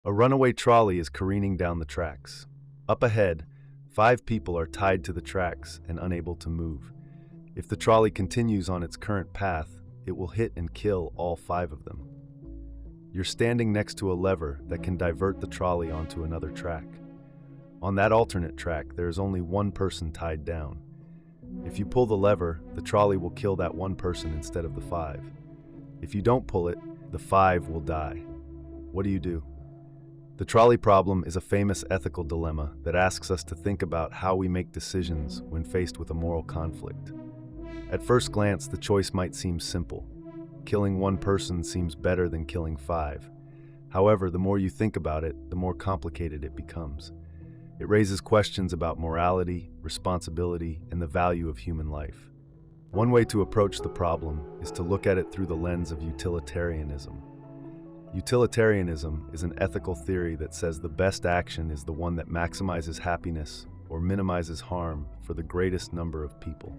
A runaway trolley is careening down the tracks. Up ahead, 5 people are tied to the tracks and unable to move. If the trolley continues on its current path, it will hit and kill all 5 of them. You're standing next to a lever that can divert the trolley onto another track. On that alternate track, there is only one person tied down. If you pull the lever, the trolley will kill that one person instead of the 5. If you don't pull it, the 5 will die. What do you do? The trolley problem is a famous ethical dilemma that asks us to think about how we make decisions when faced with a moral conflict. At first glance, the choice might seem simple. Killing one person seems better than killing 5. However, the more you think about it, the more complicated it becomes. It raises questions about morality, responsibility, and the value of human life. One way to approach the problem is to look at it through the lens of utilitarianism. Utilitarianism is an ethical theory that says the best action is the one that maximizes happiness or minimizes harm for the greatest number of people.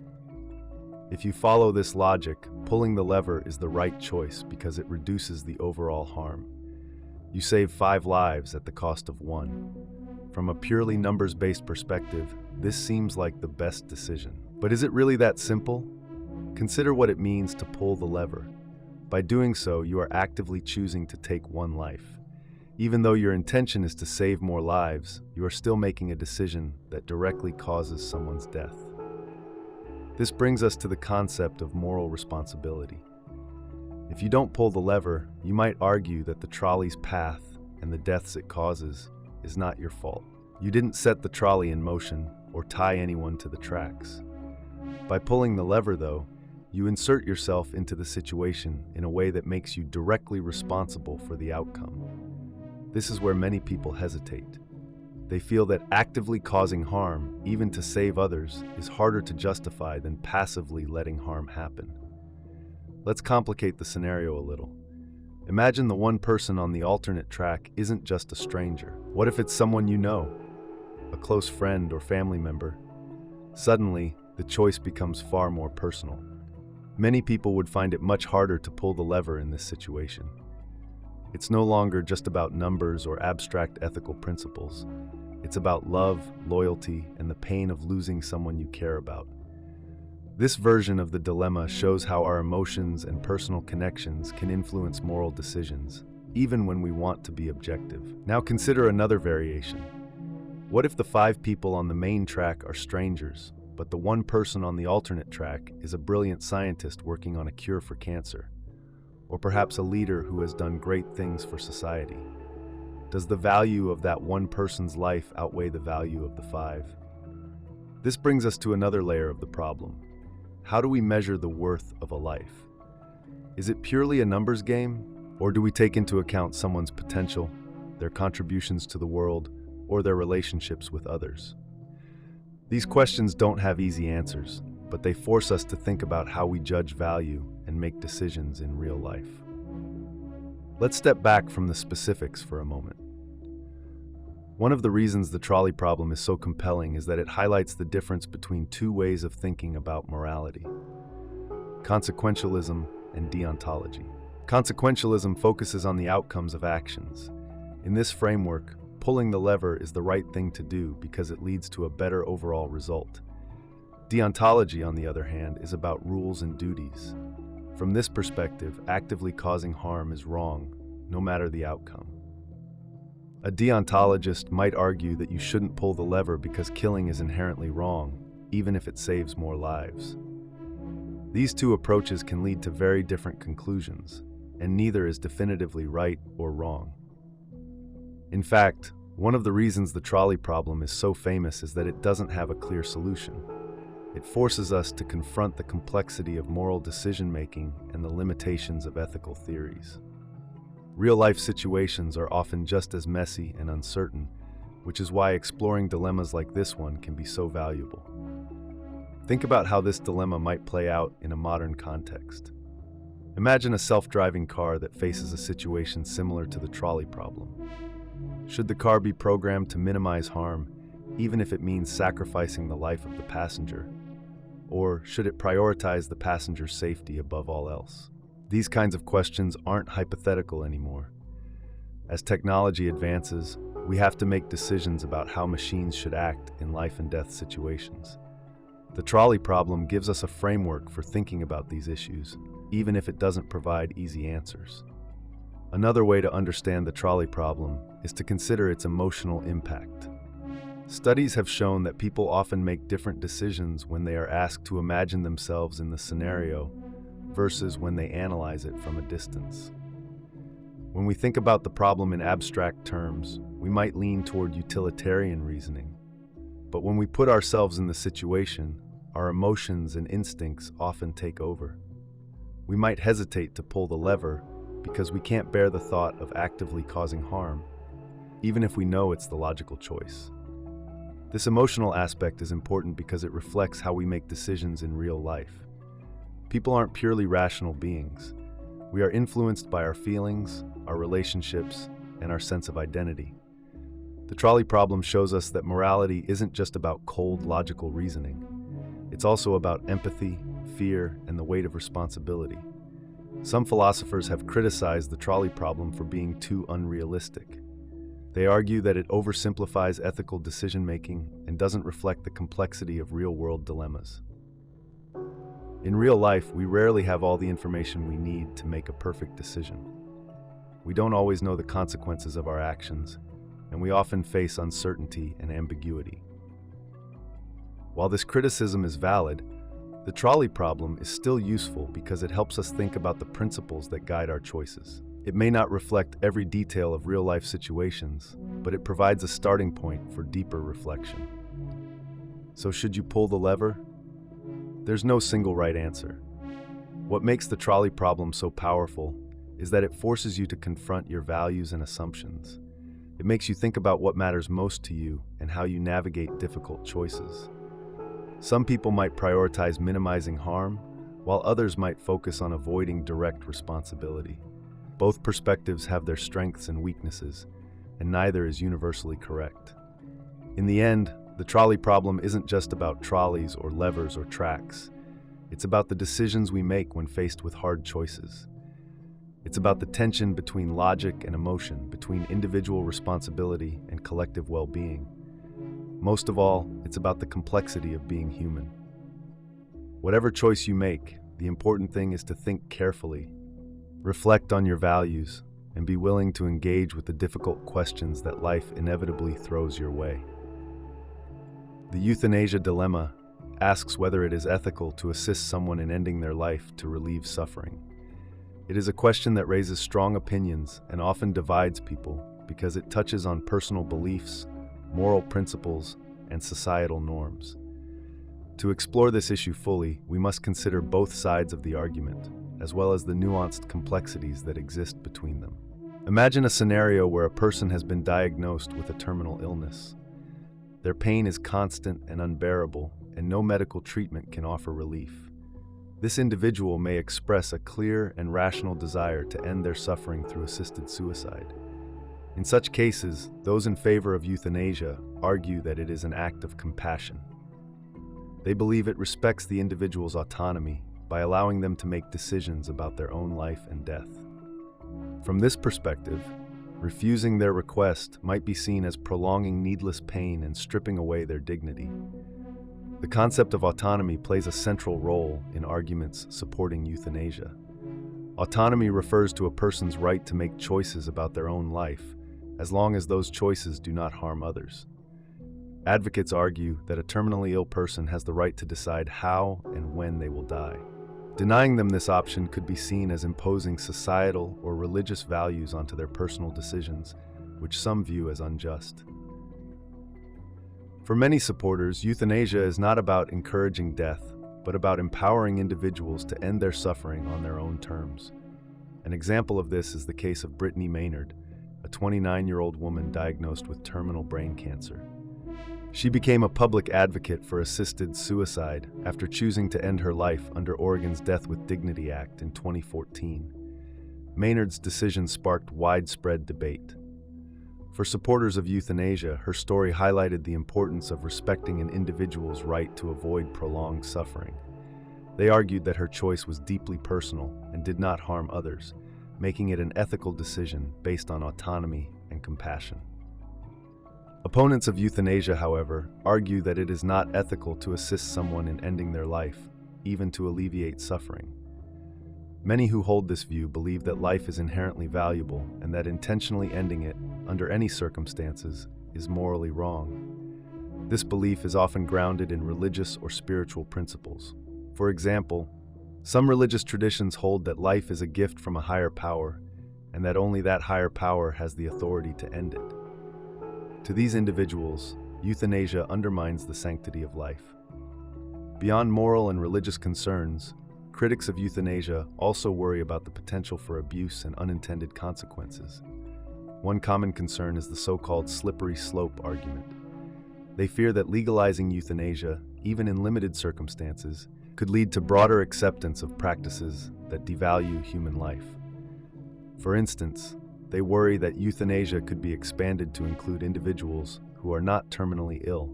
If you follow this logic, pulling the lever is the right choice because it reduces the overall harm. You save 5 lives at the cost of 1. From a purely numbers-based perspective, this seems like the best decision. But is it really that simple? Consider what it means to pull the lever. By doing so, you are actively choosing to take 1 life. Even though your intention is to save more lives, you are still making a decision that directly causes someone's death. This brings us to the concept of moral responsibility. If you don't pull the lever, you might argue that the trolley's path and the deaths it causes is not your fault. You didn't set the trolley in motion or tie anyone to the tracks. By pulling the lever, though, you insert yourself into the situation in a way that makes you directly responsible for the outcome. This is where many people hesitate. They feel that actively causing harm, even to save others, is harder to justify than passively letting harm happen. Let's complicate the scenario a little. Imagine the one person on the alternate track isn't just a stranger. What if it's someone you know, a close friend or family member? Suddenly, the choice becomes far more personal. Many people would find it much harder to pull the lever in this situation. It's no longer just about numbers or abstract ethical principles. It's about love, loyalty, and the pain of losing someone you care about. This version of the dilemma shows how our emotions and personal connections can influence moral decisions, even when we want to be objective. Now consider another variation. What if the 5 people on the main track are strangers, but the one person on the alternate track is a brilliant scientist working on a cure for cancer, or perhaps a leader who has done great things for society? Does the value of that one person's life outweigh the value of the 5? This brings us to another layer of the problem. How do we measure the worth of a life? Is it purely a numbers game, or do we take into account someone's potential, their contributions to the world, or their relationships with others? These questions don't have easy answers, but they force us to think about how we judge value and make decisions in real life. Let's step back from the specifics for a moment. One of the reasons the trolley problem is so compelling is that it highlights the difference between 2 ways of thinking about morality: consequentialism and deontology. Consequentialism focuses on the outcomes of actions. In this framework, pulling the lever is the right thing to do because it leads to a better overall result. Deontology, on the other hand, is about rules and duties. From this perspective, actively causing harm is wrong, no matter the outcome. A deontologist might argue that you shouldn't pull the lever because killing is inherently wrong, even if it saves more lives. These 2 approaches can lead to very different conclusions, and neither is definitively right or wrong. In fact, one of the reasons the trolley problem is so famous is that it doesn't have a clear solution. It forces us to confront the complexity of moral decision-making and the limitations of ethical theories. Real-life situations are often just as messy and uncertain, which is why exploring dilemmas like this one can be so valuable. Think about how this dilemma might play out in a modern context. Imagine a self-driving car that faces a situation similar to the trolley problem. Should the car be programmed to minimize harm, even if it means sacrificing the life of the passenger? Or should it prioritize the passenger's safety above all else? These kinds of questions aren't hypothetical anymore. As technology advances, we have to make decisions about how machines should act in life and death situations. The trolley problem gives us a framework for thinking about these issues, even if it doesn't provide easy answers. Another way to understand the trolley problem is to consider its emotional impact. Studies have shown that people often make different decisions when they are asked to imagine themselves in the scenario versus when they analyze it from a distance. When we think about the problem in abstract terms, we might lean toward utilitarian reasoning. But when we put ourselves in the situation, our emotions and instincts often take over. We might hesitate to pull the lever because we can't bear the thought of actively causing harm, even if we know it's the logical choice. This emotional aspect is important because it reflects how we make decisions in real life. People aren't purely rational beings. We are influenced by our feelings, our relationships, and our sense of identity. The trolley problem shows us that morality isn't just about cold, logical reasoning. It's also about empathy, fear, and the weight of responsibility. Some philosophers have criticized the trolley problem for being too unrealistic. They argue that it oversimplifies ethical decision-making and doesn't reflect the complexity of real-world dilemmas. In real life, we rarely have all the information we need to make a perfect decision. We don't always know the consequences of our actions, and we often face uncertainty and ambiguity. While this criticism is valid, the trolley problem is still useful because it helps us think about the principles that guide our choices. It may not reflect every detail of real-life situations, but it provides a starting point for deeper reflection. So should you pull the lever? There's no single right answer. What makes the trolley problem so powerful is that it forces you to confront your values and assumptions. It makes you think about what matters most to you and how you navigate difficult choices. Some people might prioritize minimizing harm, while others might focus on avoiding direct responsibility. Both perspectives have their strengths and weaknesses, and neither is universally correct. In the end, the trolley problem isn't just about trolleys or levers or tracks. It's about the decisions we make when faced with hard choices. It's about the tension between logic and emotion, between individual responsibility and collective well-being. Most of all, it's about the complexity of being human. Whatever choice you make, the important thing is to think carefully, reflect on your values, and be willing to engage with the difficult questions that life inevitably throws your way. The Euthanasia Dilemma asks whether it is ethical to assist someone in ending their life to relieve suffering. It is a question that raises strong opinions and often divides people because it touches on personal beliefs, moral principles, and societal norms. To explore this issue fully, we must consider both sides of the argument, as well as the nuanced complexities that exist between them. Imagine a scenario where a person has been diagnosed with a terminal illness. Their pain is constant and unbearable, and no medical treatment can offer relief. This individual may express a clear and rational desire to end their suffering through assisted suicide. In such cases, those in favor of euthanasia argue that it is an act of compassion. They believe it respects the individual's autonomy by allowing them to make decisions about their own life and death. From this perspective, refusing their request might be seen as prolonging needless pain and stripping away their dignity. The concept of autonomy plays a central role in arguments supporting euthanasia. Autonomy refers to a person's right to make choices about their own life, as long as those choices do not harm others. Advocates argue that a terminally ill person has the right to decide how and when they will die. Denying them this option could be seen as imposing societal or religious values onto their personal decisions, which some view as unjust. For many supporters, euthanasia is not about encouraging death, but about empowering individuals to end their suffering on their own terms. An example of this is the case of Brittany Maynard, a 29-year-old woman diagnosed with terminal brain cancer. She became a public advocate for assisted suicide after choosing to end her life under Oregon's Death with Dignity Act in 2014. Maynard's decision sparked widespread debate. For supporters of euthanasia, her story highlighted the importance of respecting an individual's right to avoid prolonged suffering. They argued that her choice was deeply personal and did not harm others, making it an ethical decision based on autonomy and compassion. Opponents of euthanasia, however, argue that it is not ethical to assist someone in ending their life, even to alleviate suffering. Many who hold this view believe that life is inherently valuable and that intentionally ending it, under any circumstances, is morally wrong. This belief is often grounded in religious or spiritual principles. For example, some religious traditions hold that life is a gift from a higher power, and that only that higher power has the authority to end it. To these individuals, euthanasia undermines the sanctity of life. Beyond moral and religious concerns, critics of euthanasia also worry about the potential for abuse and unintended consequences. One common concern is the so-called slippery slope argument. They fear that legalizing euthanasia, even in limited circumstances, could lead to broader acceptance of practices that devalue human life. For instance, they worry that euthanasia could be expanded to include individuals who are not terminally ill,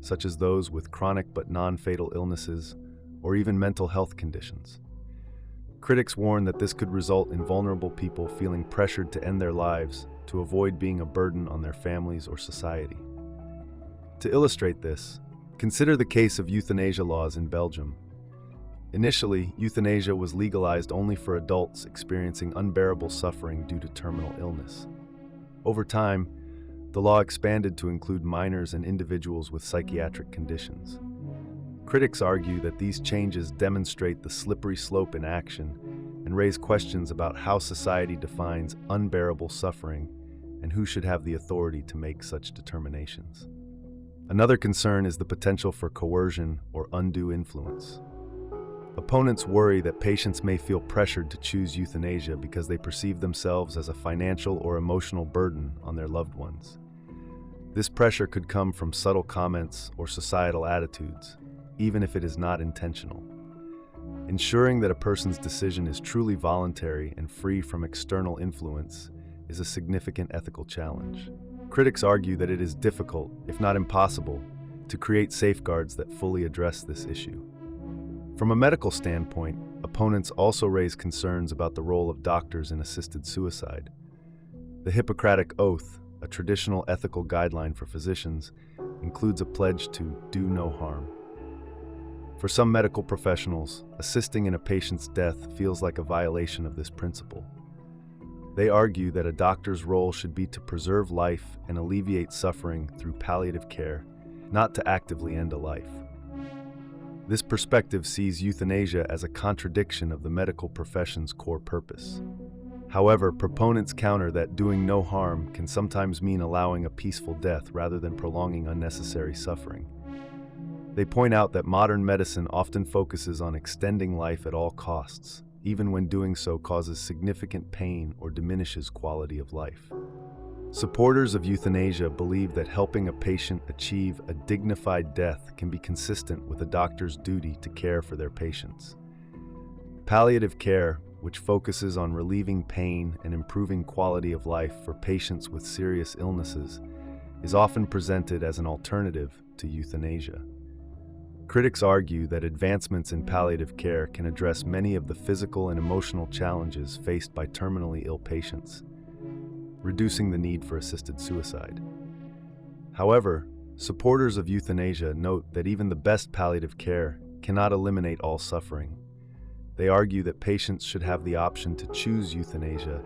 such as those with chronic but non-fatal illnesses or even mental health conditions. Critics warn that this could result in vulnerable people feeling pressured to end their lives to avoid being a burden on their families or society. To illustrate this, consider the case of euthanasia laws in Belgium. Initially, euthanasia was legalized only for adults experiencing unbearable suffering due to terminal illness. Over time, the law expanded to include minors and individuals with psychiatric conditions. Critics argue that these changes demonstrate the slippery slope in action and raise questions about how society defines unbearable suffering and who should have the authority to make such determinations. Another concern is the potential for coercion or undue influence. Opponents worry that patients may feel pressured to choose euthanasia because they perceive themselves as a financial or emotional burden on their loved ones. This pressure could come from subtle comments or societal attitudes, even if it is not intentional. Ensuring that a person's decision is truly voluntary and free from external influence is a significant ethical challenge. Critics argue that it is difficult, if not impossible, to create safeguards that fully address this issue. From a medical standpoint, opponents also raise concerns about the role of doctors in assisted suicide. The Hippocratic Oath, a traditional ethical guideline for physicians, includes a pledge to do no harm. For some medical professionals, assisting in a patient's death feels like a violation of this principle. They argue that a doctor's role should be to preserve life and alleviate suffering through palliative care, not to actively end a life. This perspective sees euthanasia as a contradiction of the medical profession's core purpose. However, proponents counter that doing no harm can sometimes mean allowing a peaceful death rather than prolonging unnecessary suffering. They point out that modern medicine often focuses on extending life at all costs, even when doing so causes significant pain or diminishes quality of life. Supporters of euthanasia believe that helping a patient achieve a dignified death can be consistent with a doctor's duty to care for their patients. Palliative care, which focuses on relieving pain and improving quality of life for patients with serious illnesses, is often presented as an alternative to euthanasia. Critics argue that advancements in palliative care can address many of the physical and emotional challenges faced by terminally ill patients, reducing the need for assisted suicide. However, supporters of euthanasia note that even the best palliative care cannot eliminate all suffering. They argue that patients should have the option to choose euthanasia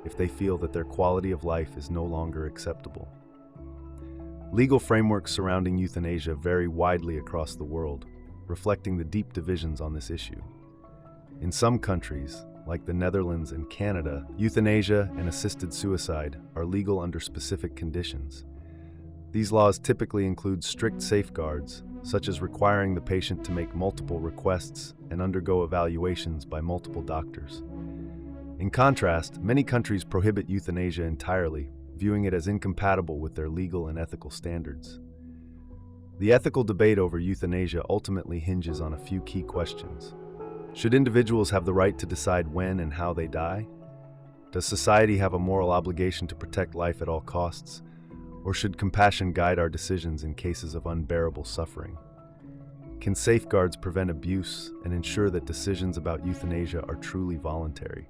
if they feel that their quality of life is no longer acceptable. Legal frameworks surrounding euthanasia vary widely across the world, reflecting the deep divisions on this issue. In some countries, like the Netherlands and Canada, euthanasia and assisted suicide are legal under specific conditions. These laws typically include strict safeguards, such as requiring the patient to make multiple requests and undergo evaluations by multiple doctors. In contrast, many countries prohibit euthanasia entirely, viewing it as incompatible with their legal and ethical standards. The ethical debate over euthanasia ultimately hinges on a few key questions. Should individuals have the right to decide when and how they die? Does society have a moral obligation to protect life at all costs? Or should compassion guide our decisions in cases of unbearable suffering? Can safeguards prevent abuse and ensure that decisions about euthanasia are truly voluntary?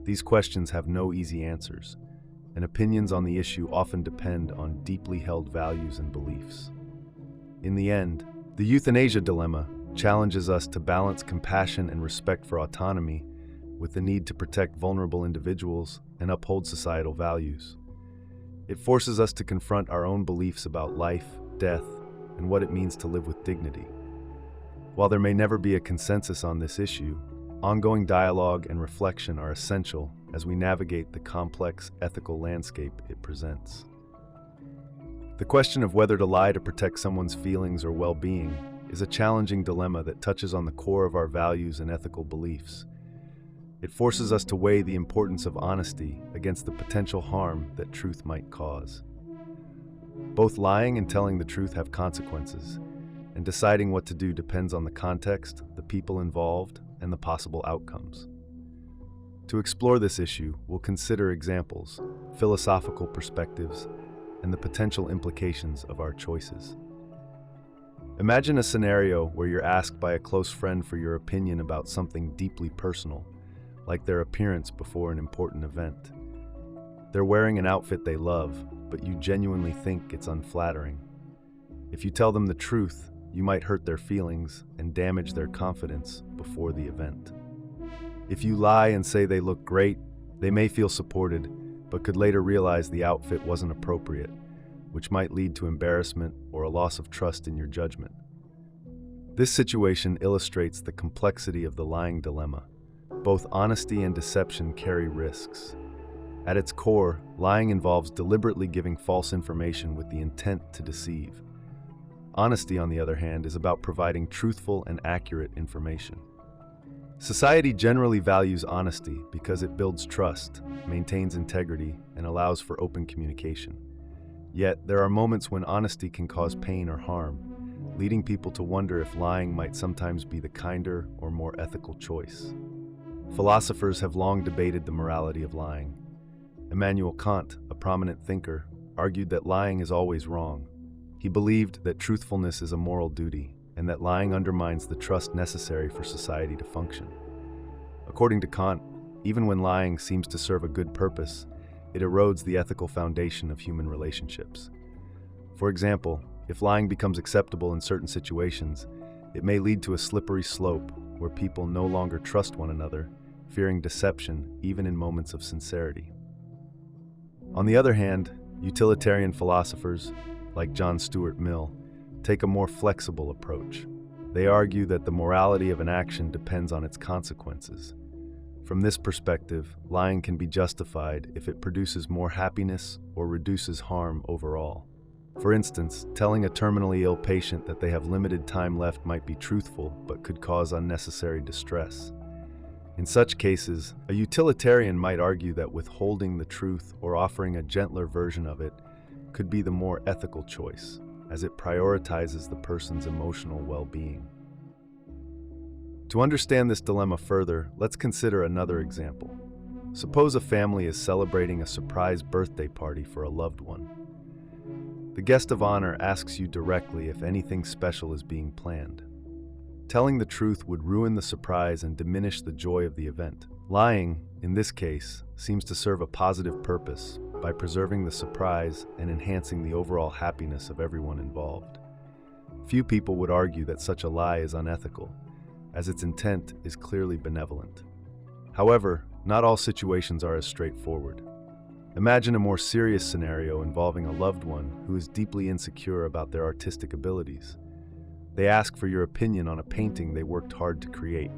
These questions have no easy answers, and opinions on the issue often depend on deeply held values and beliefs. In the end, the Euthanasia Dilemma challenges us to balance compassion and respect for autonomy with the need to protect vulnerable individuals and uphold societal values. It forces us to confront our own beliefs about life, death, and what it means to live with dignity. While there may never be a consensus on this issue, ongoing dialogue and reflection are essential as we navigate the complex ethical landscape it presents. The question of whether to lie to protect someone's feelings or well-being is a challenging dilemma that touches on the core of our values and ethical beliefs. It forces us to weigh the importance of honesty against the potential harm that truth might cause. Both lying and telling the truth have consequences, and deciding what to do depends on the context, the people involved, and the possible outcomes. To explore this issue, we'll consider examples, philosophical perspectives, and the potential implications of our choices. Imagine a scenario where you're asked by a close friend for your opinion about something deeply personal, like their appearance before an important event. They're wearing an outfit they love, but you genuinely think it's unflattering. If you tell them the truth, you might hurt their feelings and damage their confidence before the event. If you lie and say they look great, they may feel supported, but could later realize the outfit wasn't appropriate, which might lead to embarrassment or a loss of trust in your judgment. This situation illustrates the complexity of the lying dilemma. Both honesty and deception carry risks. At its core, lying involves deliberately giving false information with the intent to deceive. Honesty, on the other hand, is about providing truthful and accurate information. Society generally values honesty because it builds trust, maintains integrity, and allows for open communication. Yet, there are moments when honesty can cause pain or harm, leading people to wonder if lying might sometimes be the kinder or more ethical choice. Philosophers have long debated the morality of lying. Immanuel Kant, a prominent thinker, argued that lying is always wrong. He believed that truthfulness is a moral duty, and that lying undermines the trust necessary for society to function. According to Kant, even when lying seems to serve a good purpose, it erodes the ethical foundation of human relationships. For example, if lying becomes acceptable in certain situations, it may lead to a slippery slope where people no longer trust one another, fearing deception even in moments of sincerity. On the other hand, utilitarian philosophers, like John Stuart Mill, take a more flexible approach. They argue that the morality of an action depends on its consequences. From this perspective, lying can be justified if it produces more happiness or reduces harm overall. For instance, telling a terminally ill patient that they have limited time left might be truthful, but could cause unnecessary distress. In such cases, a utilitarian might argue that withholding the truth or offering a gentler version of it could be the more ethical choice, as it prioritizes the person's emotional well-being. To understand this dilemma further, let's consider another example. Suppose a family is celebrating a surprise birthday party for a loved one. The guest of honor asks you directly if anything special is being planned. Telling the truth would ruin the surprise and diminish the joy of the event. Lying, in this case, seems to serve a positive purpose by preserving the surprise and enhancing the overall happiness of everyone involved. Few people would argue that such a lie is unethical, as its intent is clearly benevolent. However, not all situations are as straightforward. Imagine a more serious scenario involving a loved one who is deeply insecure about their artistic abilities. They ask for your opinion on a painting they worked hard to create.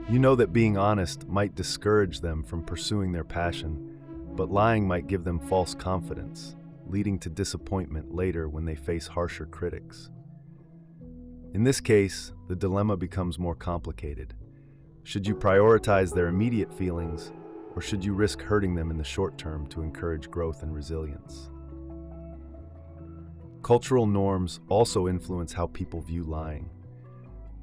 You know that being honest might discourage them from pursuing their passion, but lying might give them false confidence, leading to disappointment later when they face harsher critics. In this case, the dilemma becomes more complicated. Should you prioritize their immediate feelings, or should you risk hurting them in the short term to encourage growth and resilience? Cultural norms also influence how people view lying.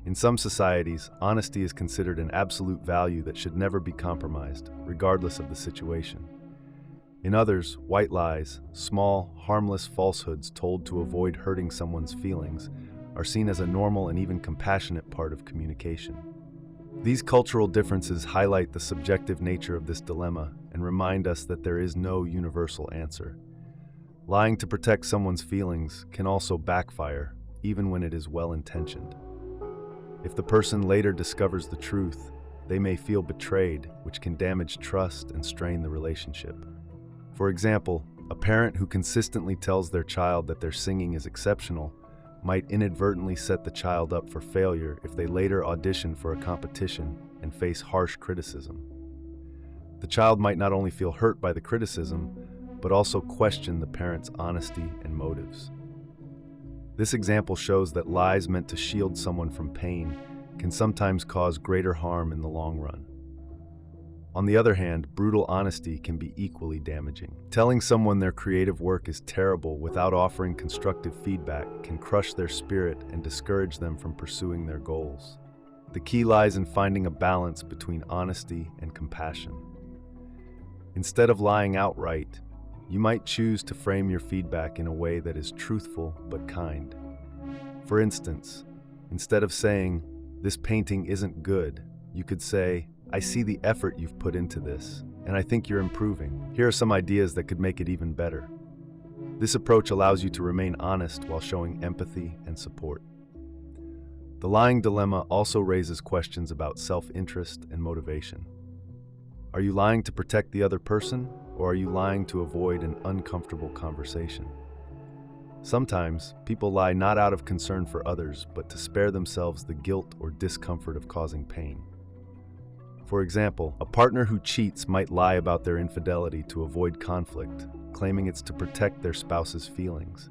In some societies, honesty is considered an absolute value that should never be compromised, regardless of the situation. In others, white lies, small, harmless falsehoods told to avoid hurting someone's feelings, are seen as a normal and even compassionate part of communication. These cultural differences highlight the subjective nature of this dilemma and remind us that there is no universal answer. Lying to protect someone's feelings can also backfire, even when it is well-intentioned. If the person later discovers the truth, they may feel betrayed, which can damage trust and strain the relationship. For example, a parent who consistently tells their child that their singing is exceptional might inadvertently set the child up for failure if they later audition for a competition and face harsh criticism. The child might not only feel hurt by the criticism, but also question the parent's honesty and motives. This example shows that lies meant to shield someone from pain can sometimes cause greater harm in the long run. On the other hand, brutal honesty can be equally damaging. Telling someone their creative work is terrible without offering constructive feedback can crush their spirit and discourage them from pursuing their goals. The key lies in finding a balance between honesty and compassion. Instead of lying outright, you might choose to frame your feedback in a way that is truthful but kind. For instance, instead of saying, "This painting isn't good," you could say, "I see the effort you've put into this, and I think you're improving. Here are some ideas that could make it even better." This approach allows you to remain honest while showing empathy and support. The lying dilemma also raises questions about self-interest and motivation. Are you lying to protect the other person, or are you lying to avoid an uncomfortable conversation? Sometimes, people lie not out of concern for others, but to spare themselves the guilt or discomfort of causing pain. For example, a partner who cheats might lie about their infidelity to avoid conflict, claiming it's to protect their spouse's feelings.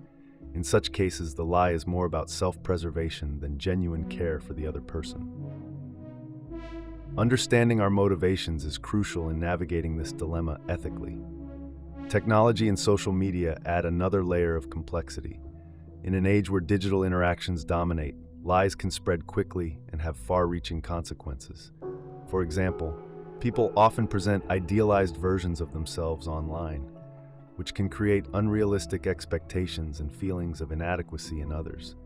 In such cases, the lie is more about self-preservation than genuine care for the other person. Understanding our motivations is crucial in navigating this dilemma ethically. Technology and social media add another layer of complexity. In an age where digital interactions dominate, lies can spread quickly and have far-reaching consequences. For example, people often present idealized versions of themselves online, which can create unrealistic expectations and feelings of inadequacy in others.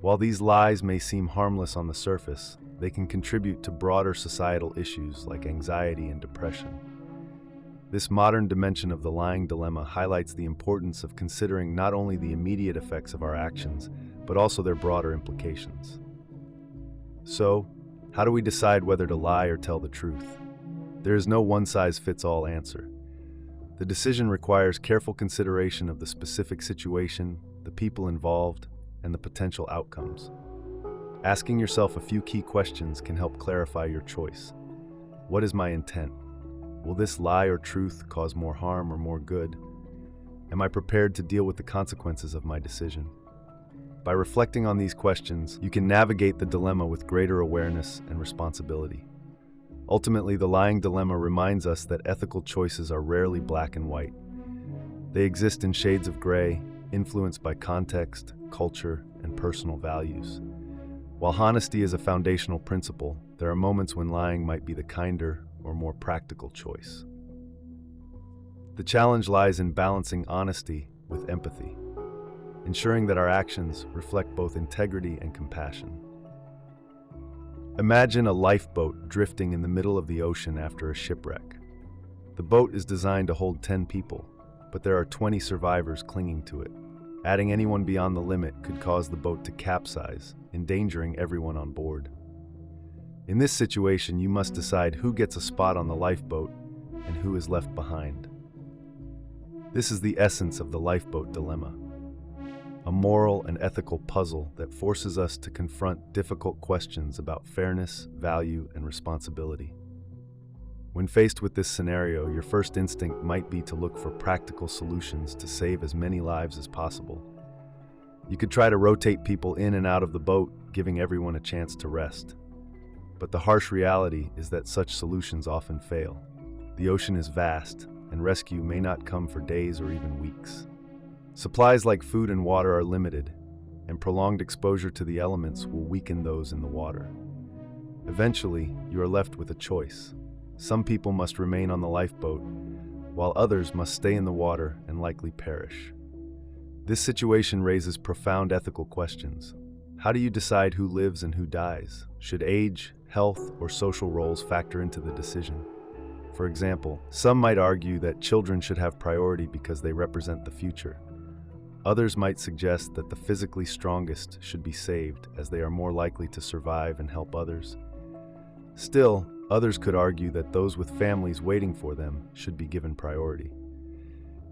While these lies may seem harmless on the surface, they can contribute to broader societal issues like anxiety and depression. This modern dimension of the lying dilemma highlights the importance of considering not only the immediate effects of our actions, but also their broader implications. So, how do we decide whether to lie or tell the truth? There is no one-size-fits-all answer. The decision requires careful consideration of the specific situation, the people involved, and the potential outcomes. Asking yourself a few key questions can help clarify your choice. What is my intent? Will this lie or truth cause more harm or more good? Am I prepared to deal with the consequences of my decision? By reflecting on these questions, you can navigate the dilemma with greater awareness and responsibility. Ultimately, the lying dilemma reminds us that ethical choices are rarely black and white. They exist in shades of gray, influenced by context, culture, and personal values. While honesty is a foundational principle, there are moments when lying might be the kinder or more practical choice. The challenge lies in balancing honesty with empathy, ensuring that our actions reflect both integrity and compassion. Imagine a lifeboat drifting in the middle of the ocean after a shipwreck. The boat is designed to hold 10 people, but there are 20 survivors clinging to it. Adding anyone beyond the limit could cause the boat to capsize, endangering everyone on board. In this situation, you must decide who gets a spot on the lifeboat and who is left behind. This is the essence of the lifeboat dilemma, a moral and ethical puzzle that forces us to confront difficult questions about fairness, value, and responsibility. When faced with this scenario, your first instinct might be to look for practical solutions to save as many lives as possible. You could try to rotate people in and out of the boat, giving everyone a chance to rest. But the harsh reality is that such solutions often fail. The ocean is vast, and rescue may not come for days or even weeks. Supplies like food and water are limited, and prolonged exposure to the elements will weaken those in the water. Eventually, you are left with a choice. Some people must remain on the lifeboat, while others must stay in the water and likely perish. This situation raises profound ethical questions. How do you decide who lives and who dies? Should age, health, or social roles factor into the decision? For example, some might argue that children should have priority because they represent the future. Others might suggest that the physically strongest should be saved, as they are more likely to survive and help others. Still, others could argue that those with families waiting for them should be given priority.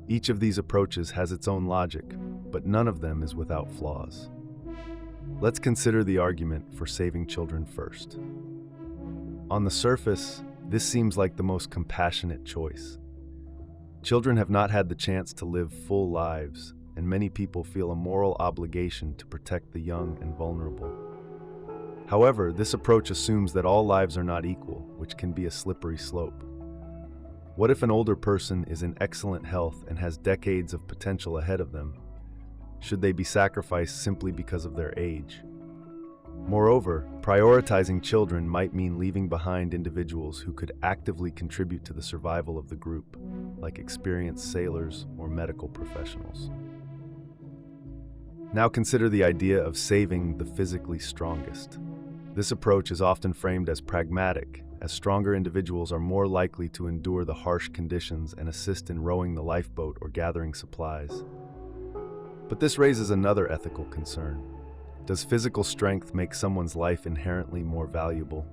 Each of these approaches has its own logic, but none of them is without flaws. Let's consider the argument for saving children first. On the surface, this seems like the most compassionate choice. Children have not had the chance to live full lives, and many people feel a moral obligation to protect the young and vulnerable. However, this approach assumes that all lives are not equal, which can be a slippery slope. What if an older person is in excellent health and has decades of potential ahead of them? Should they be sacrificed simply because of their age? Moreover, prioritizing children might mean leaving behind individuals who could actively contribute to the survival of the group, like experienced sailors or medical professionals. Now consider the idea of saving the physically strongest. This approach is often framed as pragmatic, as stronger individuals are more likely to endure the harsh conditions and assist in rowing the lifeboat or gathering supplies. But this raises another ethical concern. Does physical strength make someone's life inherently more valuable?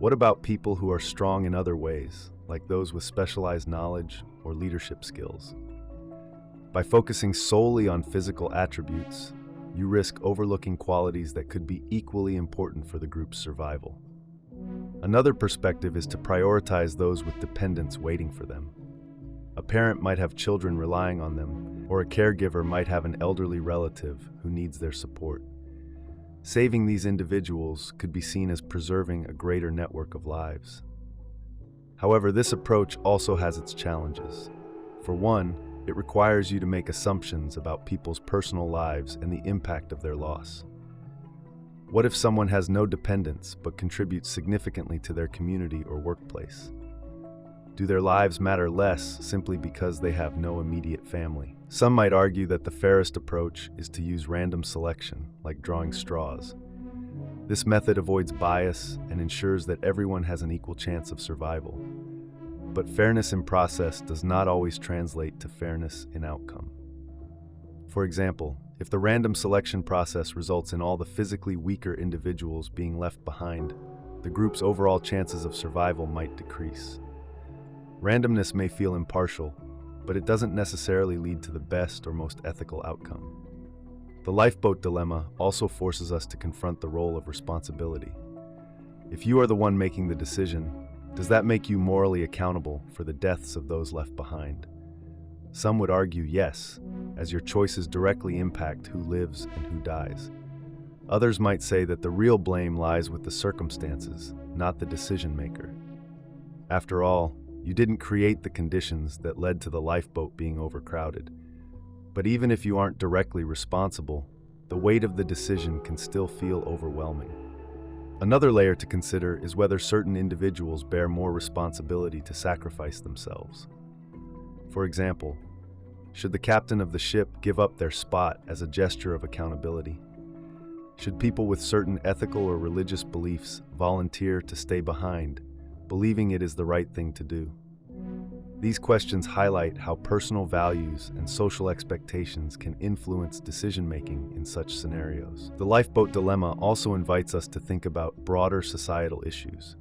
What about people who are strong in other ways, like those with specialized knowledge or leadership skills? By focusing solely on physical attributes, you risk overlooking qualities that could be equally important for the group's survival. Another perspective is to prioritize those with dependents waiting for them. A parent might have children relying on them, or a caregiver might have an elderly relative who needs their support. Saving these individuals could be seen as preserving a greater network of lives. However, this approach also has its challenges. For one, it requires you to make assumptions about people's personal lives and the impact of their loss. What if someone has no dependents but contributes significantly to their community or workplace? Do their lives matter less simply because they have no immediate family? Some might argue that the fairest approach is to use random selection, like drawing straws. This method avoids bias and ensures that everyone has an equal chance of survival. But fairness in process does not always translate to fairness in outcome. For example, if the random selection process results in all the physically weaker individuals being left behind, the group's overall chances of survival might decrease. Randomness may feel impartial, but it doesn't necessarily lead to the best or most ethical outcome. The Lifeboat Dilemma also forces us to confront the role of responsibility. If you are the one making the decision, does that make you morally accountable for the deaths of those left behind? Some would argue yes, as your choices directly impact who lives and who dies. Others might say that the real blame lies with the circumstances, not the decision maker. After all, you didn't create the conditions that led to the lifeboat being overcrowded. But even if you aren't directly responsible, the weight of the decision can still feel overwhelming. Another layer to consider is whether certain individuals bear more responsibility to sacrifice themselves. For example, should the captain of the ship give up their spot as a gesture of accountability? Should people with certain ethical or religious beliefs volunteer to stay behind, believing it is the right thing to do? These questions highlight how personal values and social expectations can influence decision-making in such scenarios. The Lifeboat Dilemma also invites us to think about broader societal issues.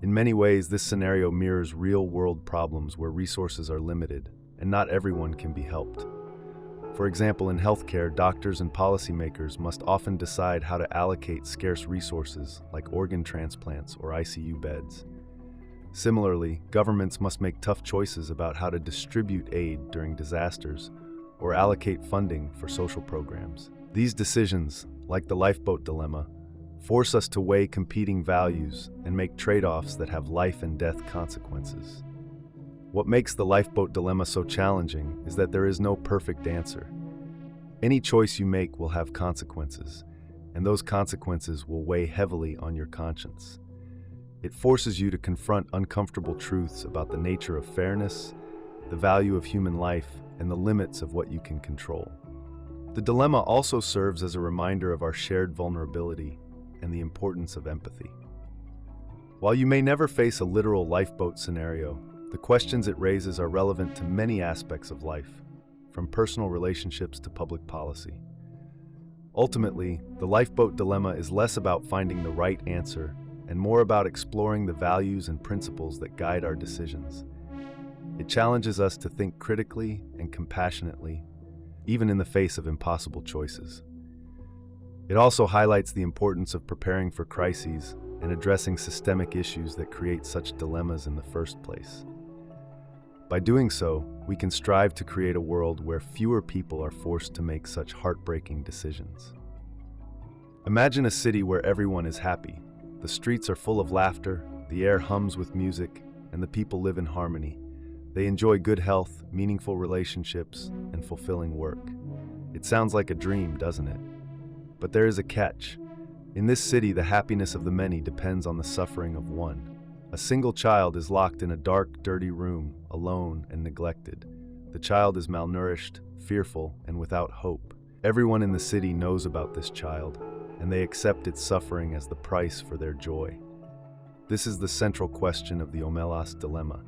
In many ways, this scenario mirrors real-world problems where resources are limited, and not everyone can be helped. For example, in healthcare, doctors and policymakers must often decide how to allocate scarce resources like organ transplants or ICU beds. Similarly, governments must make tough choices about how to distribute aid during disasters or allocate funding for social programs. These decisions, like the Lifeboat Dilemma, force us to weigh competing values and make trade-offs that have life and death consequences. What makes the Lifeboat Dilemma so challenging is that there is no perfect answer. Any choice you make will have consequences, and those consequences will weigh heavily on your conscience. It forces you to confront uncomfortable truths about the nature of fairness, the value of human life, and the limits of what you can control. The dilemma also serves as a reminder of our shared vulnerability and the importance of empathy. While you may never face a literal lifeboat scenario, the questions it raises are relevant to many aspects of life, from personal relationships to public policy. Ultimately, the lifeboat dilemma is less about finding the right answer and more about exploring the values and principles that guide our decisions. It challenges us to think critically and compassionately, even in the face of impossible choices. It also highlights the importance of preparing for crises and addressing systemic issues that create such dilemmas in the first place. By doing so, we can strive to create a world where fewer people are forced to make such heartbreaking decisions. Imagine a city where everyone is happy. The streets are full of laughter, the air hums with music, and the people live in harmony. They enjoy good health, meaningful relationships, and fulfilling work. It sounds like a dream, doesn't it? But there is a catch. In this city, the happiness of the many depends on the suffering of one. A single child is locked in a dark, dirty room, alone and neglected. The child is malnourished, fearful, and without hope. Everyone in the city knows about this child, and they accept its suffering as the price for their joy. This is the central question of the Omelas Dilemma.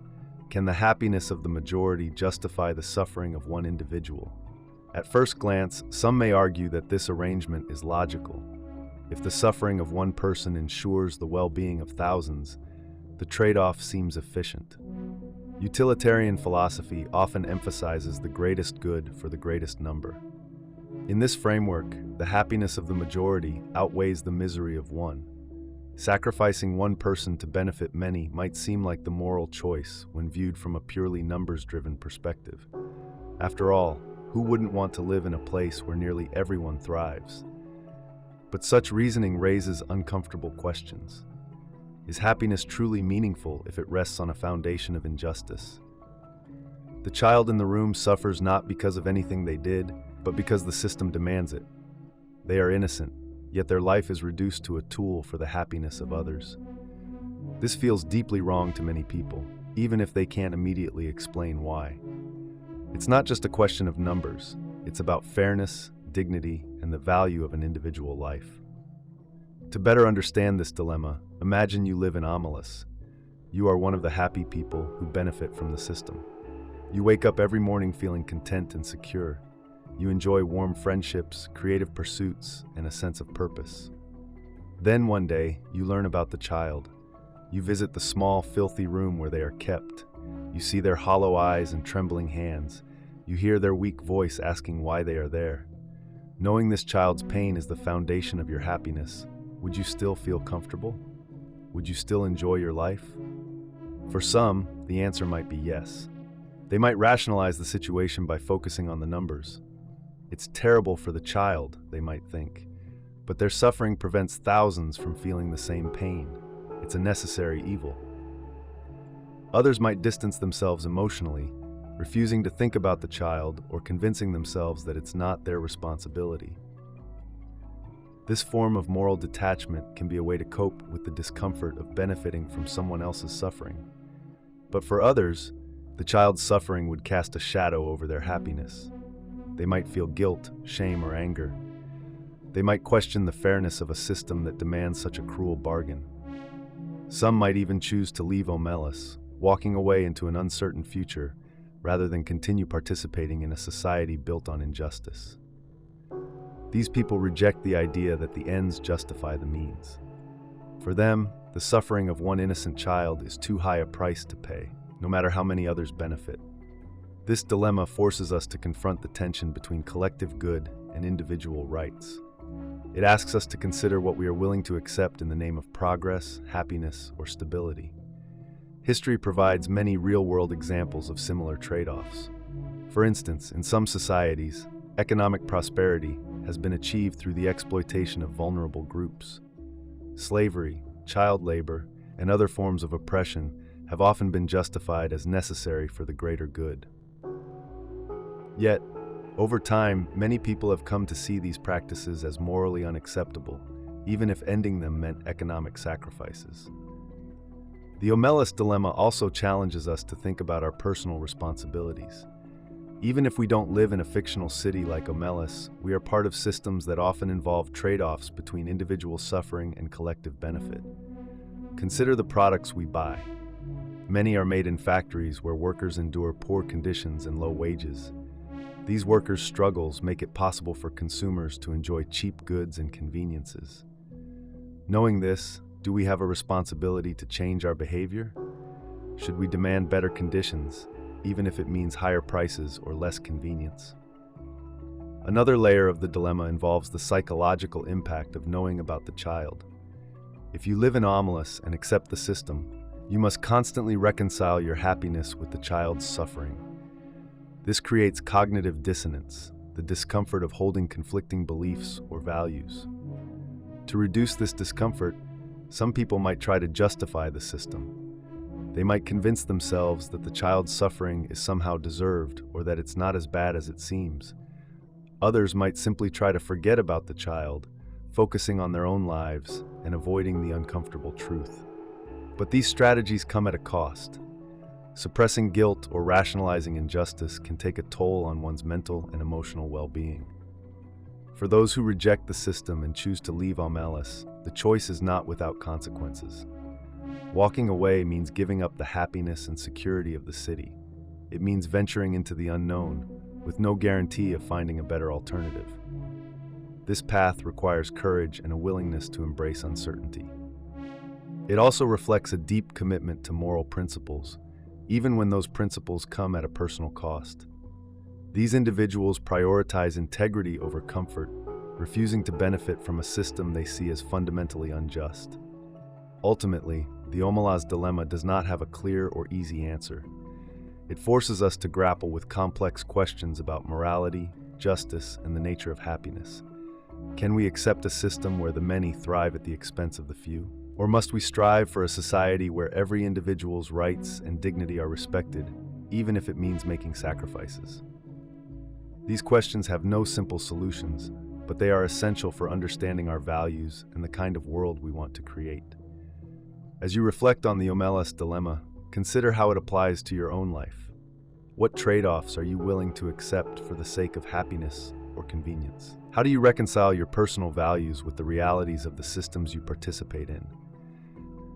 Can the happiness of the majority justify the suffering of one individual? At first glance, some may argue that this arrangement is logical. If the suffering of one person ensures the well-being of thousands, the trade-off seems efficient. Utilitarian philosophy often emphasizes the greatest good for the greatest number. In this framework, the happiness of the majority outweighs the misery of one. Sacrificing one person to benefit many might seem like the moral choice when viewed from a purely numbers-driven perspective. After all, who wouldn't want to live in a place where nearly everyone thrives? But such reasoning raises uncomfortable questions. Is happiness truly meaningful if it rests on a foundation of injustice? The child in the room suffers not because of anything they did, but because the system demands it. They are innocent, yet their life is reduced to a tool for the happiness of others. This feels deeply wrong to many people, even if they can't immediately explain why. It's not just a question of numbers, it's about fairness, dignity, and the value of an individual life. To better understand this dilemma, imagine you live in Omelas. You are one of the happy people who benefit from the system. You wake up every morning feeling content and secure. You enjoy warm friendships, creative pursuits, and a sense of purpose. Then one day, you learn about the child. You visit the small, filthy room where they are kept. You see their hollow eyes and trembling hands. You hear their weak voice asking why they are there. Knowing this child's pain is the foundation of your happiness, would you still feel comfortable? Would you still enjoy your life? For some, the answer might be yes. They might rationalize the situation by focusing on the numbers. It's terrible for the child, they might think, but their suffering prevents thousands from feeling the same pain. It's a necessary evil. Others might distance themselves emotionally, refusing to think about the child or convincing themselves that it's not their responsibility. This form of moral detachment can be a way to cope with the discomfort of benefiting from someone else's suffering. But for others, the child's suffering would cast a shadow over their happiness. They might feel guilt, shame, or anger. They might question the fairness of a system that demands such a cruel bargain. Some might even choose to leave Omelas, walking away into an uncertain future, rather than continue participating in a society built on injustice. These people reject the idea that the ends justify the means. For them, the suffering of one innocent child is too high a price to pay, no matter how many others benefit. This dilemma forces us to confront the tension between collective good and individual rights. It asks us to consider what we are willing to accept in the name of progress, happiness, or stability. History provides many real-world examples of similar trade-offs. For instance, in some societies, economic prosperity has been achieved through the exploitation of vulnerable groups. Slavery, child labor, and other forms of oppression have often been justified as necessary for the greater good. Yet, over time, many people have come to see these practices as morally unacceptable, even if ending them meant economic sacrifices. The Omelas Dilemma also challenges us to think about our personal responsibilities. Even if we don't live in a fictional city like Omelas, we are part of systems that often involve trade-offs between individual suffering and collective benefit. Consider the products we buy. Many are made in factories where workers endure poor conditions and low wages. These workers' struggles make it possible for consumers to enjoy cheap goods and conveniences. Knowing this, do we have a responsibility to change our behavior? Should we demand better conditions, even if it means higher prices or less convenience? Another layer of the dilemma involves the psychological impact of knowing about the child. If you live in Omelas and accept the system, you must constantly reconcile your happiness with the child's suffering. This creates cognitive dissonance, the discomfort of holding conflicting beliefs or values. To reduce this discomfort, some people might try to justify the system. They might convince themselves that the child's suffering is somehow deserved or that it's not as bad as it seems. Others might simply try to forget about the child, focusing on their own lives and avoiding the uncomfortable truth. But these strategies come at a cost. Suppressing guilt or rationalizing injustice can take a toll on one's mental and emotional well-being. For those who reject the system and choose to leave Omelas, the choice is not without consequences. Walking away means giving up the happiness and security of the city. It means venturing into the unknown, with no guarantee of finding a better alternative. This path requires courage and a willingness to embrace uncertainty. It also reflects a deep commitment to moral principles, even when those principles come at a personal cost. These individuals prioritize integrity over comfort, refusing to benefit from a system they see as fundamentally unjust. Ultimately, the Omelas Dilemma does not have a clear or easy answer. It forces us to grapple with complex questions about morality, justice, and the nature of happiness. Can we accept a system where the many thrive at the expense of the few? Or must we strive for a society where every individual's rights and dignity are respected, even if it means making sacrifices? These questions have no simple solutions, but they are essential for understanding our values and the kind of world we want to create. As you reflect on the Omelas Dilemma, consider how it applies to your own life. What trade-offs are you willing to accept for the sake of happiness or convenience? How do you reconcile your personal values with the realities of the systems you participate in?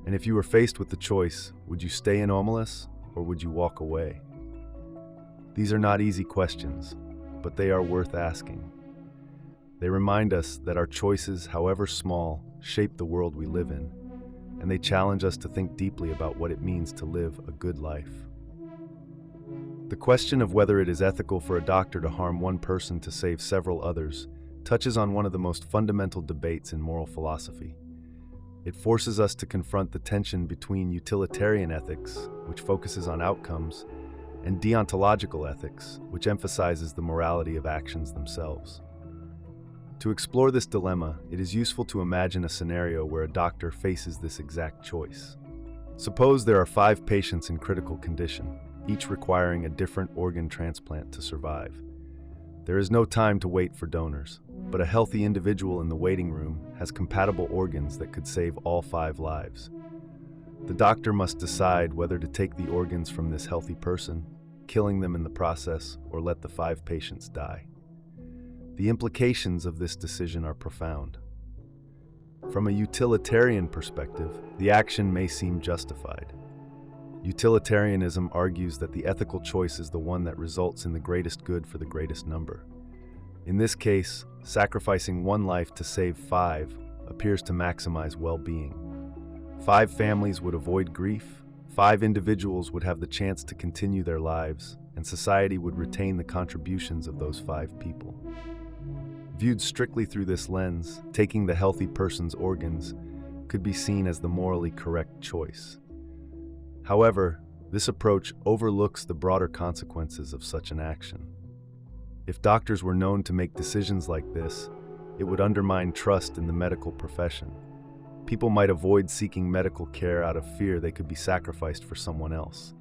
And if you were faced with the choice, would you stay in Omelas or would you walk away? These are not easy questions, but they are worth asking. They remind us that our choices, however small, shape the world we live in, and they challenge us to think deeply about what it means to live a good life. The question of whether it is ethical for a doctor to harm one person to save several others touches on one of the most fundamental debates in moral philosophy. It forces us to confront the tension between utilitarian ethics, which focuses on outcomes, and deontological ethics, which emphasizes the morality of actions themselves. To explore this dilemma, it is useful to imagine a scenario where a doctor faces this exact choice. Suppose there are 5 patients in critical condition, each requiring a different organ transplant to survive. There is no time to wait for donors, but a healthy individual in the waiting room has compatible organs that could save all 5 lives. The doctor must decide whether to take the organs from this healthy person, killing them in the process, or let the 5 patients die. The implications of this decision are profound. From a utilitarian perspective, the action may seem justified. Utilitarianism argues that the ethical choice is the one that results in the greatest good for the greatest number. In this case, sacrificing one life to save 5 appears to maximize well-being. 5 families would avoid grief, 5 individuals would have the chance to continue their lives, and society would retain the contributions of those 5 people. Viewed strictly through this lens, taking the healthy person's organs could be seen as the morally correct choice. However, this approach overlooks the broader consequences of such an action. If doctors were known to make decisions like this, it would undermine trust in the medical profession. People might avoid seeking medical care out of fear they could be sacrificed for someone else.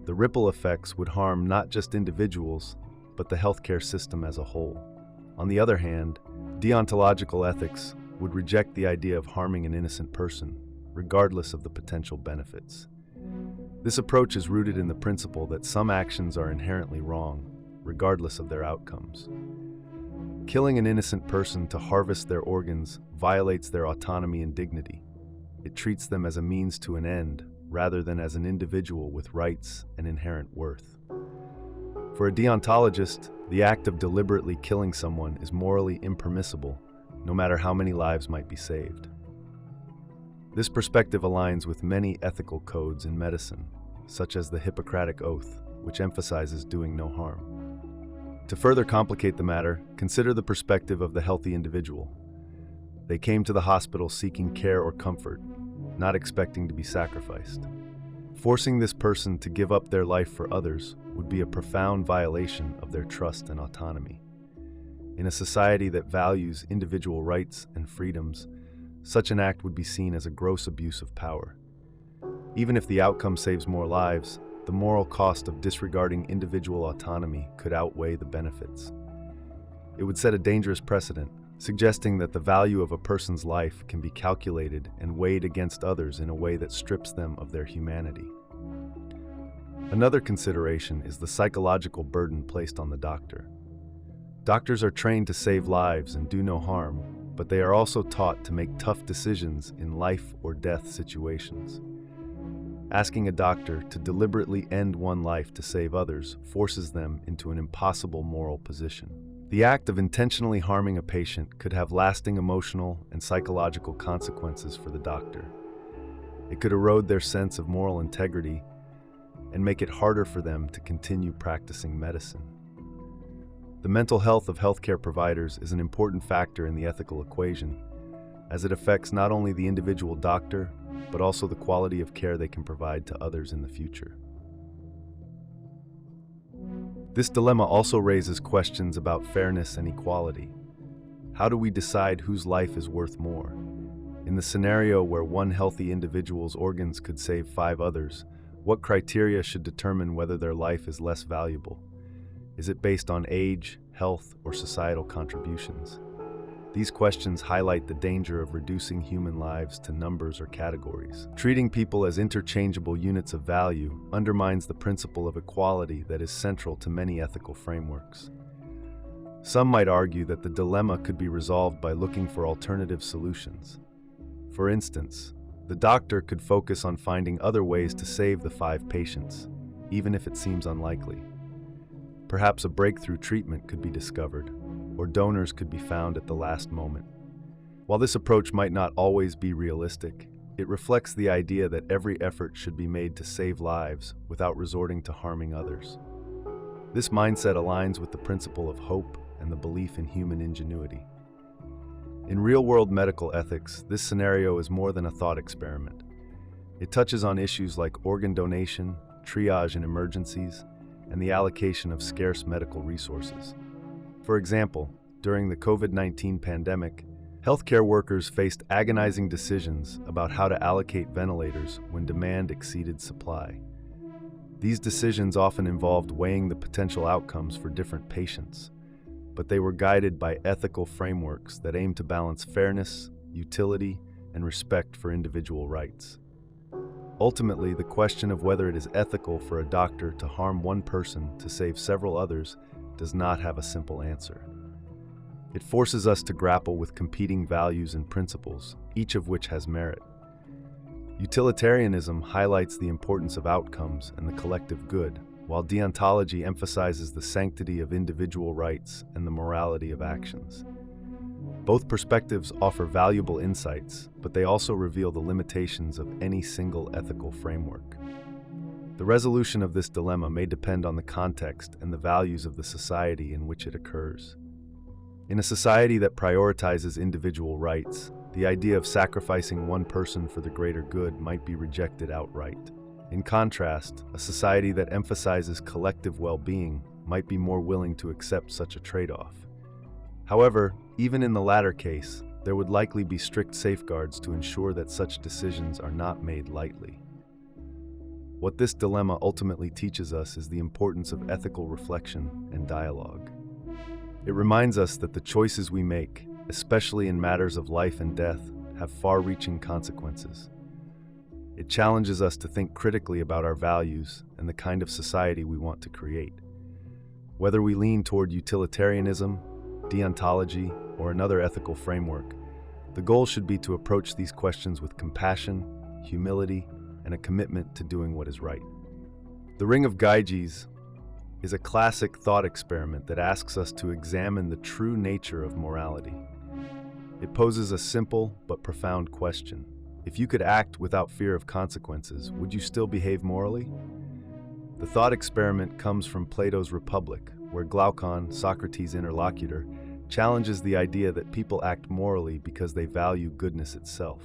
The ripple effects would harm not just individuals, but the healthcare system as a whole. On the other hand, deontological ethics would reject the idea of harming an innocent person, regardless of the potential benefits. This approach is rooted in the principle that some actions are inherently wrong, regardless of their outcomes. Killing an innocent person to harvest their organs violates their autonomy and dignity. It treats them as a means to an end, rather than as an individual with rights and inherent worth. For a deontologist, the act of deliberately killing someone is morally impermissible, no matter how many lives might be saved. This perspective aligns with many ethical codes in medicine, such as the Hippocratic Oath, which emphasizes doing no harm. To further complicate the matter, consider the perspective of the healthy individual. They came to the hospital seeking care or comfort, not expecting to be sacrificed. Forcing this person to give up their life for others would be a profound violation of their trust and autonomy. In a society that values individual rights and freedoms, such an act would be seen as a gross abuse of power. Even if the outcome saves more lives, the moral cost of disregarding individual autonomy could outweigh the benefits. It would set a dangerous precedent, suggesting that the value of a person's life can be calculated and weighed against others in a way that strips them of their humanity. Another consideration is the psychological burden placed on the doctor. Doctors are trained to save lives and do no harm, but they are also taught to make tough decisions in life or death situations. Asking a doctor to deliberately end one life to save others forces them into an impossible moral position. The act of intentionally harming a patient could have lasting emotional and psychological consequences for the doctor. It could erode their sense of moral integrity and make it harder for them to continue practicing medicine. The mental health of healthcare providers is an important factor in the ethical equation, as it affects not only the individual doctor, but also the quality of care they can provide to others in the future. This dilemma also raises questions about fairness and equality. How do we decide whose life is worth more? In the scenario where one healthy individual's organs could save 5 others, what criteria should determine whether their life is less valuable? Is it based on age, health, or societal contributions? These questions highlight the danger of reducing human lives to numbers or categories. Treating people as interchangeable units of value undermines the principle of equality that is central to many ethical frameworks. Some might argue that the dilemma could be resolved by looking for alternative solutions. For instance, the doctor could focus on finding other ways to save the 5 patients, even if it seems unlikely. Perhaps a breakthrough treatment could be discovered, or donors could be found at the last moment. While this approach might not always be realistic, it reflects the idea that every effort should be made to save lives without resorting to harming others. This mindset aligns with the principle of hope and the belief in human ingenuity. In real-world medical ethics, this scenario is more than a thought experiment. It touches on issues like organ donation, triage in emergencies, and the allocation of scarce medical resources. For example, during the COVID-19 pandemic, healthcare workers faced agonizing decisions about how to allocate ventilators when demand exceeded supply. These decisions often involved weighing the potential outcomes for different patients, but they were guided by ethical frameworks that aim to balance fairness, utility, and respect for individual rights. Ultimately, the question of whether it is ethical for a doctor to harm one person to save several others does not have a simple answer. It forces us to grapple with competing values and principles, each of which has merit. Utilitarianism highlights the importance of outcomes and the collective good, while deontology emphasizes the sanctity of individual rights and the morality of actions. Both perspectives offer valuable insights, but they also reveal the limitations of any single ethical framework. The resolution of this dilemma may depend on the context and the values of the society in which it occurs. In a society that prioritizes individual rights, the idea of sacrificing one person for the greater good might be rejected outright. In contrast, a society that emphasizes collective well-being might be more willing to accept such a trade-off. However, even in the latter case, there would likely be strict safeguards to ensure that such decisions are not made lightly. What this dilemma ultimately teaches us is the importance of ethical reflection and dialogue. It reminds us that the choices we make, especially in matters of life and death, have far-reaching consequences. It challenges us to think critically about our values and the kind of society we want to create. Whether we lean toward utilitarianism, deontology, or another ethical framework, the goal should be to approach these questions with compassion, humility, and a commitment to doing what is right. The Ring of Gyges is a classic thought experiment that asks us to examine the true nature of morality. It poses a simple but profound question. If you could act without fear of consequences, would you still behave morally? The thought experiment comes from Plato's Republic, where Glaucon, Socrates' interlocutor, challenges the idea that people act morally because they value goodness itself.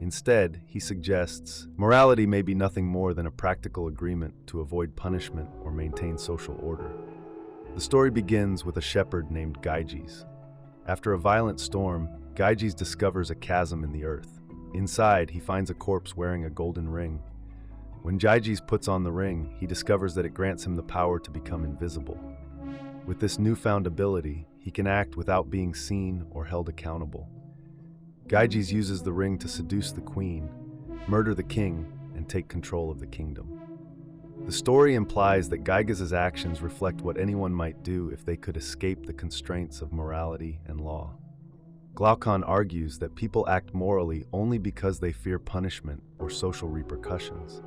Instead, he suggests, morality may be nothing more than a practical agreement to avoid punishment or maintain social order. The story begins with a shepherd named Gyges. After a violent storm, Gyges discovers a chasm in the earth. Inside, he finds a corpse wearing a golden ring. When Gyges puts on the ring, he discovers that it grants him the power to become invisible. With this newfound ability, he can act without being seen or held accountable. Gyges uses the ring to seduce the queen, murder the king, and take control of the kingdom. The story implies that Gyges' actions reflect what anyone might do if they could escape the constraints of morality and law. Glaucon argues that people act morally only because they fear punishment or social repercussions.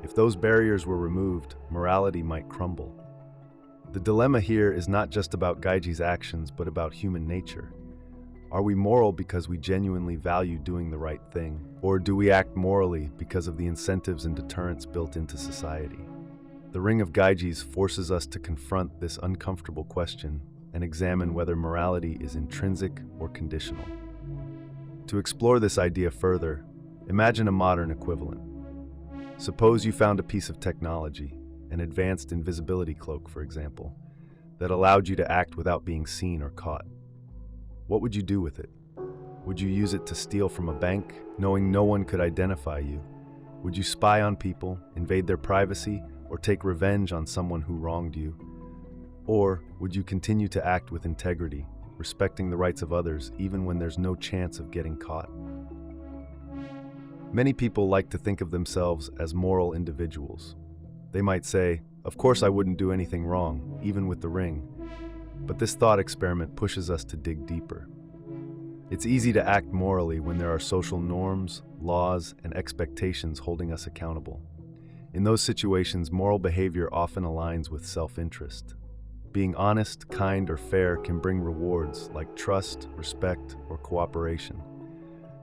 If those barriers were removed, morality might crumble. The dilemma here is not just about Gyges' actions, but about human nature. Are we moral because we genuinely value doing the right thing, or do we act morally because of the incentives and deterrents built into society? The Ring of Gyges forces us to confront this uncomfortable question and examine whether morality is intrinsic or conditional. To explore this idea further, imagine a modern equivalent. Suppose you found a piece of technology, an advanced invisibility cloak, for example, that allowed you to act without being seen or caught. What would you do with it? Would you use it to steal from a bank, knowing no one could identify you? Would you spy on people, invade their privacy, or take revenge on someone who wronged you? Or would you continue to act with integrity, respecting the rights of others even when there's no chance of getting caught? Many people like to think of themselves as moral individuals. They might say, "Of course I wouldn't do anything wrong, even with the ring." But this thought experiment pushes us to dig deeper. It's easy to act morally when there are social norms, laws, and expectations holding us accountable. In those situations, moral behavior often aligns with self-interest. Being honest, kind, or fair can bring rewards like trust, respect, or cooperation.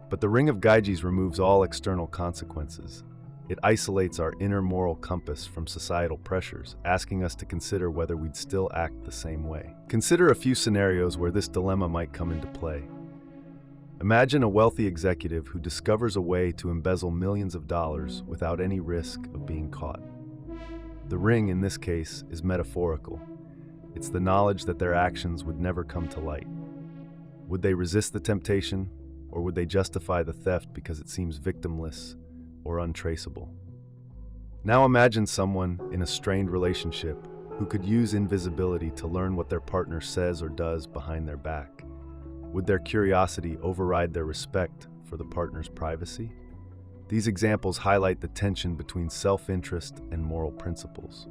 But the Ring of Gyges removes all external consequences. It isolates our inner moral compass from societal pressures, asking us to consider whether we'd still act the same way. Consider a few scenarios where this dilemma might come into play. Imagine a wealthy executive who discovers a way to embezzle millions of dollars without any risk of being caught. The ring, in this case, is metaphorical. It's the knowledge that their actions would never come to light. Would they resist the temptation, or would they justify the theft because it seems victimless or untraceable? Now imagine someone in a strained relationship who could use invisibility to learn what their partner says or does behind their back. Would their curiosity override their respect for the partner's privacy? These examples highlight the tension between self-interest and moral principles.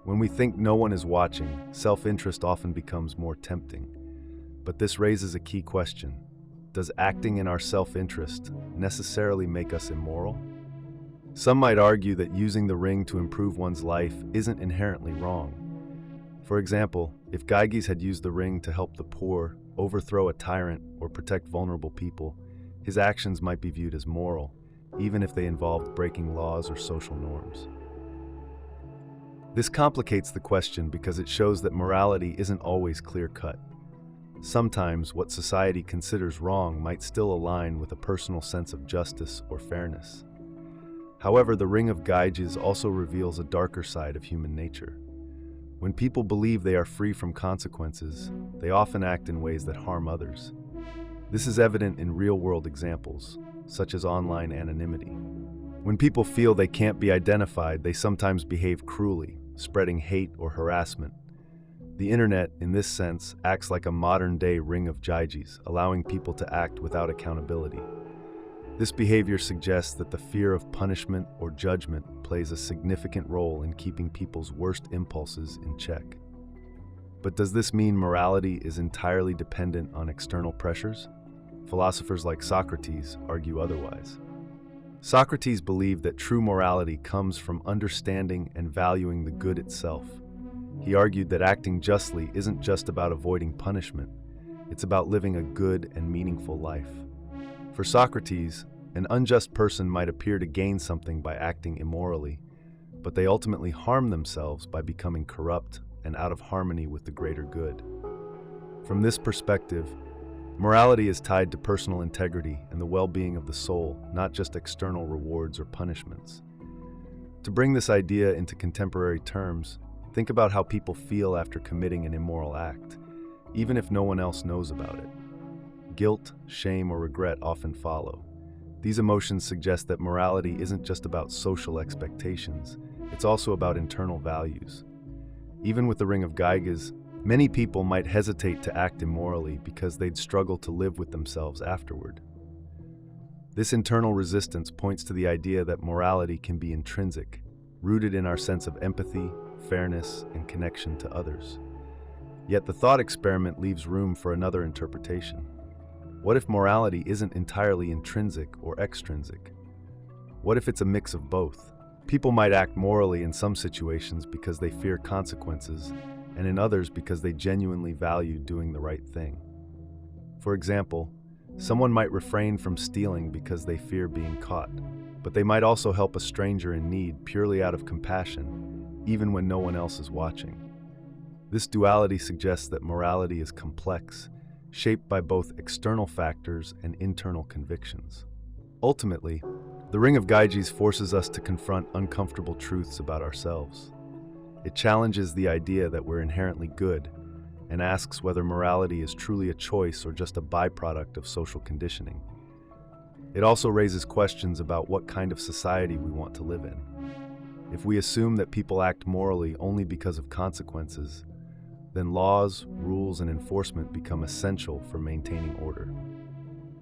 When we think no one is watching, self-interest often becomes more tempting. But this raises a key question. Does acting in our self-interest necessarily make us immoral? Some might argue that using the ring to improve one's life isn't inherently wrong. For example, if Gyges had used the ring to help the poor, overthrow a tyrant, or protect vulnerable people, his actions might be viewed as moral, even if they involved breaking laws or social norms. This complicates the question because it shows that morality isn't always clear-cut. Sometimes what society considers wrong might still align with a personal sense of justice or fairness. However, the Ring of Gyges also reveals a darker side of human nature. When people believe they are free from consequences, they often act in ways that harm others. This is evident in real-world examples, such as online anonymity. When people feel they can't be identified, they sometimes behave cruelly, spreading hate or harassment. The internet, in this sense, acts like a modern-day Ring of Gyges, allowing people to act without accountability. This behavior suggests that the fear of punishment or judgment plays a significant role in keeping people's worst impulses in check. But does this mean morality is entirely dependent on external pressures? Philosophers like Socrates argue otherwise. Socrates believed that true morality comes from understanding and valuing the good itself. He argued that acting justly isn't just about avoiding punishment, it's about living a good and meaningful life. For Socrates, an unjust person might appear to gain something by acting immorally, but they ultimately harm themselves by becoming corrupt and out of harmony with the greater good. From this perspective, morality is tied to personal integrity and the well-being of the soul, not just external rewards or punishments. To bring this idea into contemporary terms, think about how people feel after committing an immoral act, even if no one else knows about it. Guilt, shame, or regret often follow. These emotions suggest that morality isn't just about social expectations, it's also about internal values. Even with the Ring of Gyges, many people might hesitate to act immorally because they'd struggle to live with themselves afterward. This internal resistance points to the idea that morality can be intrinsic, rooted in our sense of empathy, fairness, and connection to others. Yet the thought experiment leaves room for another interpretation. What if morality isn't entirely intrinsic or extrinsic? What if it's a mix of both? People might act morally in some situations because they fear consequences, and in others because they genuinely value doing the right thing. For example, someone might refrain from stealing because they fear being caught, but they might also help a stranger in need purely out of compassion, even when no one else is watching. This duality suggests that morality is complex, shaped by both external factors and internal convictions. Ultimately, the Ring of Gyges forces us to confront uncomfortable truths about ourselves. It challenges the idea that we're inherently good and asks whether morality is truly a choice or just a byproduct of social conditioning. It also raises questions about what kind of society we want to live in. If we assume that people act morally only because of consequences, then laws, rules, and enforcement become essential for maintaining order.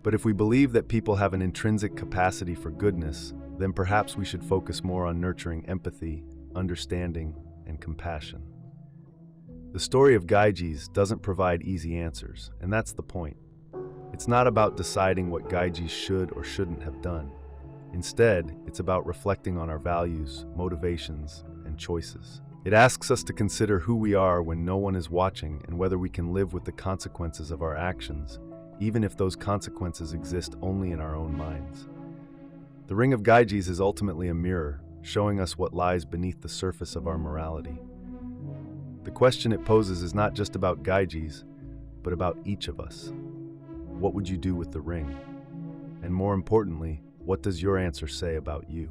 But if we believe that people have an intrinsic capacity for goodness, then perhaps we should focus more on nurturing empathy, understanding, and compassion. The story of Gyges doesn't provide easy answers, and that's the point. It's not about deciding what Gyges should or shouldn't have done. Instead, it's about reflecting on our values, motivations, and choices. It asks us to consider who we are when no one is watching and whether we can live with the consequences of our actions, even if those consequences exist only in our own minds. The Ring of Gyges is ultimately a mirror, showing us what lies beneath the surface of our morality. The question it poses is not just about Gyges, but about each of us. What would you do with the ring? And more importantly, what does your answer say about you?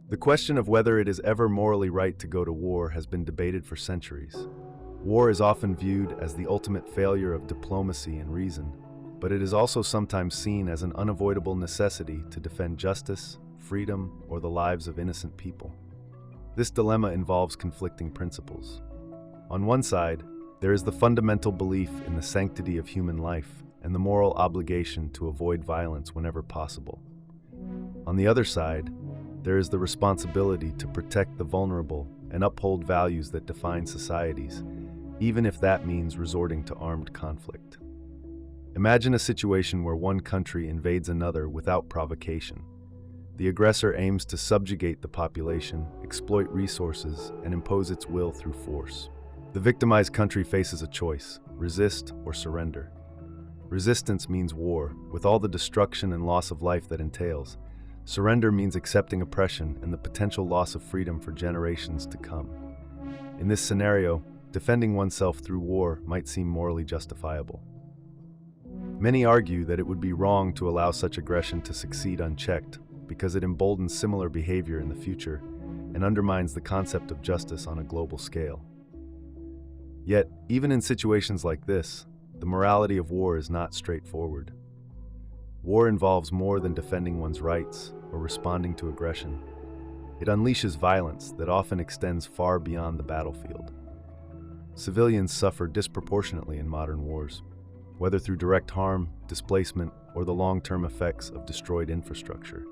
The question of whether it is ever morally right to go to war has been debated for centuries. War is often viewed as the ultimate failure of diplomacy and reason, but it is also sometimes seen as an unavoidable necessity to defend justice, freedom, or the lives of innocent people. This dilemma involves conflicting principles. On one side, there is the fundamental belief in the sanctity of human life and the moral obligation to avoid violence whenever possible. On the other side, there is the responsibility to protect the vulnerable and uphold values that define societies, even if that means resorting to armed conflict. Imagine a situation where one country invades another without provocation. The aggressor aims to subjugate the population, exploit resources, and impose its will through force. The victimized country faces a choice: resist or surrender. Resistance means war, with all the destruction and loss of life that entails. Surrender means accepting oppression and the potential loss of freedom for generations to come. In this scenario, defending oneself through war might seem morally justifiable. Many argue that it would be wrong to allow such aggression to succeed unchecked because it emboldens similar behavior in the future and undermines the concept of justice on a global scale. Yet, even in situations like this, the morality of war is not straightforward. War involves more than defending one's rights or responding to aggression. It unleashes violence that often extends far beyond the battlefield. Civilians suffer disproportionately in modern wars, whether through direct harm, displacement, or the long-term effects of destroyed infrastructure.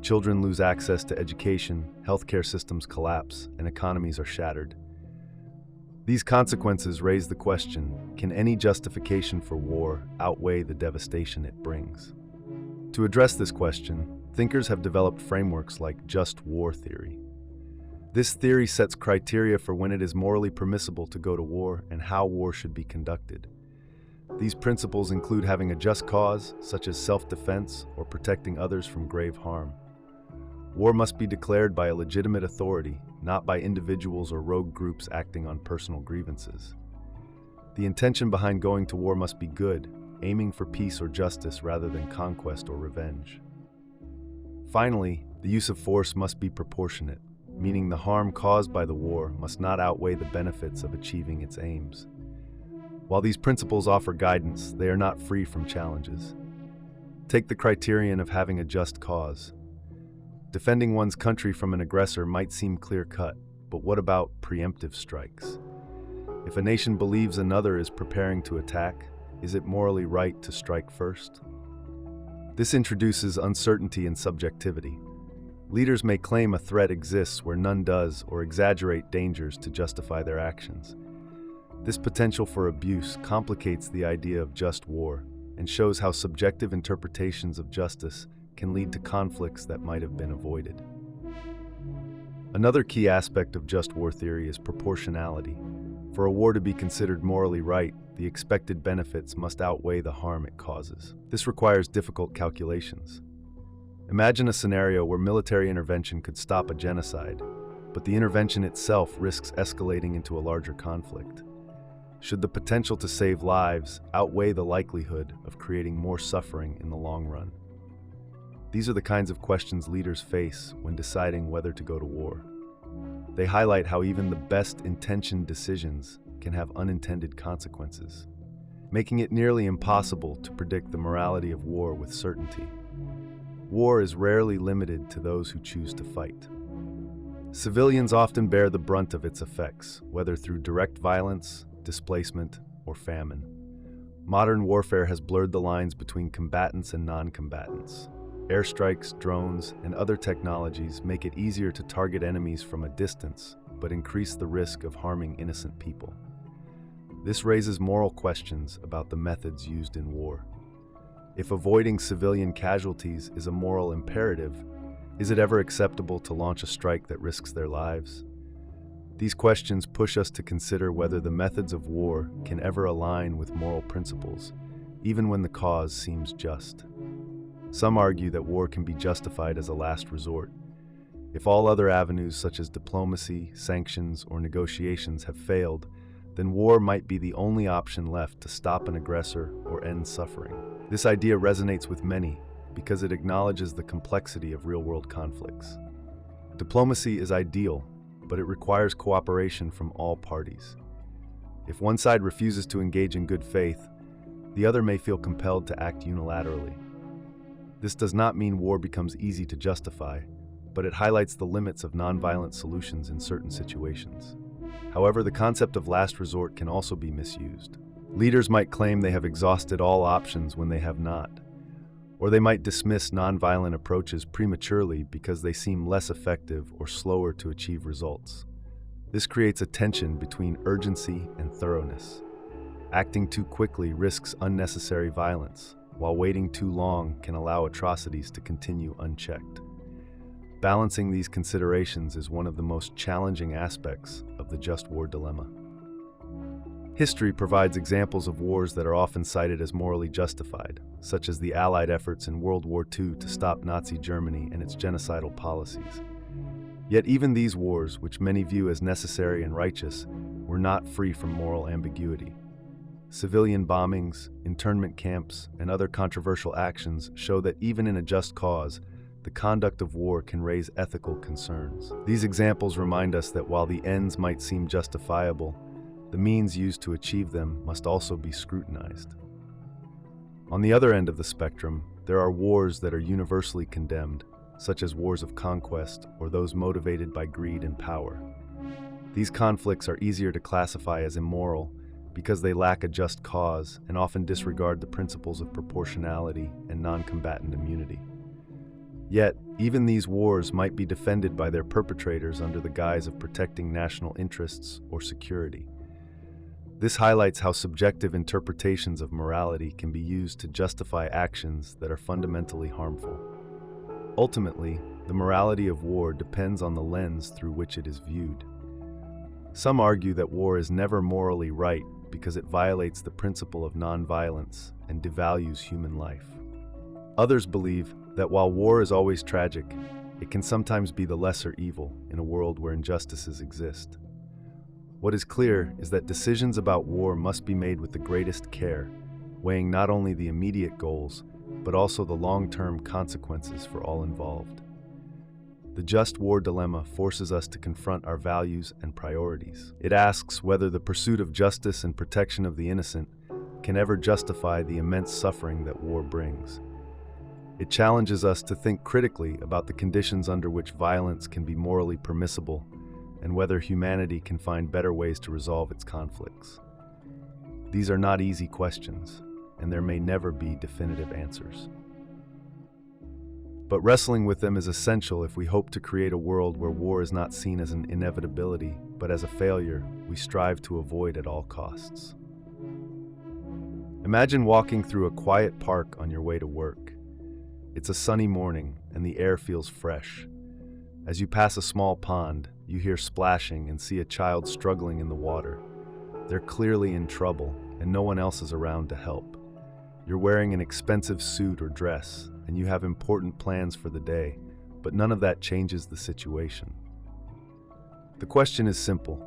Children lose access to education, healthcare systems collapse, and economies are shattered. These consequences raise the question, can any justification for war outweigh the devastation it brings? To address this question, thinkers have developed frameworks like just war theory. This theory sets criteria for when it is morally permissible to go to war and how war should be conducted. These principles include having a just cause, such as self-defense or protecting others from grave harm. War must be declared by a legitimate authority, not by individuals or rogue groups acting on personal grievances. The intention behind going to war must be good, aiming for peace or justice rather than conquest or revenge. Finally, the use of force must be proportionate, meaning the harm caused by the war must not outweigh the benefits of achieving its aims. While these principles offer guidance, they are not free from challenges. Take the criterion of having a just cause. Defending one's country from an aggressor might seem clear-cut, but what about preemptive strikes? If a nation believes another is preparing to attack, is it morally right to strike first? This introduces uncertainty and subjectivity. Leaders may claim a threat exists where none does or exaggerate dangers to justify their actions. This potential for abuse complicates the idea of just war and shows how subjective interpretations of justice can lead to conflicts that might have been avoided. Another key aspect of just war theory is proportionality. For a war to be considered morally right, the expected benefits must outweigh the harm it causes. This requires difficult calculations. Imagine a scenario where military intervention could stop a genocide, but the intervention itself risks escalating into a larger conflict. Should the potential to save lives outweigh the likelihood of creating more suffering in the long run? These are the kinds of questions leaders face when deciding whether to go to war. They highlight how even the best-intentioned decisions can have unintended consequences, making it nearly impossible to predict the morality of war with certainty. War is rarely limited to those who choose to fight. Civilians often bear the brunt of its effects, whether through direct violence, displacement, or famine. Modern warfare has blurred the lines between combatants and non-combatants. Airstrikes, drones, and other technologies make it easier to target enemies from a distance, but increase the risk of harming innocent people. This raises moral questions about the methods used in war. If avoiding civilian casualties is a moral imperative, is it ever acceptable to launch a strike that risks their lives? These questions push us to consider whether the methods of war can ever align with moral principles, even when the cause seems just. Some argue that war can be justified as a last resort. If all other avenues such as diplomacy, sanctions, or negotiations have failed, then war might be the only option left to stop an aggressor or end suffering. This idea resonates with many because it acknowledges the complexity of real-world conflicts. Diplomacy is ideal, but it requires cooperation from all parties. If one side refuses to engage in good faith, the other may feel compelled to act unilaterally. This does not mean war becomes easy to justify, but it highlights the limits of nonviolent solutions in certain situations. However, the concept of last resort can also be misused. Leaders might claim they have exhausted all options when they have not, or they might dismiss nonviolent approaches prematurely because they seem less effective or slower to achieve results. This creates a tension between urgency and thoroughness. Acting too quickly risks unnecessary violence, while waiting too long can allow atrocities to continue unchecked. Balancing these considerations is one of the most challenging aspects of the just war dilemma. History provides examples of wars that are often cited as morally justified, such as the Allied efforts in World War II to stop Nazi Germany and its genocidal policies. Yet even these wars, which many view as necessary and righteous, were not free from moral ambiguity. Civilian bombings, internment camps, and other controversial actions show that even in a just cause, the conduct of war can raise ethical concerns. These examples remind us that while the ends might seem justifiable, the means used to achieve them must also be scrutinized. On the other end of the spectrum, there are wars that are universally condemned, such as wars of conquest or those motivated by greed and power. These conflicts are easier to classify as immoral because they lack a just cause and often disregard the principles of proportionality and non-combatant immunity. Yet, even these wars might be defended by their perpetrators under the guise of protecting national interests or security. This highlights how subjective interpretations of morality can be used to justify actions that are fundamentally harmful. Ultimately, the morality of war depends on the lens through which it is viewed. Some argue that war is never morally right because it violates the principle of nonviolence and devalues human life. Others believe that while war is always tragic, it can sometimes be the lesser evil in a world where injustices exist. What is clear is that decisions about war must be made with the greatest care, weighing not only the immediate goals, but also the long-term consequences for all involved. The just war dilemma forces us to confront our values and priorities. It asks whether the pursuit of justice and protection of the innocent can ever justify the immense suffering that war brings. It challenges us to think critically about the conditions under which violence can be morally permissible and whether humanity can find better ways to resolve its conflicts. These are not easy questions, and there may never be definitive answers. But wrestling with them is essential if we hope to create a world where war is not seen as an inevitability, but as a failure we strive to avoid at all costs. Imagine walking through a quiet park on your way to work. It's a sunny morning, and the air feels fresh. As you pass a small pond, you hear splashing and see a child struggling in the water. They're clearly in trouble, and no one else is around to help. You're wearing an expensive suit or dress, and you have important plans for the day, but none of that changes the situation. The question is simple.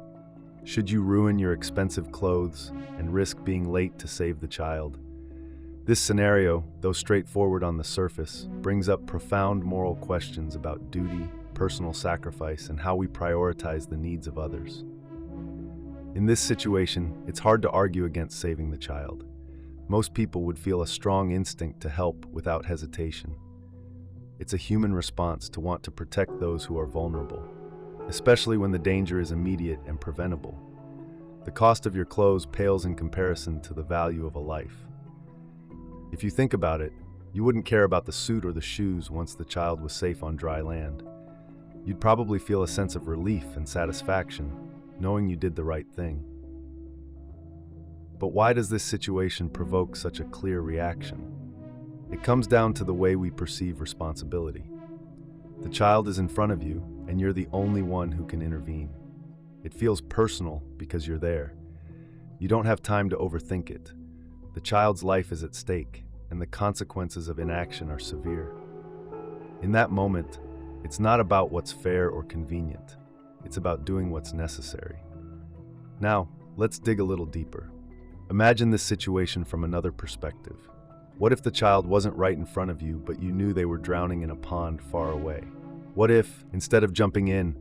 Should you ruin your expensive clothes and risk being late to save the child? This scenario, though straightforward on the surface, brings up profound moral questions about duty, personal sacrifice, and how we prioritize the needs of others. In this situation, it's hard to argue against saving the child. Most people would feel a strong instinct to help without hesitation. It's a human response to want to protect those who are vulnerable, especially when the danger is immediate and preventable. The cost of your clothes pales in comparison to the value of a life. If you think about it, you wouldn't care about the suit or the shoes once the child was safe on dry land. You'd probably feel a sense of relief and satisfaction, knowing you did the right thing. But why does this situation provoke such a clear reaction? It comes down to the way we perceive responsibility. The child is in front of you, and you're the only one who can intervene. It feels personal because you're there. You don't have time to overthink it. The child's life is at stake, and the consequences of inaction are severe. In that moment, it's not about what's fair or convenient. It's about doing what's necessary. Now, let's dig a little deeper. Imagine this situation from another perspective. What if the child wasn't right in front of you, but you knew they were drowning in a pond far away? What if, instead of jumping in,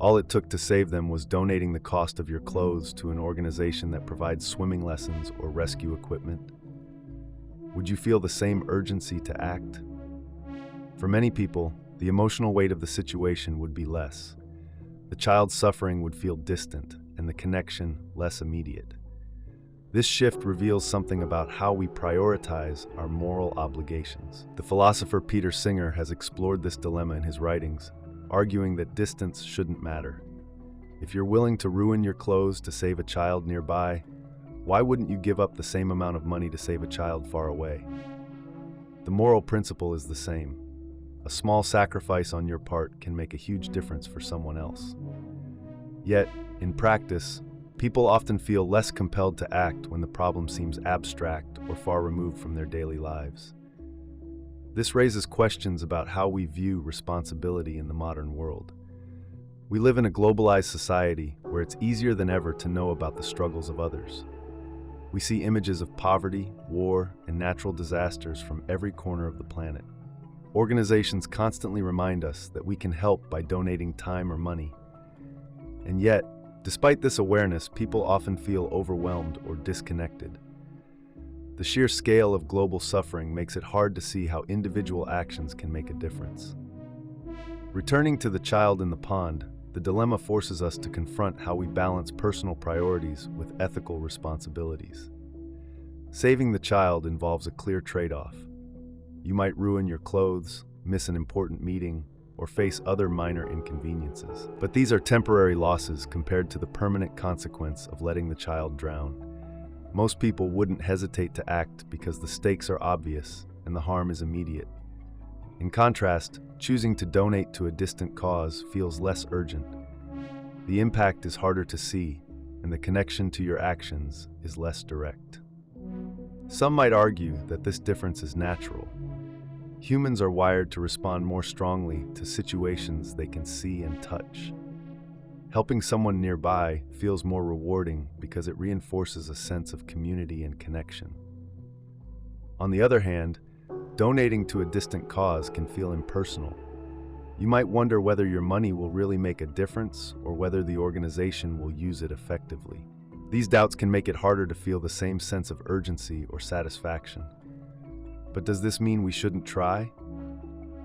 all it took to save them was donating the cost of your clothes to an organization that provides swimming lessons or rescue equipment? Would you feel the same urgency to act? For many people, the emotional weight of the situation would be less. The child's suffering would feel distant, and the connection less immediate. This shift reveals something about how we prioritize our moral obligations. The philosopher Peter Singer has explored this dilemma in his writings, arguing that distance shouldn't matter. If you're willing to ruin your clothes to save a child nearby, why wouldn't you give up the same amount of money to save a child far away? The moral principle is the same. A small sacrifice on your part can make a huge difference for someone else. Yet, in practice, people often feel less compelled to act when the problem seems abstract or far removed from their daily lives. This raises questions about how we view responsibility in the modern world. We live in a globalized society where it's easier than ever to know about the struggles of others. We see images of poverty, war, and natural disasters from every corner of the planet. Organizations constantly remind us that we can help by donating time or money. And yet, despite this awareness, people often feel overwhelmed or disconnected. The sheer scale of global suffering makes it hard to see how individual actions can make a difference. Returning to the child in the pond, the dilemma forces us to confront how we balance personal priorities with ethical responsibilities. Saving the child involves a clear trade-off. You might ruin your clothes, miss an important meeting, or face other minor inconveniences. But these are temporary losses compared to the permanent consequence of letting the child drown. most people wouldn't hesitate to act because the stakes are obvious and the harm is immediate. In contrast, choosing to donate to a distant cause feels less urgent. The impact is harder to see, and the connection to your actions is less direct. Some might argue that this difference is natural. Humans are wired to respond more strongly to situations they can see and touch. Helping someone nearby feels more rewarding because it reinforces a sense of community and connection. On the other hand, donating to a distant cause can feel impersonal. You might wonder whether your money will really make a difference or whether the organization will use it effectively. These doubts can make it harder to feel the same sense of urgency or satisfaction. But does this mean we shouldn't try?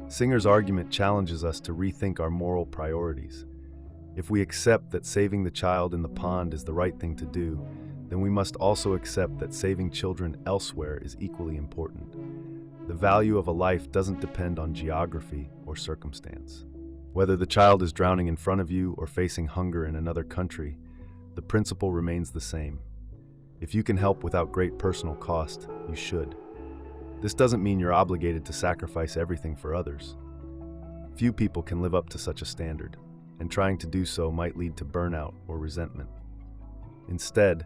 Singer's argument challenges us to rethink our moral priorities. If we accept that saving the child in the pond is the right thing to do, then we must also accept that saving children elsewhere is equally important. The value of a life doesn't depend on geography or circumstance. Whether the child is drowning in front of you or facing hunger in another country, the principle remains the same. If you can help without great personal cost, you should. This doesn't mean you're obligated to sacrifice everything for others. Few people can live up to such a standard, and trying to do so might lead to burnout or resentment. Instead,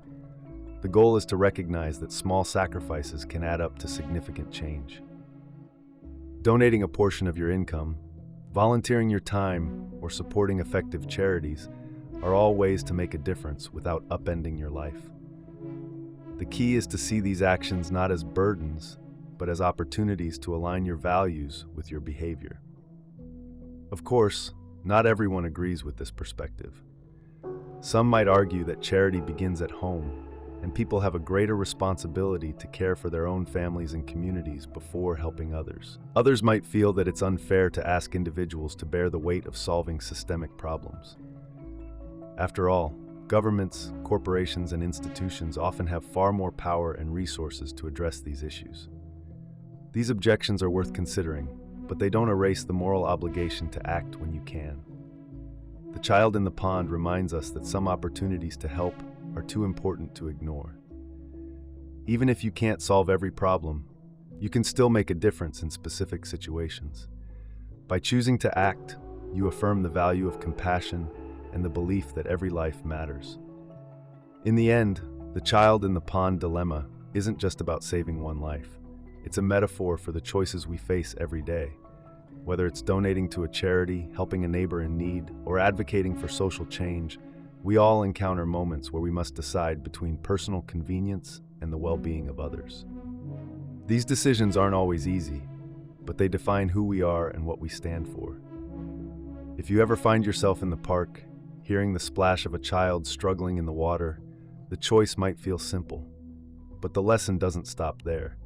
the goal is to recognize that small sacrifices can add up to significant change. Donating a portion of your income, volunteering your time, or supporting effective charities are all ways to make a difference without upending your life. The key is to see these actions not as burdens, but as opportunities to align your values with your behavior. Of course, not everyone agrees with this perspective. Some might argue that charity begins at home, and people have a greater responsibility to care for their own families and communities before helping others. Others might feel that it's unfair to ask individuals to bear the weight of solving systemic problems. After all, governments, corporations, and institutions often have far more power and resources to address these issues. These objections are worth considering, but they don't erase the moral obligation to act when you can. The child in the pond reminds us that some opportunities to help are too important to ignore. Even if you can't solve every problem, you can still make a difference in specific situations. By choosing to act, you affirm the value of compassion and the belief that every life matters. In the end, the child in the pond dilemma isn't just about saving one life. It's a metaphor for the choices we face every day. Whether it's donating to a charity, helping a neighbor in need, or advocating for social change, we all encounter moments where we must decide between personal convenience and the well-being of others. These decisions aren't always easy, but they define who we are and what we stand for. If you ever find yourself in the park, hearing the splash of a child struggling in the water, the choice might feel simple, but the lesson doesn't stop there.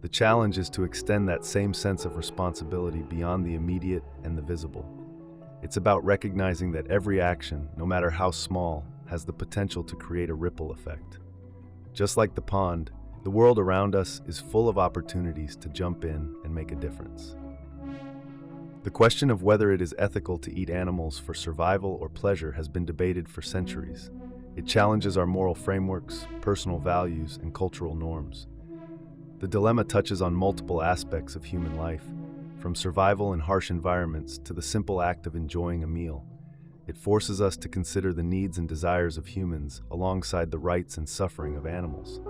The challenge is to extend that same sense of responsibility beyond the immediate and the visible. It's about recognizing that every action, no matter how small, has the potential to create a ripple effect. Just like the pond, the world around us is full of opportunities to jump in and make a difference. The question of whether it is ethical to eat animals for survival or pleasure has been debated for centuries. It challenges our moral frameworks, personal values, and cultural norms. The dilemma touches on multiple aspects of human life, from survival in harsh environments to the simple act of enjoying a meal. It forces us to consider the needs and desires of humans alongside the rights and suffering of animals.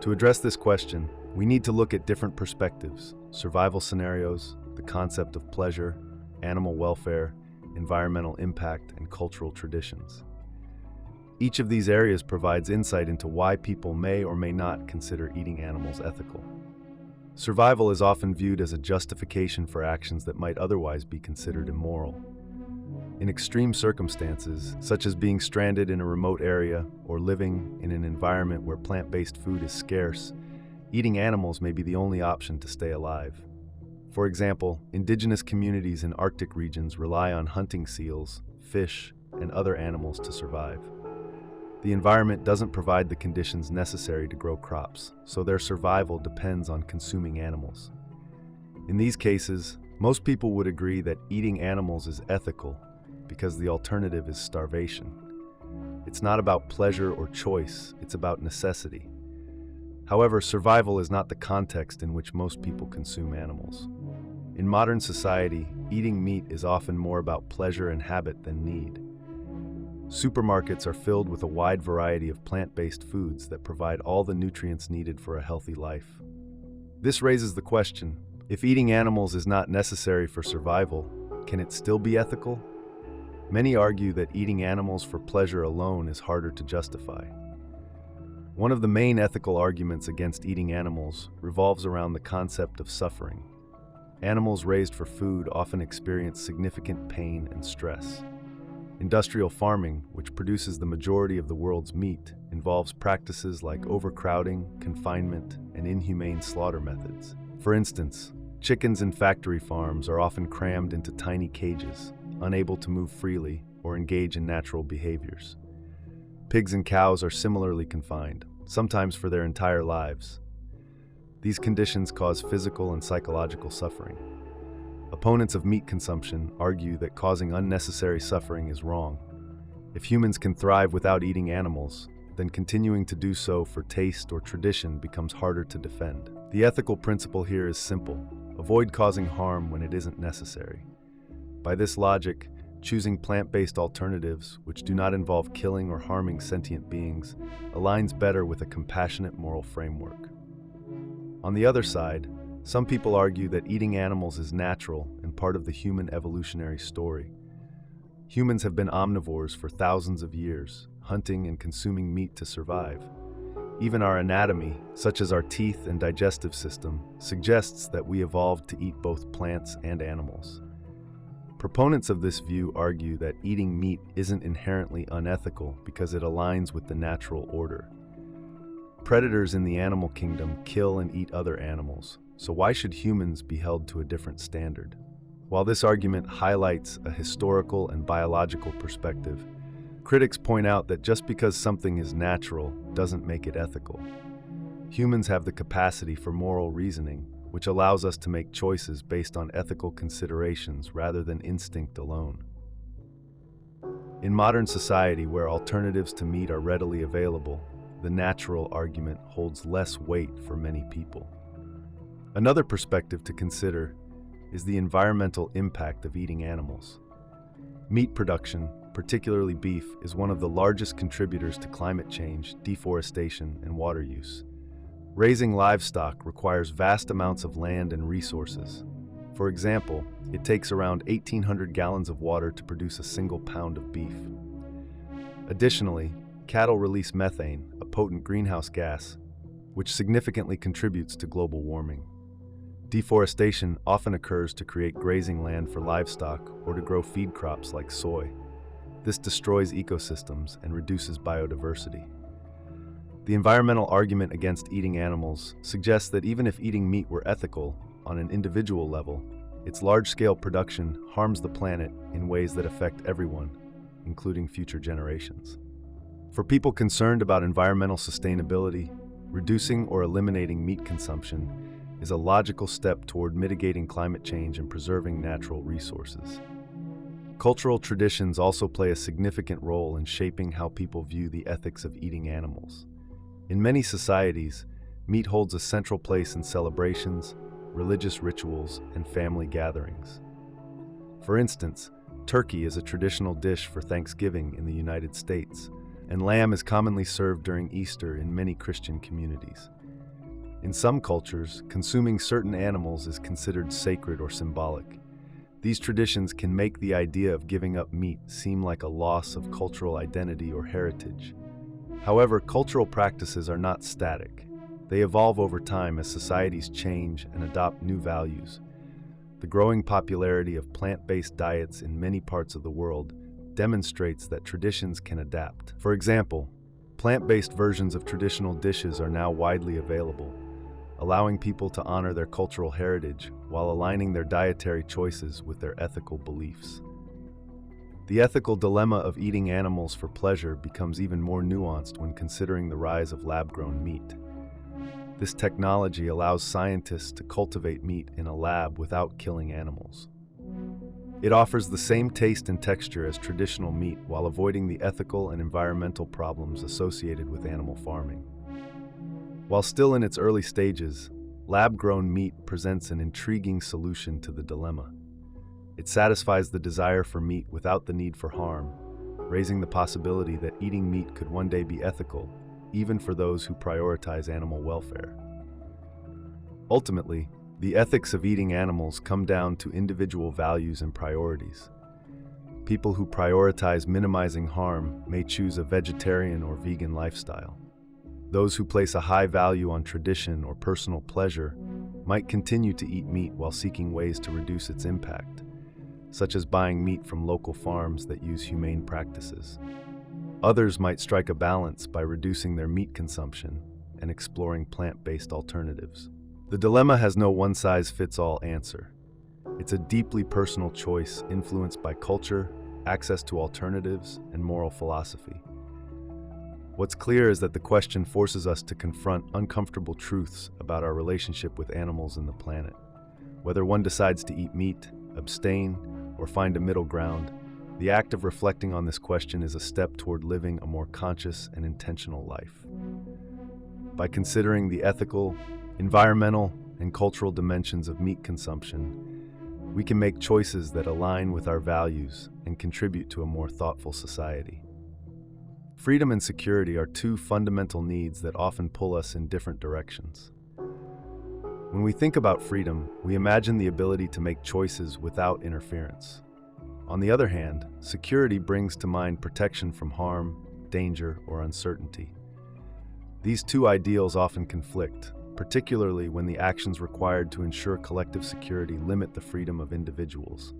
To address this question, we need to look at different perspectives: survival scenarios, the concept of pleasure, animal welfare, environmental impact, and cultural traditions. Each of these areas provides insight into why people may or may not consider eating animals ethical. Survival is often viewed as a justification for actions that might otherwise be considered immoral. In extreme circumstances, such as being stranded in a remote area or living in an environment where plant-based food is scarce, eating animals may be the only option to stay alive. For example, indigenous communities in Arctic regions rely on hunting seals, fish, and other animals to survive. The environment doesn't provide the conditions necessary to grow crops, so their survival depends on consuming animals. In these cases, most people would agree that eating animals is ethical because the alternative is starvation. It's not about pleasure or choice, it's about necessity. However, survival is not the context in which most people consume animals. In modern society, eating meat is often more about pleasure and habit than need. Supermarkets are filled with a wide variety of plant-based foods that provide all the nutrients needed for a healthy life. This raises the question, if eating animals is not necessary for survival, can it still be ethical? Many argue that eating animals for pleasure alone is harder to justify. One of the main ethical arguments against eating animals revolves around the concept of suffering. Animals raised for food often experience significant pain and stress. Industrial farming, which produces the majority of the world's meat, involves practices like overcrowding, confinement, and inhumane slaughter methods. For instance, chickens in factory farms are often crammed into tiny cages, unable to move freely or engage in natural behaviors. Pigs and cows are similarly confined, sometimes for their entire lives. These conditions cause physical and psychological suffering. Opponents of meat consumption argue that causing unnecessary suffering is wrong. If humans can thrive without eating animals, then continuing to do so for taste or tradition becomes harder to defend. The ethical principle here is simple: avoid causing harm when it isn't necessary. By this logic, choosing plant-based alternatives, which do not involve killing or harming sentient beings, aligns better with a compassionate moral framework. On the other side, some people argue that eating animals is natural and part of the human evolutionary story. Humans have been omnivores for thousands of years, hunting and consuming meat to survive. Even our anatomy, such as our teeth and digestive system, suggests that we evolved to eat both plants and animals. Proponents of this view argue that eating meat isn't inherently unethical because it aligns with the natural order. Predators in the animal kingdom kill and eat other animals, so why should humans be held to a different standard? While this argument highlights a historical and biological perspective, critics point out that just because something is natural doesn't make it ethical. Humans have the capacity for moral reasoning, which allows us to make choices based on ethical considerations rather than instinct alone. In modern society, where alternatives to meat are readily available, the natural argument holds less weight for many people. Another perspective to consider is the environmental impact of eating animals. Meat production, particularly beef, is one of the largest contributors to climate change, deforestation, and water use. Raising livestock requires vast amounts of land and resources. For example, it takes around 1,800 gallons of water to produce a single pound of beef. Additionally, cattle release methane, a potent greenhouse gas, which significantly contributes to global warming. Deforestation often occurs to create grazing land for livestock or to grow feed crops like soy. This destroys ecosystems and reduces biodiversity. The environmental argument against eating animals suggests that even if eating meat were ethical on an individual level, its large-scale production harms the planet in ways that affect everyone, including future generations. For people concerned about environmental sustainability, reducing or eliminating meat consumption is a logical step toward mitigating climate change and preserving natural resources. Cultural traditions also play a significant role in shaping how people view the ethics of eating animals. In many societies, meat holds a central place in celebrations, religious rituals, and family gatherings. For instance, turkey is a traditional dish for Thanksgiving in the United States, and lamb is commonly served during Easter in many Christian communities. In some cultures, consuming certain animals is considered sacred or symbolic. These traditions can make the idea of giving up meat seem like a loss of cultural identity or heritage. However, cultural practices are not static. They evolve over time as societies change and adopt new values. The growing popularity of plant-based diets in many parts of the world demonstrates that traditions can adapt. For example, plant-based versions of traditional dishes are now widely available, allowing people to honor their cultural heritage while aligning their dietary choices with their ethical beliefs. The ethical dilemma of eating animals for pleasure becomes even more nuanced when considering the rise of lab-grown meat. This technology allows scientists to cultivate meat in a lab without killing animals. It offers the same taste and texture as traditional meat while avoiding the ethical and environmental problems associated with animal farming. While still in its early stages, lab-grown meat presents an intriguing solution to the dilemma. It satisfies the desire for meat without the need for harm, raising the possibility that eating meat could one day be ethical, even for those who prioritize animal welfare. Ultimately, the ethics of eating animals come down to individual values and priorities. People who prioritize minimizing harm may choose a vegetarian or vegan lifestyle. Those who place a high value on tradition or personal pleasure might continue to eat meat while seeking ways to reduce its impact, such as buying meat from local farms that use humane practices. Others might strike a balance by reducing their meat consumption and exploring plant-based alternatives. The dilemma has no one-size-fits-all answer. It's a deeply personal choice influenced by culture, access to alternatives, and moral philosophy. What's clear is that the question forces us to confront uncomfortable truths about our relationship with animals and the planet. Whether one decides to eat meat, abstain, or find a middle ground, the act of reflecting on this question is a step toward living a more conscious and intentional life. By considering the ethical, environmental, and cultural dimensions of meat consumption, we can make choices that align with our values and contribute to a more thoughtful society. Freedom and security are two fundamental needs that often pull us in different directions. When we think about freedom, we imagine the ability to make choices without interference. On the other hand, security brings to mind protection from harm, danger, or uncertainty. These two ideals often conflict, particularly when the actions required to ensure collective security limit the freedom of individuals.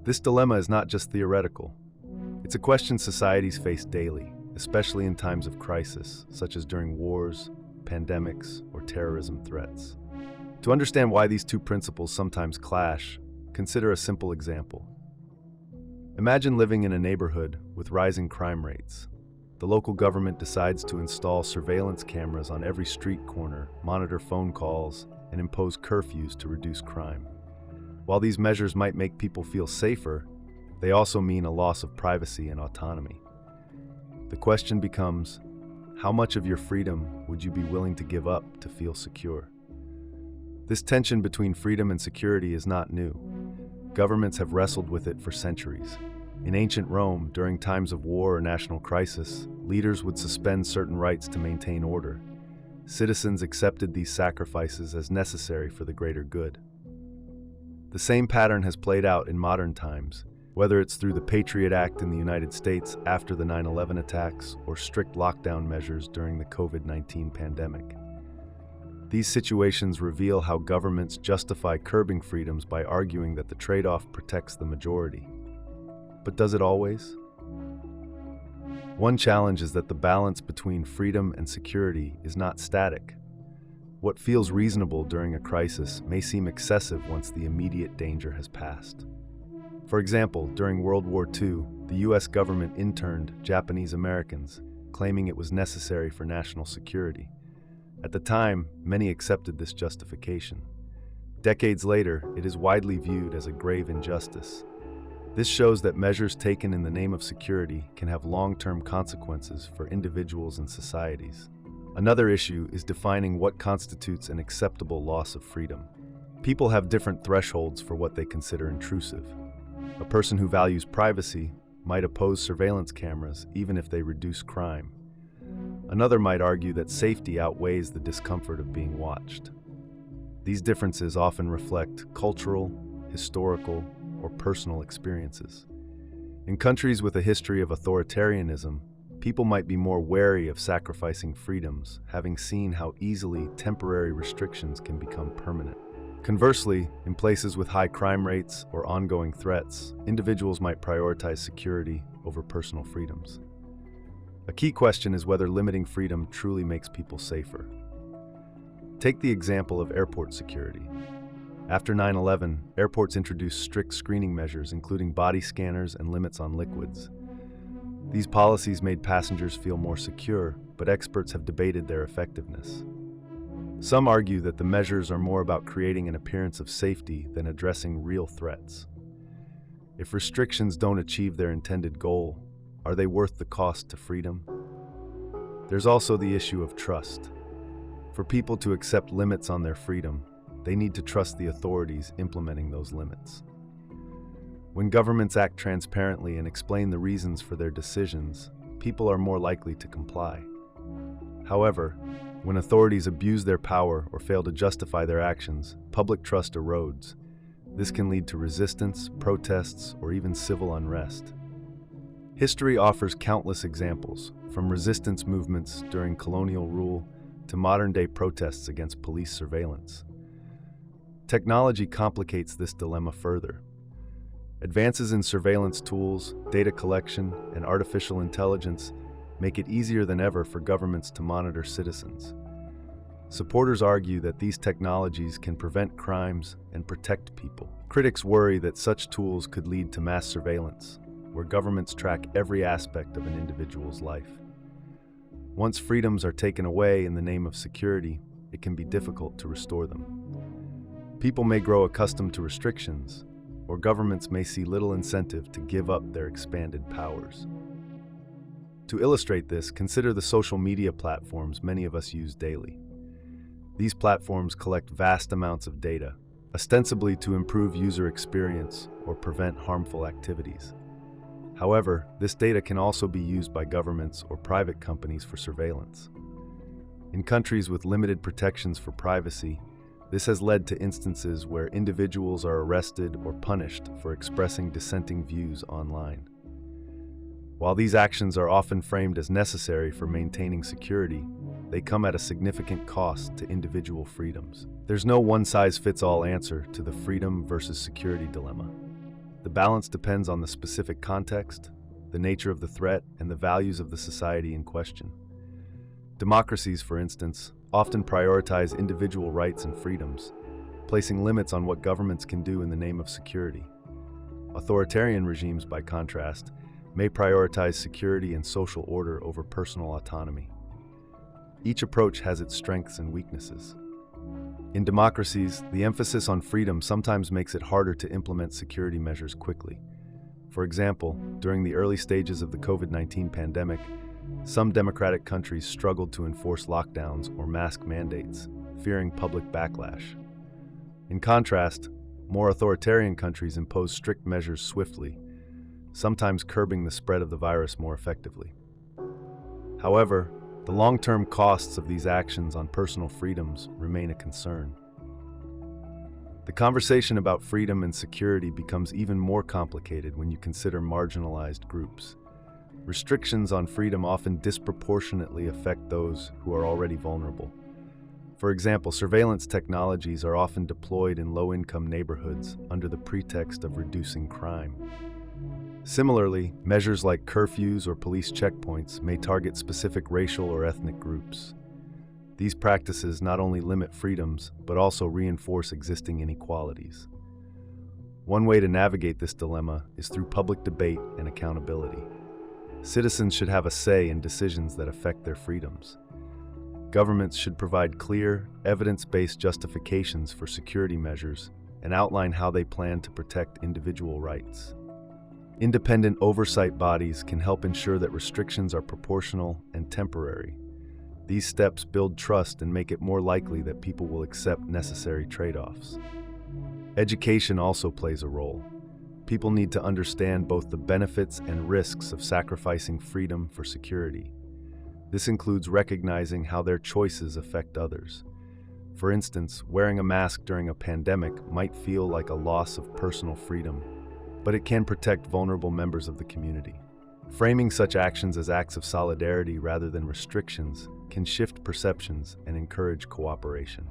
This dilemma is not just theoretical. It's a question societies face daily, especially in times of crisis, such as during wars, pandemics, or terrorism threats. To understand why these two principles sometimes clash, consider a simple example. Imagine living in a neighborhood with rising crime rates. The local government decides to install surveillance cameras on every street corner, monitor phone calls, and impose curfews to reduce crime. While these measures might make people feel safer, they also mean a loss of privacy and autonomy. The question becomes, how much of your freedom would you be willing to give up to feel secure? This tension between freedom and security is not new. Governments have wrestled with it for centuries. In ancient Rome, during times of war or national crisis, leaders would suspend certain rights to maintain order. Citizens accepted these sacrifices as necessary for the greater good. The same pattern has played out in modern times, whether it's through the Patriot Act in the United States after the 9/11 attacks or strict lockdown measures during the COVID-19 pandemic. These situations reveal how governments justify curbing freedoms by arguing that the trade-off protects the majority. But does it always? One challenge is that the balance between freedom and security is not static. What feels reasonable during a crisis may seem excessive once the immediate danger has passed. For example, during World War II, the US government interned Japanese Americans, claiming it was necessary for national security. At the time, many accepted this justification. Decades later, it is widely viewed as a grave injustice. This shows that measures taken in the name of security can have long-term consequences for individuals and societies. Another issue is defining what constitutes an acceptable loss of freedom. People have different thresholds for what they consider intrusive. A person who values privacy might oppose surveillance cameras even if they reduce crime. Another might argue that safety outweighs the discomfort of being watched. These differences often reflect cultural, historical, or personal experiences. In countries with a history of authoritarianism, people might be more wary of sacrificing freedoms, having seen how easily temporary restrictions can become permanent. Conversely, in places with high crime rates or ongoing threats, individuals might prioritize security over personal freedoms. A key question is whether limiting freedom truly makes people safer. Take the example of airport security. After 9/11, airports introduced strict screening measures, including body scanners and limits on liquids. These policies made passengers feel more secure, but experts have debated their effectiveness. Some argue that the measures are more about creating an appearance of safety than addressing real threats. If restrictions don't achieve their intended goal, are they worth the cost to freedom? There's also the issue of trust. For people to accept limits on their freedom, they need to trust the authorities implementing those limits. When governments act transparently and explain the reasons for their decisions, people are more likely to comply. However, when authorities abuse their power or fail to justify their actions, public trust erodes. This can lead to resistance, protests, or even civil unrest. History offers countless examples, from resistance movements during colonial rule to modern-day protests against police surveillance. Technology complicates this dilemma further. Advances in surveillance tools, data collection, and artificial intelligence make it easier than ever for governments to monitor citizens. Supporters argue that these technologies can prevent crimes and protect people. Critics worry that such tools could lead to mass surveillance, where governments track every aspect of an individual's life. Once freedoms are taken away in the name of security, it can be difficult to restore them. People may grow accustomed to restrictions, or governments may see little incentive to give up their expanded powers. To illustrate this, consider the social media platforms many of us use daily. These platforms collect vast amounts of data, ostensibly to improve user experience or prevent harmful activities. However, this data can also be used by governments or private companies for surveillance. In countries with limited protections for privacy, this has led to instances where individuals are arrested or punished for expressing dissenting views online. While these actions are often framed as necessary for maintaining security, they come at a significant cost to individual freedoms. There's no one-size-fits-all answer to the freedom versus security dilemma. The balance depends on the specific context, the nature of the threat, and the values of the society in question. Democracies, for instance, often prioritize individual rights and freedoms, placing limits on what governments can do in the name of security. Authoritarian regimes, by contrast, may prioritize security and social order over personal autonomy. Each approach has its strengths and weaknesses. In democracies, the emphasis on freedom sometimes makes it harder to implement security measures quickly. For example, during the early stages of the COVID-19 pandemic, some democratic countries struggled to enforce lockdowns or mask mandates, fearing public backlash. In contrast, more authoritarian countries impose strict measures swiftly, sometimes curbing the spread of the virus more effectively. However, the long-term costs of these actions on personal freedoms remain a concern. The conversation about freedom and security becomes even more complicated when you consider marginalized groups. Restrictions on freedom often disproportionately affect those who are already vulnerable. For example, surveillance technologies are often deployed in low-income neighborhoods under the pretext of reducing crime. Similarly, measures like curfews or police checkpoints may target specific racial or ethnic groups. These practices not only limit freedoms, but also reinforce existing inequalities. One way to navigate this dilemma is through public debate and accountability. Citizens should have a say in decisions that affect their freedoms. Governments should provide clear, evidence-based justifications for security measures and outline how they plan to protect individual rights. Independent oversight bodies can help ensure that restrictions are proportional and temporary. These steps build trust and make it more likely that people will accept necessary trade-offs. Education also plays a role. People need to understand both the benefits and risks of sacrificing freedom for security. This includes recognizing how their choices affect others. For instance, wearing a mask during a pandemic might feel like a loss of personal freedom, but it can protect vulnerable members of the community. Framing such actions as acts of solidarity rather than restrictions can shift perceptions and encourage cooperation.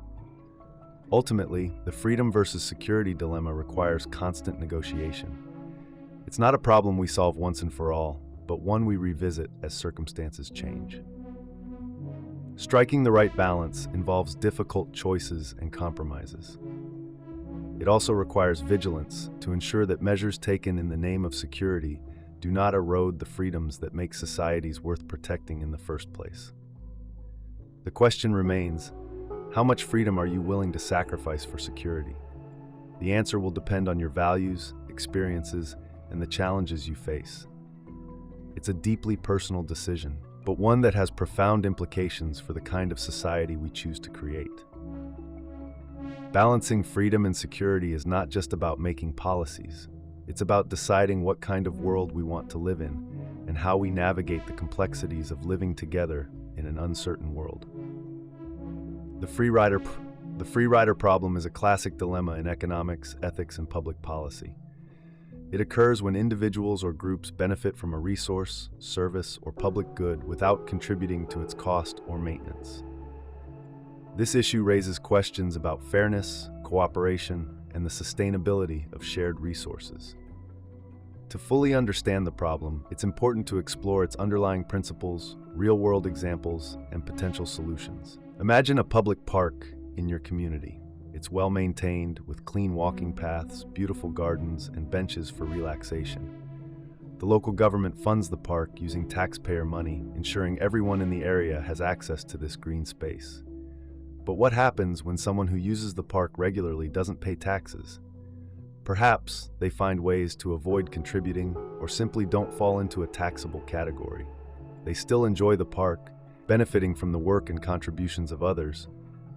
Ultimately, the freedom versus security dilemma requires constant negotiation. It's not a problem we solve once and for all, but one we revisit as circumstances change. Striking the right balance involves difficult choices and compromises. It also requires vigilance to ensure that measures taken in the name of security do not erode the freedoms that make societies worth protecting in the first place. The question remains, how much freedom are you willing to sacrifice for security? The answer will depend on your values, experiences, and the challenges you face. It's a deeply personal decision, but one that has profound implications for the kind of society we choose to create. Balancing freedom and security is not just about making policies. It's about deciding what kind of world we want to live in and how we navigate the complexities of living together in an uncertain world. The free rider problem is a classic dilemma in economics, ethics, and public policy. It occurs when individuals or groups benefit from a resource, service, or public good without contributing to its cost or maintenance. This issue raises questions about fairness, cooperation, and the sustainability of shared resources. To fully understand the problem, it's important to explore its underlying principles, real-world examples, and potential solutions. Imagine a public park in your community. It's well-maintained, with clean walking paths, beautiful gardens, and benches for relaxation. The local government funds the park using taxpayer money, ensuring everyone in the area has access to this green space. But what happens when someone who uses the park regularly doesn't pay taxes? Perhaps they find ways to avoid contributing or simply don't fall into a taxable category. They still enjoy the park, benefiting from the work and contributions of others,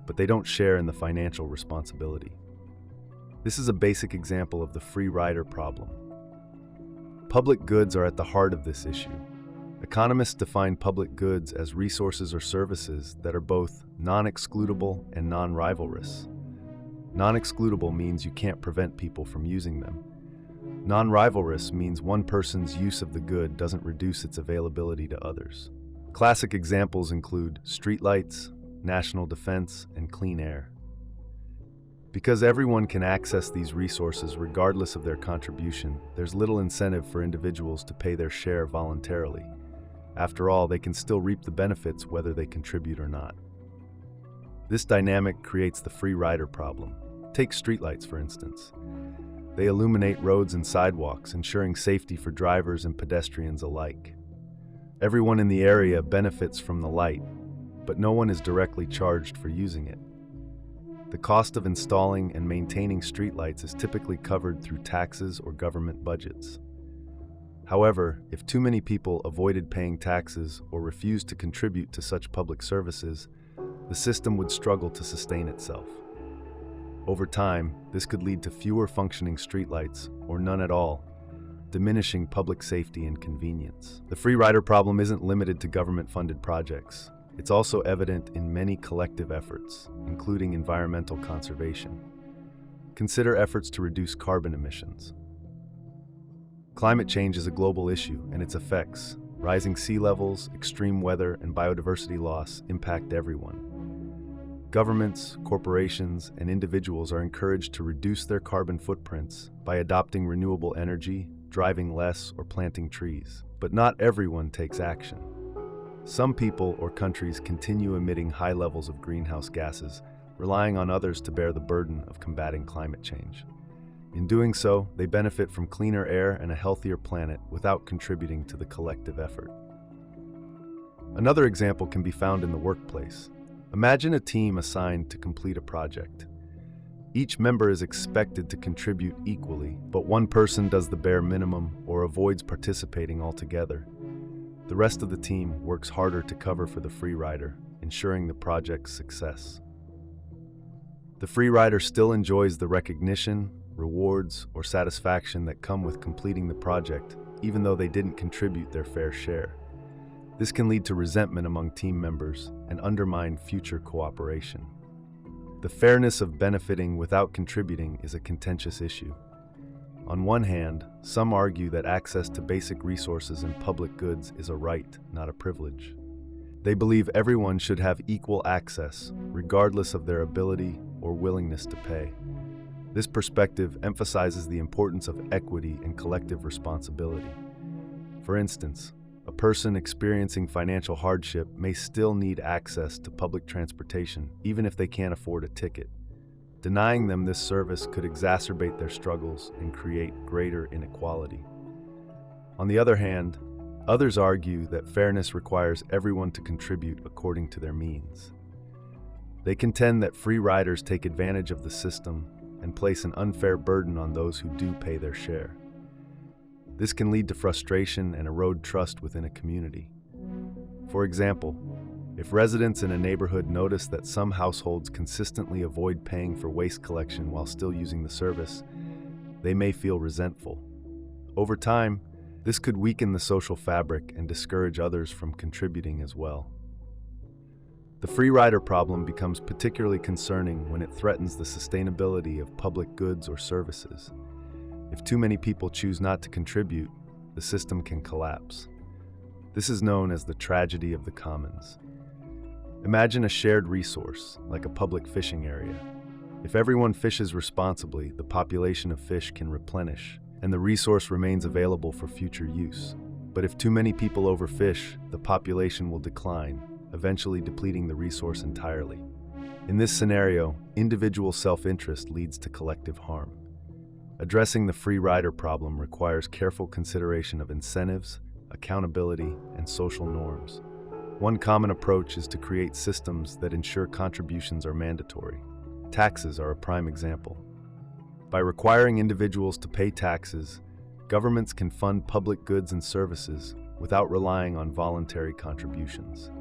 but they don't share in the financial responsibility. This is a basic example of the free rider problem. Public goods are at the heart of this issue. Economists define public goods as resources or services that are both non-excludable and non-rivalrous. Non-excludable means you can't prevent people from using them. Non-rivalrous means one person's use of the good doesn't reduce its availability to others. Classic examples include streetlights, national defense, and clean air. Because everyone can access these resources regardless of their contribution, there's little incentive for individuals to pay their share voluntarily. After all, they can still reap the benefits whether they contribute or not. This dynamic creates the free rider problem. Take streetlights, for instance. They illuminate roads and sidewalks, ensuring safety for drivers and pedestrians alike. Everyone in the area benefits from the light, but no one is directly charged for using it. The cost of installing and maintaining streetlights is typically covered through taxes or government budgets. However, if too many people avoided paying taxes or refused to contribute to such public services, the system would struggle to sustain itself. Over time, this could lead to fewer functioning streetlights or none at all, diminishing public safety and convenience. The free rider problem isn't limited to government-funded projects. It's also evident in many collective efforts, including environmental conservation. Consider efforts to reduce carbon emissions. Climate change is a global issue, and its effects, rising sea levels, extreme weather, and biodiversity loss, impact everyone. Governments, corporations, and individuals are encouraged to reduce their carbon footprints by adopting renewable energy, driving less, or planting trees. But not everyone takes action. Some people or countries continue emitting high levels of greenhouse gases, relying on others to bear the burden of combating climate change. In doing so, they benefit from cleaner air and a healthier planet without contributing to the collective effort. Another example can be found in the workplace. Imagine a team assigned to complete a project. Each member is expected to contribute equally, but one person does the bare minimum or avoids participating altogether. The rest of the team works harder to cover for the free rider, ensuring the project's success. The free rider still enjoys the recognition, rewards, or satisfaction that come with completing the project, even though they didn't contribute their fair share. This can lead to resentment among team members and undermine future cooperation. The fairness of benefiting without contributing is a contentious issue. On one hand, some argue that access to basic resources and public goods is a right, not a privilege. They believe everyone should have equal access, regardless of their ability or willingness to pay. This perspective emphasizes the importance of equity and collective responsibility. For instance, a person experiencing financial hardship may still need access to public transportation, even if they can't afford a ticket. Denying them this service could exacerbate their struggles and create greater inequality. On the other hand, others argue that fairness requires everyone to contribute according to their means. They contend that free riders take advantage of the system and place an unfair burden on those who do pay their share. This can lead to frustration and erode trust within a community. For example, if residents in a neighborhood notice that some households consistently avoid paying for waste collection while still using the service, they may feel resentful. Over time, this could weaken the social fabric and discourage others from contributing as well. The free rider problem becomes particularly concerning when it threatens the sustainability of public goods or services. If too many people choose not to contribute, the system can collapse. This is known as the tragedy of the commons. Imagine a shared resource, like a public fishing area. If everyone fishes responsibly, the population of fish can replenish, and the resource remains available for future use. But if too many people overfish, the population will decline, eventually depleting the resource entirely. In this scenario, individual self-interest leads to collective harm. Addressing the free rider problem requires careful consideration of incentives, accountability, and social norms. One common approach is to create systems that ensure contributions are mandatory. Taxes are a prime example. By requiring individuals to pay taxes, governments can fund public goods and services without relying on voluntary contributions.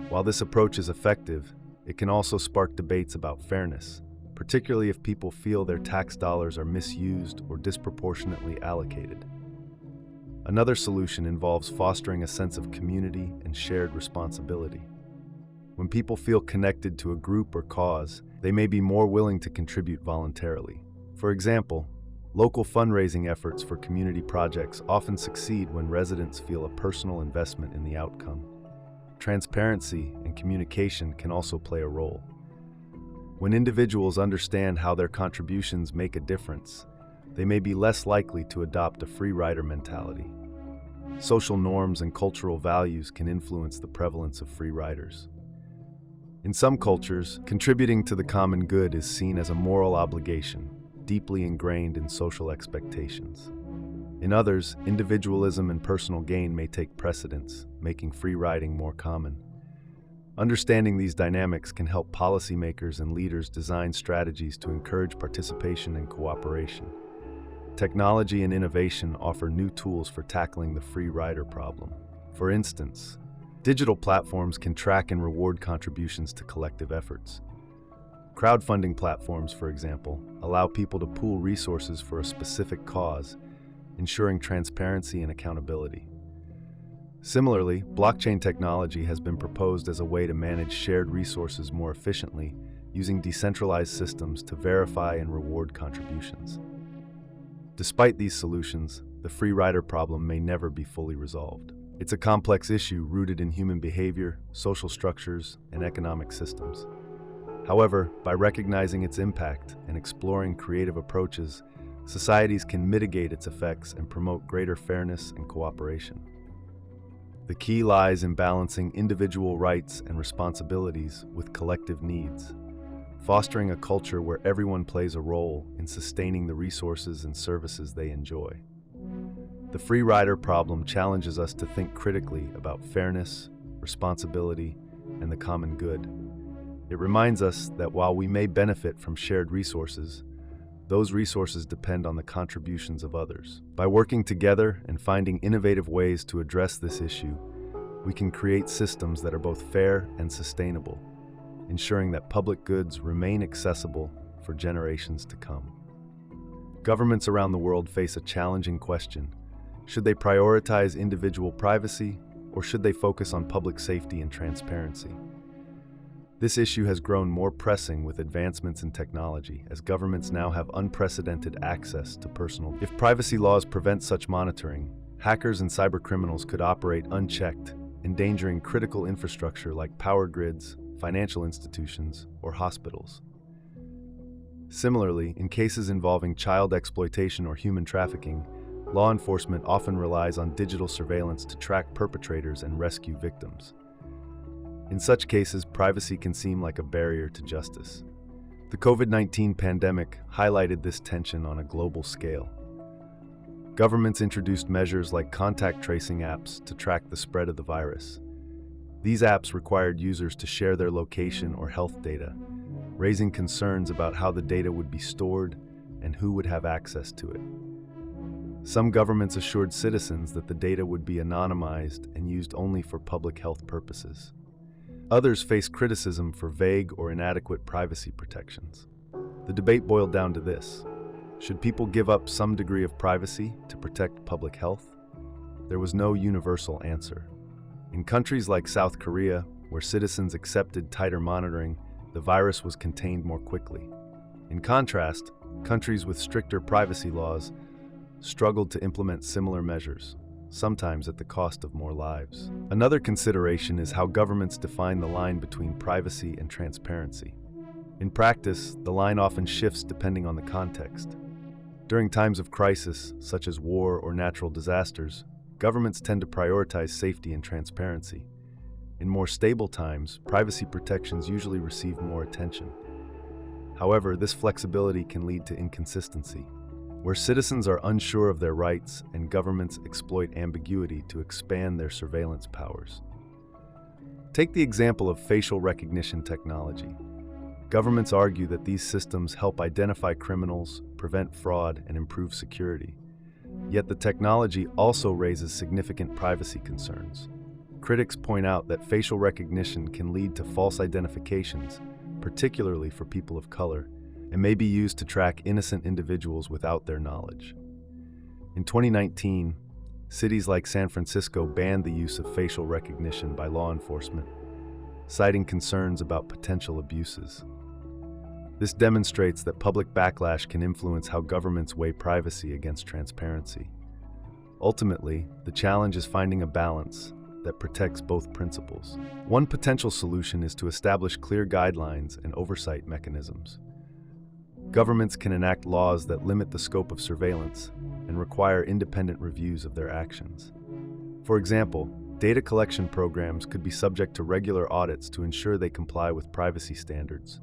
While this approach is effective, it can also spark debates about fairness, particularly if people feel their tax dollars are misused or disproportionately allocated. Another solution involves fostering a sense of community and shared responsibility. When people feel connected to a group or cause, they may be more willing to contribute voluntarily. For example, local fundraising efforts for community projects often succeed when residents feel a personal investment in the outcome. Transparency and communication can also play a role. When individuals understand how their contributions make a difference, they may be less likely to adopt a free rider mentality. Social norms and cultural values can influence the prevalence of free riders. In some cultures, contributing to the common good is seen as a moral obligation, deeply ingrained in social expectations. In others, individualism and personal gain may take precedence, making free riding more common. Understanding these dynamics can help policymakers and leaders design strategies to encourage participation and cooperation. Technology and innovation offer new tools for tackling the free rider problem. For instance, digital platforms can track and reward contributions to collective efforts. Crowdfunding platforms, for example, allow people to pool resources for a specific cause, ensuring transparency and accountability. Similarly, blockchain technology has been proposed as a way to manage shared resources more efficiently, using decentralized systems to verify and reward contributions. Despite these solutions, the free rider problem may never be fully resolved. It's a complex issue rooted in human behavior, social structures, and economic systems. However, by recognizing its impact and exploring creative approaches, societies can mitigate its effects and promote greater fairness and cooperation. The key lies in balancing individual rights and responsibilities with collective needs, fostering a culture where everyone plays a role in sustaining the resources and services they enjoy. The free rider problem challenges us to think critically about fairness, responsibility, and the common good. It reminds us that while we may benefit from shared resources, those resources depend on the contributions of others. By working together and finding innovative ways to address this issue, we can create systems that are both fair and sustainable, ensuring that public goods remain accessible for generations to come. Governments around the world face a challenging question. Should they prioritize individual privacy, or should they focus on public safety and transparency? This issue has grown more pressing with advancements in technology, as governments now have unprecedented access to personal data. If privacy laws prevent such monitoring, hackers and cybercriminals could operate unchecked, endangering critical infrastructure like power grids, financial institutions, or hospitals. Similarly, in cases involving child exploitation or human trafficking, law enforcement often relies on digital surveillance to track perpetrators and rescue victims. In such cases, privacy can seem like a barrier to justice. The COVID-19 pandemic highlighted this tension on a global scale. Governments introduced measures like contact tracing apps to track the spread of the virus. These apps required users to share their location or health data, raising concerns about how the data would be stored and who would have access to it. Some governments assured citizens that the data would be anonymized and used only for public health purposes. Others face criticism for vague or inadequate privacy protections. The debate boiled down to this: should people give up some degree of privacy to protect public health? There was no universal answer. In countries like South Korea, where citizens accepted tighter monitoring, the virus was contained more quickly. In contrast, countries with stricter privacy laws struggled to implement similar measures, sometimes at the cost of more lives. Another consideration is how governments define the line between privacy and transparency. In practice, the line often shifts depending on the context. During times of crisis, such as war or natural disasters, governments tend to prioritize safety and transparency. In more stable times, privacy protections usually receive more attention. However, this flexibility can lead to inconsistency, where citizens are unsure of their rights and governments exploit ambiguity to expand their surveillance powers. Take the example of facial recognition technology. Governments argue that these systems help identify criminals, prevent fraud, and improve security. Yet the technology also raises significant privacy concerns. Critics point out that facial recognition can lead to false identifications, particularly for people of color, and may be used to track innocent individuals without their knowledge. In 2019, cities like San Francisco banned the use of facial recognition by law enforcement, citing concerns about potential abuses. This demonstrates that public backlash can influence how governments weigh privacy against transparency. Ultimately, the challenge is finding a balance that protects both principles. One potential solution is to establish clear guidelines and oversight mechanisms. Governments can enact laws that limit the scope of surveillance and require independent reviews of their actions. For example, data collection programs could be subject to regular audits to ensure they comply with privacy standards.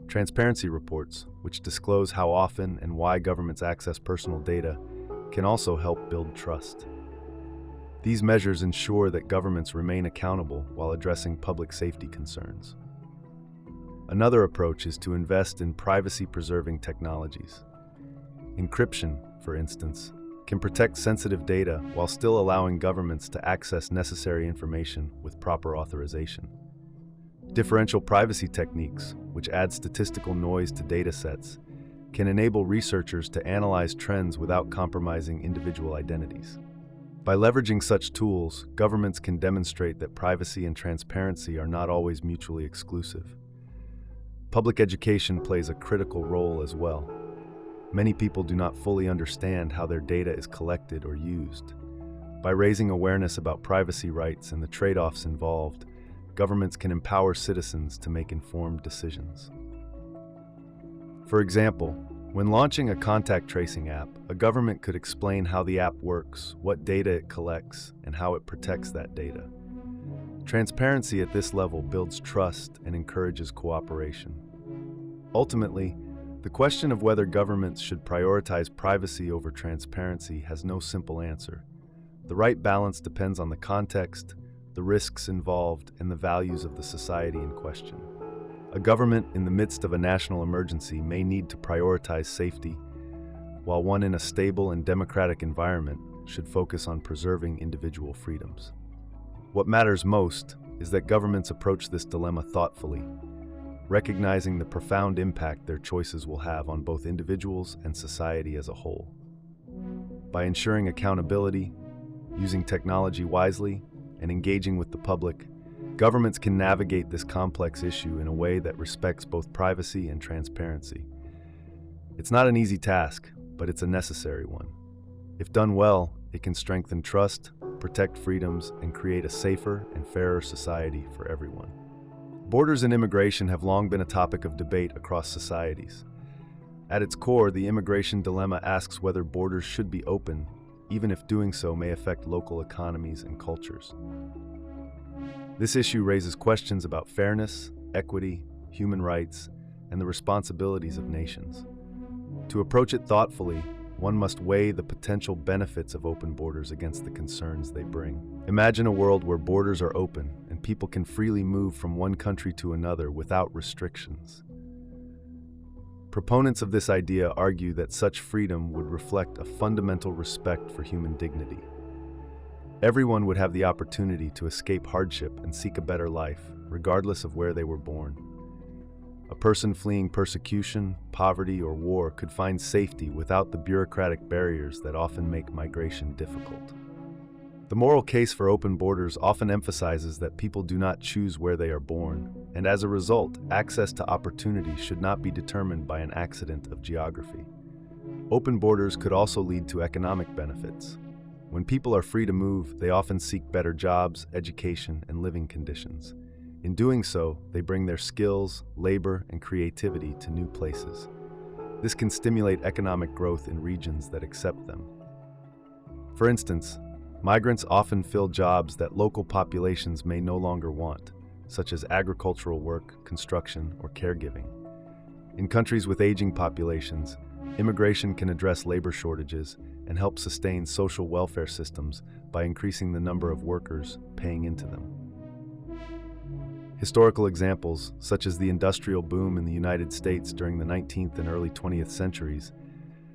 Transparency reports, which disclose how often and why governments access personal data, can also help build trust. These measures ensure that governments remain accountable while addressing public safety concerns. Another approach is to invest in privacy-preserving technologies. Encryption, for instance, can protect sensitive data while still allowing governments to access necessary information with proper authorization. Differential privacy techniques, which add statistical noise to data sets, can enable researchers to analyze trends without compromising individual identities. By leveraging such tools, governments can demonstrate that privacy and transparency are not always mutually exclusive. Public education plays a critical role as well. Many people do not fully understand how their data is collected or used. By raising awareness about privacy rights and the trade-offs involved, governments can empower citizens to make informed decisions. For example, when launching a contact tracing app, a government could explain how the app works, what data it collects, and how it protects that data. Transparency at this level builds trust and encourages cooperation. Ultimately, the question of whether governments should prioritize privacy over transparency has no simple answer. The right balance depends on the context, the risks involved, and the values of the society in question. A government in the midst of a national emergency may need to prioritize safety, while one in a stable and democratic environment should focus on preserving individual freedoms. What matters most is that governments approach this dilemma thoughtfully, recognizing the profound impact their choices will have on both individuals and society as a whole. By ensuring accountability, using technology wisely, and engaging with the public, governments can navigate this complex issue in a way that respects both privacy and transparency. It's not an easy task, but it's a necessary one. If done well, it can strengthen trust, protect freedoms, and create a safer and fairer society for everyone. Borders and immigration have long been a topic of debate across societies. At its core, the immigration dilemma asks whether borders should be open, even if doing so may affect local economies and cultures. This issue raises questions about fairness, equity, human rights, and the responsibilities of nations. To approach it thoughtfully, one must weigh the potential benefits of open borders against the concerns they bring. Imagine a world where borders are open and people can freely move from one country to another without restrictions. Proponents of this idea argue that such freedom would reflect a fundamental respect for human dignity. Everyone would have the opportunity to escape hardship and seek a better life, regardless of where they were born. A person fleeing persecution, poverty, or war could find safety without the bureaucratic barriers that often make migration difficult. The moral case for open borders often emphasizes that people do not choose where they are born, and as a result, access to opportunity should not be determined by an accident of geography. Open borders could also lead to economic benefits. When people are free to move, they often seek better jobs, education, and living conditions. In doing so, they bring their skills, labor, and creativity to new places. This can stimulate economic growth in regions that accept them. For instance, migrants often fill jobs that local populations may no longer want, such as agricultural work, construction, or caregiving. In countries with aging populations, immigration can address labor shortages and help sustain social welfare systems by increasing the number of workers paying into them. Historical examples, such as the industrial boom in the United States during the 19th and early 20th centuries,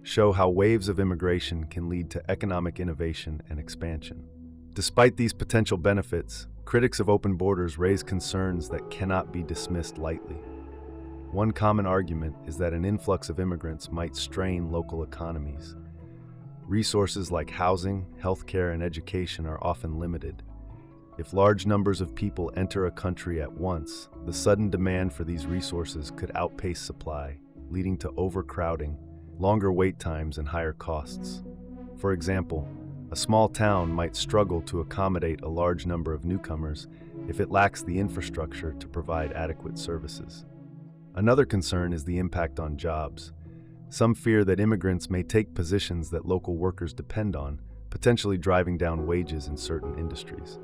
show how waves of immigration can lead to economic innovation and expansion. Despite these potential benefits, critics of open borders raise concerns that cannot be dismissed lightly. One common argument is that an influx of immigrants might strain local economies. Resources like housing, healthcare, and education are often limited. If large numbers of people enter a country at once, the sudden demand for these resources could outpace supply, leading to overcrowding, longer wait times, and higher costs. For example, a small town might struggle to accommodate a large number of newcomers if it lacks the infrastructure to provide adequate services. Another concern is the impact on jobs. Some fear that immigrants may take positions that local workers depend on, potentially driving down wages in certain industries.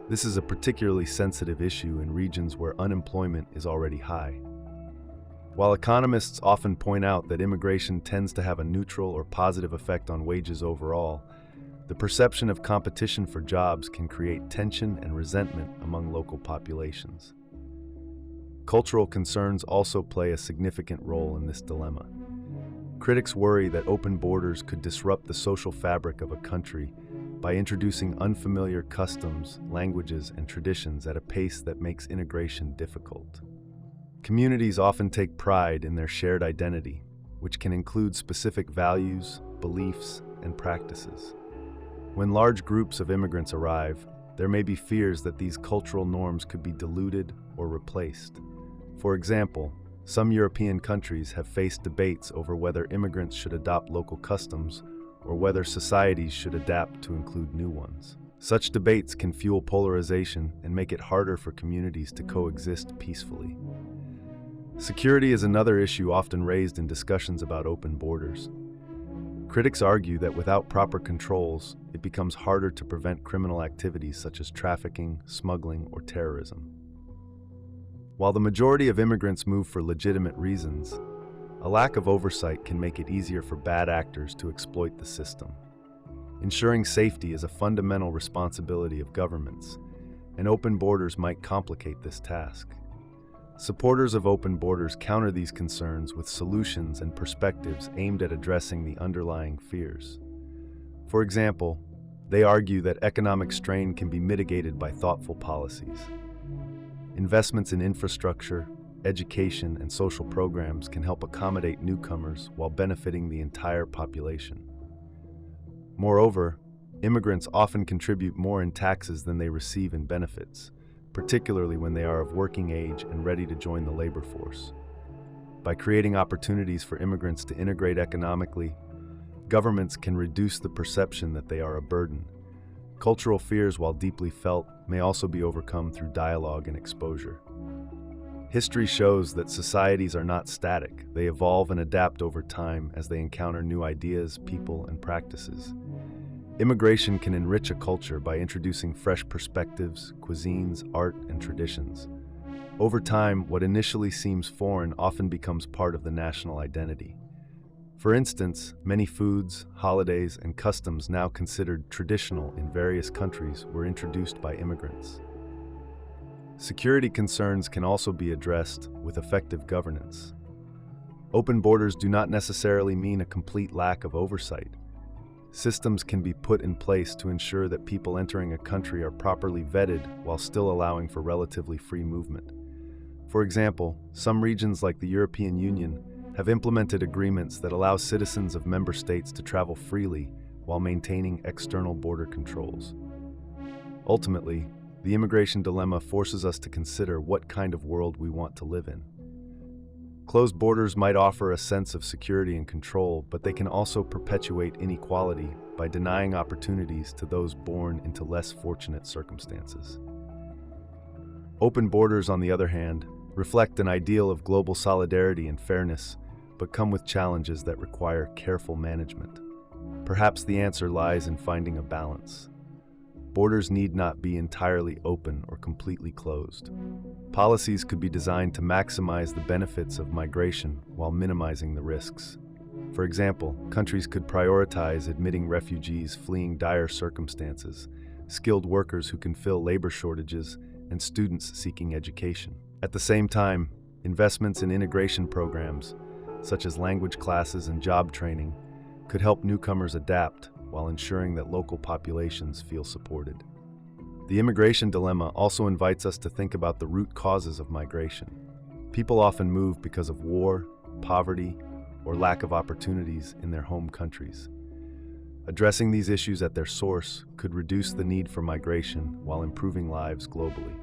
This is a particularly sensitive issue in regions where unemployment is already high. While economists often point out that immigration tends to have a neutral or positive effect on wages overall, the perception of competition for jobs can create tension and resentment among local populations. Cultural concerns also play a significant role in this dilemma. Critics worry that open borders could disrupt the social fabric of a country by introducing unfamiliar customs, languages, and traditions at a pace that makes integration difficult. Communities often take pride in their shared identity, which can include specific values, beliefs, and practices. When large groups of immigrants arrive, there may be fears that these cultural norms could be diluted or replaced. For example, some European countries have faced debates over whether immigrants should adopt local customs or whether societies should adapt to include new ones. Such debates can fuel polarization and make it harder for communities to coexist peacefully. Security is another issue often raised in discussions about open borders. Critics argue that without proper controls, it becomes harder to prevent criminal activities such as trafficking, smuggling, or terrorism. While the majority of immigrants move for legitimate reasons, a lack of oversight can make it easier for bad actors to exploit the system. Ensuring safety is a fundamental responsibility of governments, and open borders might complicate this task. Supporters of open borders counter these concerns with solutions and perspectives aimed at addressing the underlying fears. For example, they argue that economic strain can be mitigated by thoughtful policies. Investments in infrastructure, education, and social programs can help accommodate newcomers while benefiting the entire population. Moreover, immigrants often contribute more in taxes than they receive in benefits, particularly when they are of working age and ready to join the labor force. By creating opportunities for immigrants to integrate economically, governments can reduce the perception that they are a burden. Cultural fears, while deeply felt, may also be overcome through dialogue and exposure. History shows that societies are not static. They evolve and adapt over time as they encounter new ideas, people, and practices. Immigration can enrich a culture by introducing fresh perspectives, cuisines, art, and traditions. Over time, what initially seems foreign often becomes part of the national identity. For instance, many foods, holidays, and customs now considered traditional in various countries were introduced by immigrants. Security concerns can also be addressed with effective governance. Open borders do not necessarily mean a complete lack of oversight. Systems can be put in place to ensure that people entering a country are properly vetted while still allowing for relatively free movement. For example, some regions like the European Union have implemented agreements that allow citizens of member states to travel freely while maintaining external border controls. Ultimately, the immigration dilemma forces us to consider what kind of world we want to live in. Closed borders might offer a sense of security and control, but they can also perpetuate inequality by denying opportunities to those born into less fortunate circumstances. Open borders, on the other hand, reflect an ideal of global solidarity and fairness, but come with challenges that require careful management. Perhaps the answer lies in finding a balance. Borders need not be entirely open or completely closed. Policies could be designed to maximize the benefits of migration while minimizing the risks. For example, countries could prioritize admitting refugees fleeing dire circumstances, skilled workers who can fill labor shortages, and students seeking education. At the same time, investments in integration programs, such as language classes and job training, could help newcomers adapt while ensuring that local populations feel supported. The immigration dilemma also invites us to think about the root causes of migration. People often move because of war, poverty, or lack of opportunities in their home countries. Addressing these issues at their source could reduce the need for migration while improving lives globally.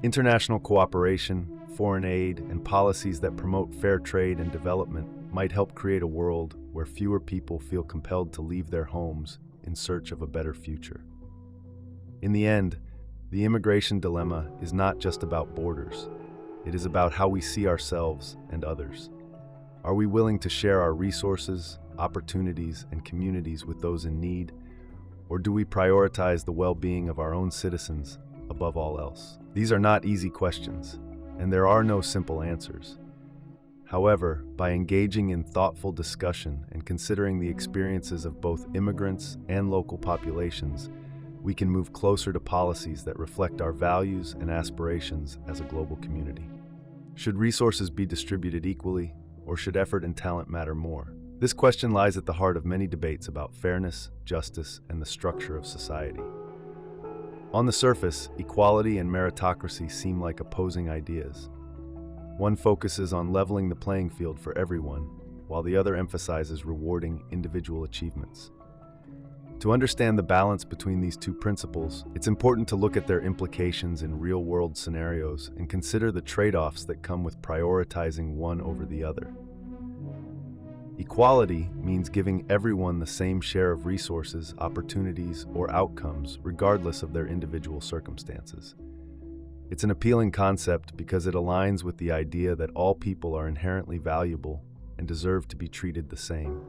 International cooperation, foreign aid, and policies that promote fair trade and development might help create a world where fewer people feel compelled to leave their homes in search of a better future. In the end, the immigration dilemma is not just about borders. It is about how we see ourselves and others. Are we willing to share our resources, opportunities, and communities with those in need, or do we prioritize the well-being of our own citizens above all else? These are not easy questions, and there are no simple answers. However, by engaging in thoughtful discussion and considering the experiences of both immigrants and local populations, we can move closer to policies that reflect our values and aspirations as a global community. Should resources be distributed equally, or should effort and talent matter more? This question lies at the heart of many debates about fairness, justice, and the structure of society. On the surface, equality and meritocracy seem like opposing ideas. One focuses on leveling the playing field for everyone, while the other emphasizes rewarding individual achievements. To understand the balance between these two principles, it's important to look at their implications in real-world scenarios and consider the trade-offs that come with prioritizing one over the other. Equality means giving everyone the same share of resources, opportunities, or outcomes, regardless of their individual circumstances. It's an appealing concept because it aligns with the idea that all people are inherently valuable and deserve to be treated the same.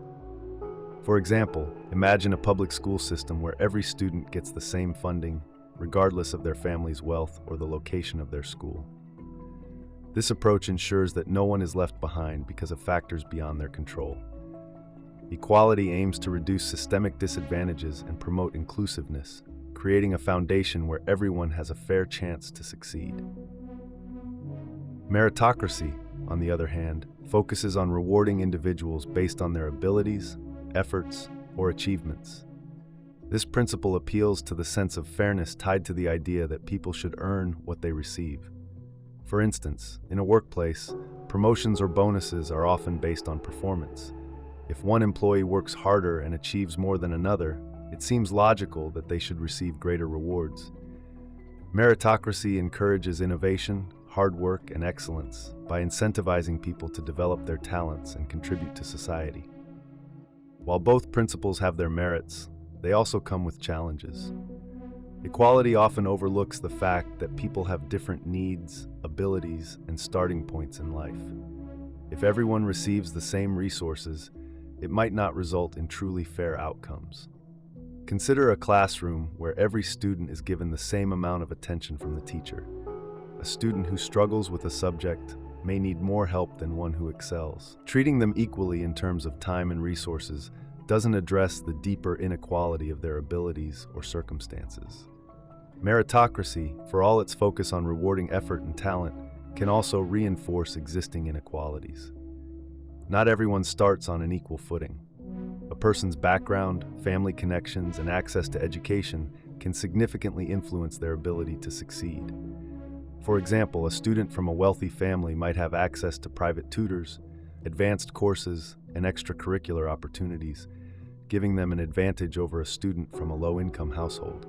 For example, imagine a public school system where every student gets the same funding, regardless of their family's wealth or the location of their school. This approach ensures that no one is left behind because of factors beyond their control. Equality aims to reduce systemic disadvantages and promote inclusiveness, creating a foundation where everyone has a fair chance to succeed. Meritocracy, on the other hand, focuses on rewarding individuals based on their abilities, efforts, or achievements. This principle appeals to the sense of fairness tied to the idea that people should earn what they receive. For instance, in a workplace, promotions or bonuses are often based on performance. If one employee works harder and achieves more than another, it seems logical that they should receive greater rewards. Meritocracy encourages innovation, hard work, and excellence by incentivizing people to develop their talents and contribute to society. While both principles have their merits, they also come with challenges. Equality often overlooks the fact that people have different needs, abilities, and starting points in life. If everyone receives the same resources, it might not result in truly fair outcomes. Consider a classroom where every student is given the same amount of attention from the teacher. A student who struggles with a subject may need more help than one who excels. Treating them equally in terms of time and resources doesn't address the deeper inequality of their abilities or circumstances. Meritocracy, for all its focus on rewarding effort and talent, can also reinforce existing inequalities. Not everyone starts on an equal footing. A person's background, family connections, and access to education can significantly influence their ability to succeed. For example, a student from a wealthy family might have access to private tutors, advanced courses, and extracurricular opportunities, giving them an advantage over a student from a low-income household.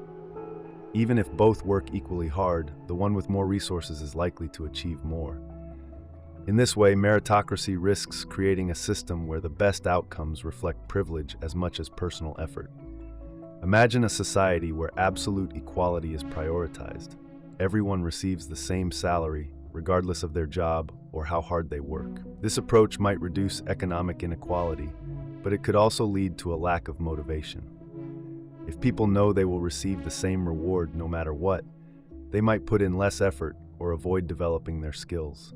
Even if both work equally hard, the one with more resources is likely to achieve more. In this way, meritocracy risks creating a system where the best outcomes reflect privilege as much as personal effort. Imagine a society where absolute equality is prioritized. Everyone receives the same salary, regardless of their job or how hard they work. This approach might reduce economic inequality, but it could also lead to a lack of motivation. If people know they will receive the same reward no matter what, they might put in less effort or avoid developing their skills.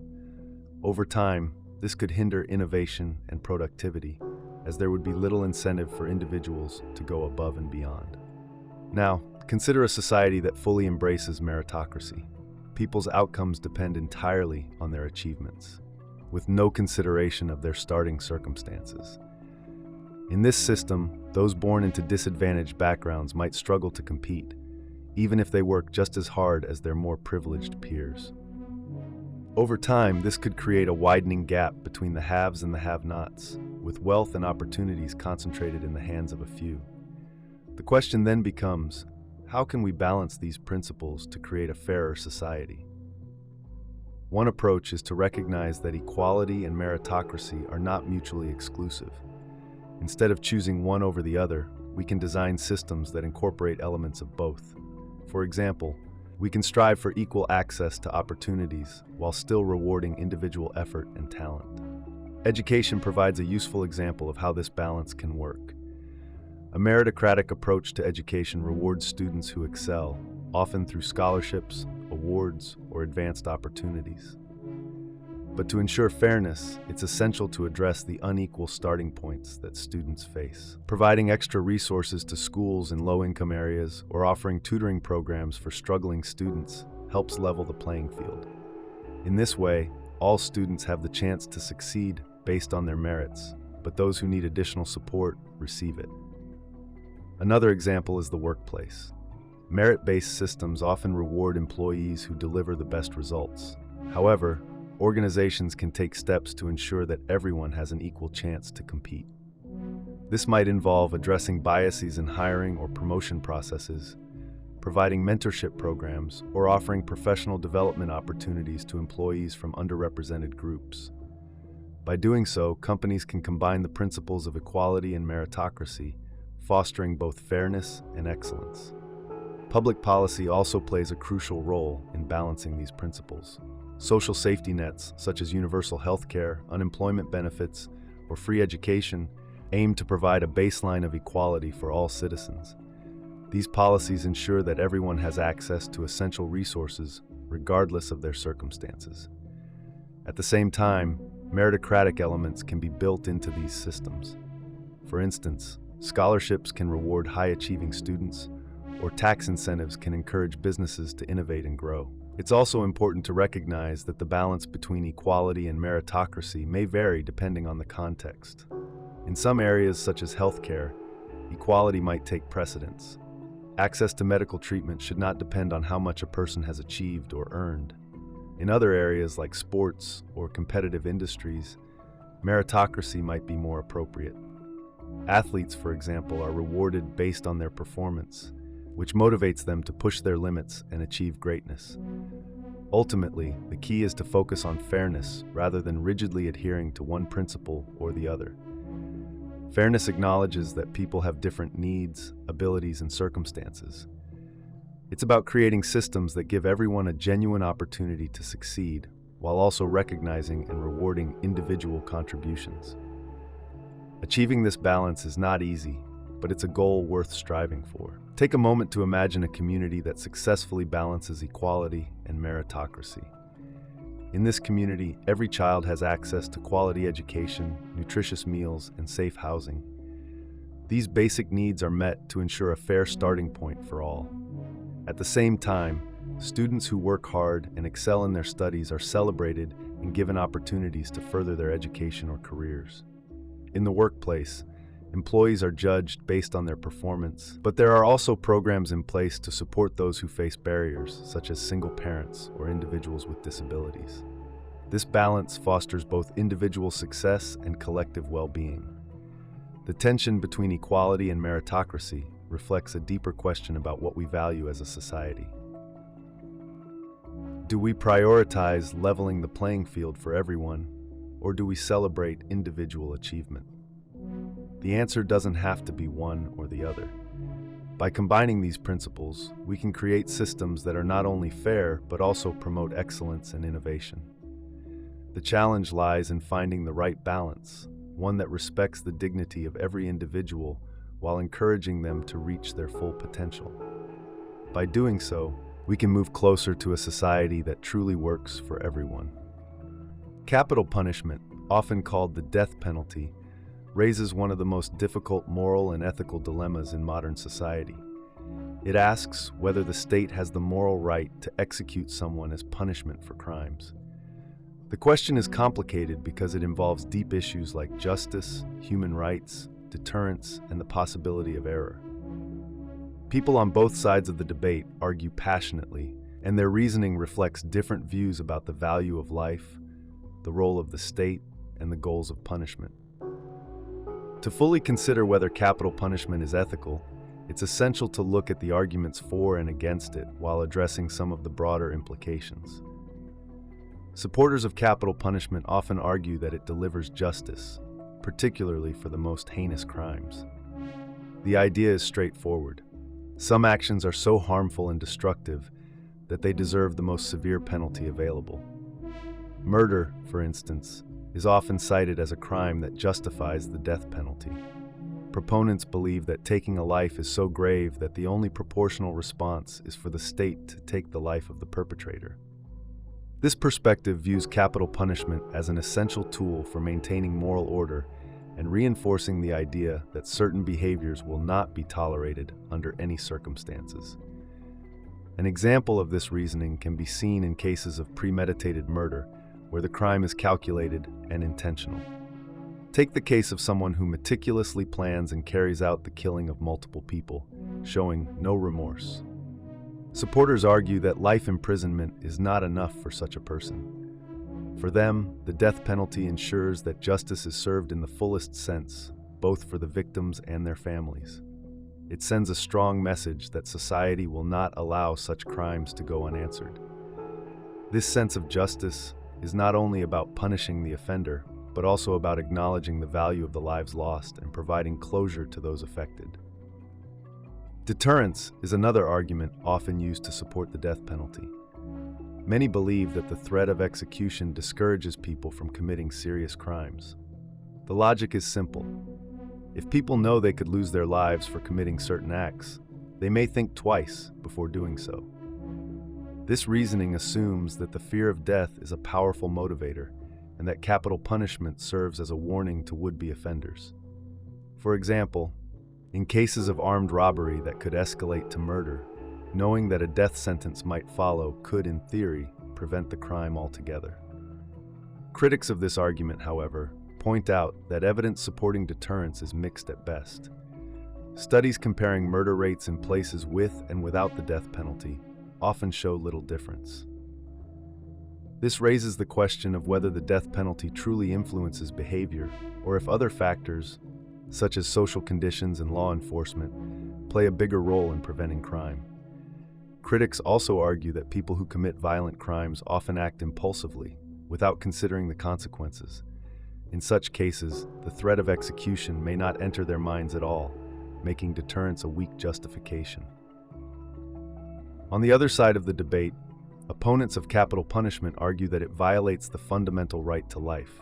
Over time, this could hinder innovation and productivity, as there would be little incentive for individuals to go above and beyond. Now, consider a society that fully embraces meritocracy. People's outcomes depend entirely on their achievements, with no consideration of their starting circumstances. In this system, those born into disadvantaged backgrounds might struggle to compete, even if they work just as hard as their more privileged peers. Over time, this could create a widening gap between the haves and the have-nots, with wealth and opportunities concentrated in the hands of a few. The question then becomes, how can we balance these principles to create a fairer society? One approach is to recognize that equality and meritocracy are not mutually exclusive. Instead of choosing one over the other, we can design systems that incorporate elements of both. For example, we can strive for equal access to opportunities while still rewarding individual effort and talent. Education provides a useful example of how this balance can work. A meritocratic approach to education rewards students who excel, often through scholarships, awards, or advanced opportunities. But to ensure fairness, it's essential to address the unequal starting points that students face. Providing extra resources to schools in low-income areas or offering tutoring programs for struggling students helps level the playing field. In this way, all students have the chance to succeed based on their merits, but those who need additional support receive it. Another example is the workplace. Merit-based systems often reward employees who deliver the best results. However, organizations can take steps to ensure that everyone has an equal chance to compete. This might involve addressing biases in hiring or promotion processes, providing mentorship programs, or offering professional development opportunities to employees from underrepresented groups. By doing so, companies can combine the principles of equality and meritocracy, fostering both fairness and excellence. Public policy also plays a crucial role in balancing these principles. Social safety nets, such as universal health care, unemployment benefits, or free education, aim to provide a baseline of equality for all citizens. These policies ensure that everyone has access to essential resources, regardless of their circumstances. At the same time, meritocratic elements can be built into these systems. For instance, scholarships can reward high-achieving students, or tax incentives can encourage businesses to innovate and grow. It's also important to recognize that the balance between equality and meritocracy may vary depending on the context. In some areas, such as healthcare, equality might take precedence. Access to medical treatment should not depend on how much a person has achieved or earned. In other areas, like sports or competitive industries, meritocracy might be more appropriate. Athletes, for example, are rewarded based on their performance, which motivates them to push their limits and achieve greatness. Ultimately, the key is to focus on fairness rather than rigidly adhering to one principle or the other. Fairness acknowledges that people have different needs, abilities, and circumstances. It's about creating systems that give everyone a genuine opportunity to succeed, while also recognizing and rewarding individual contributions. Achieving this balance is not easy, but it's a goal worth striving for. Take a moment to imagine a community that successfully balances equality and meritocracy. In this community, every child has access to quality education, nutritious meals, and safe housing. These basic needs are met to ensure a fair starting point for all. At the same time, students who work hard and excel in their studies are celebrated and given opportunities to further their education or careers. In the workplace, employees are judged based on their performance, but there are also programs in place to support those who face barriers, such as single parents or individuals with disabilities. This balance fosters both individual success and collective well-being. The tension between equality and meritocracy reflects a deeper question about what we value as a society. Do we prioritize leveling the playing field for everyone, or do we celebrate individual achievement? The answer doesn't have to be one or the other. By combining these principles, we can create systems that are not only fair, but also promote excellence and innovation. The challenge lies in finding the right balance, one that respects the dignity of every individual while encouraging them to reach their full potential. By doing so, we can move closer to a society that truly works for everyone. Capital punishment, often called the death penalty, raises one of the most difficult moral and ethical dilemmas in modern society. It asks whether the state has the moral right to execute someone as punishment for crimes. The question is complicated because it involves deep issues like justice, human rights, deterrence, and the possibility of error. People on both sides of the debate argue passionately, and their reasoning reflects different views about the value of life, the role of the state, and the goals of punishment. To fully consider whether capital punishment is ethical, it's essential to look at the arguments for and against it while addressing some of the broader implications. Supporters of capital punishment often argue that it delivers justice, particularly for the most heinous crimes. The idea is straightforward. Some actions are so harmful and destructive that they deserve the most severe penalty available. Murder, for instance, is often cited as a crime that justifies the death penalty. Proponents believe that taking a life is so grave that the only proportional response is for the state to take the life of the perpetrator. This perspective views capital punishment as an essential tool for maintaining moral order and reinforcing the idea that certain behaviors will not be tolerated under any circumstances. An example of this reasoning can be seen in cases of premeditated murder, where the crime is calculated and intentional. Take the case of someone who meticulously plans and carries out the killing of multiple people, showing no remorse. Supporters argue that life imprisonment is not enough for such a person. For them, the death penalty ensures that justice is served in the fullest sense, both for the victims and their families. It sends a strong message that society will not allow such crimes to go unanswered. This sense of justice is not only about punishing the offender, but also about acknowledging the value of the lives lost and providing closure to those affected. Deterrence is another argument often used to support the death penalty. Many believe that the threat of execution discourages people from committing serious crimes. The logic is simple. If people know they could lose their lives for committing certain acts, they may think twice before doing so. This reasoning assumes that the fear of death is a powerful motivator and that capital punishment serves as a warning to would-be offenders. For example, in cases of armed robbery that could escalate to murder, knowing that a death sentence might follow could, in theory, prevent the crime altogether. Critics of this argument, however, point out that evidence supporting deterrence is mixed at best. Studies comparing murder rates in places with and without the death penalty often show little difference. This raises the question of whether the death penalty truly influences behavior, or if other factors, such as social conditions and law enforcement, play a bigger role in preventing crime. Critics also argue that people who commit violent crimes often act impulsively, without considering the consequences. In such cases, the threat of execution may not enter their minds at all, making deterrence a weak justification. On the other side of the debate, opponents of capital punishment argue that it violates the fundamental right to life.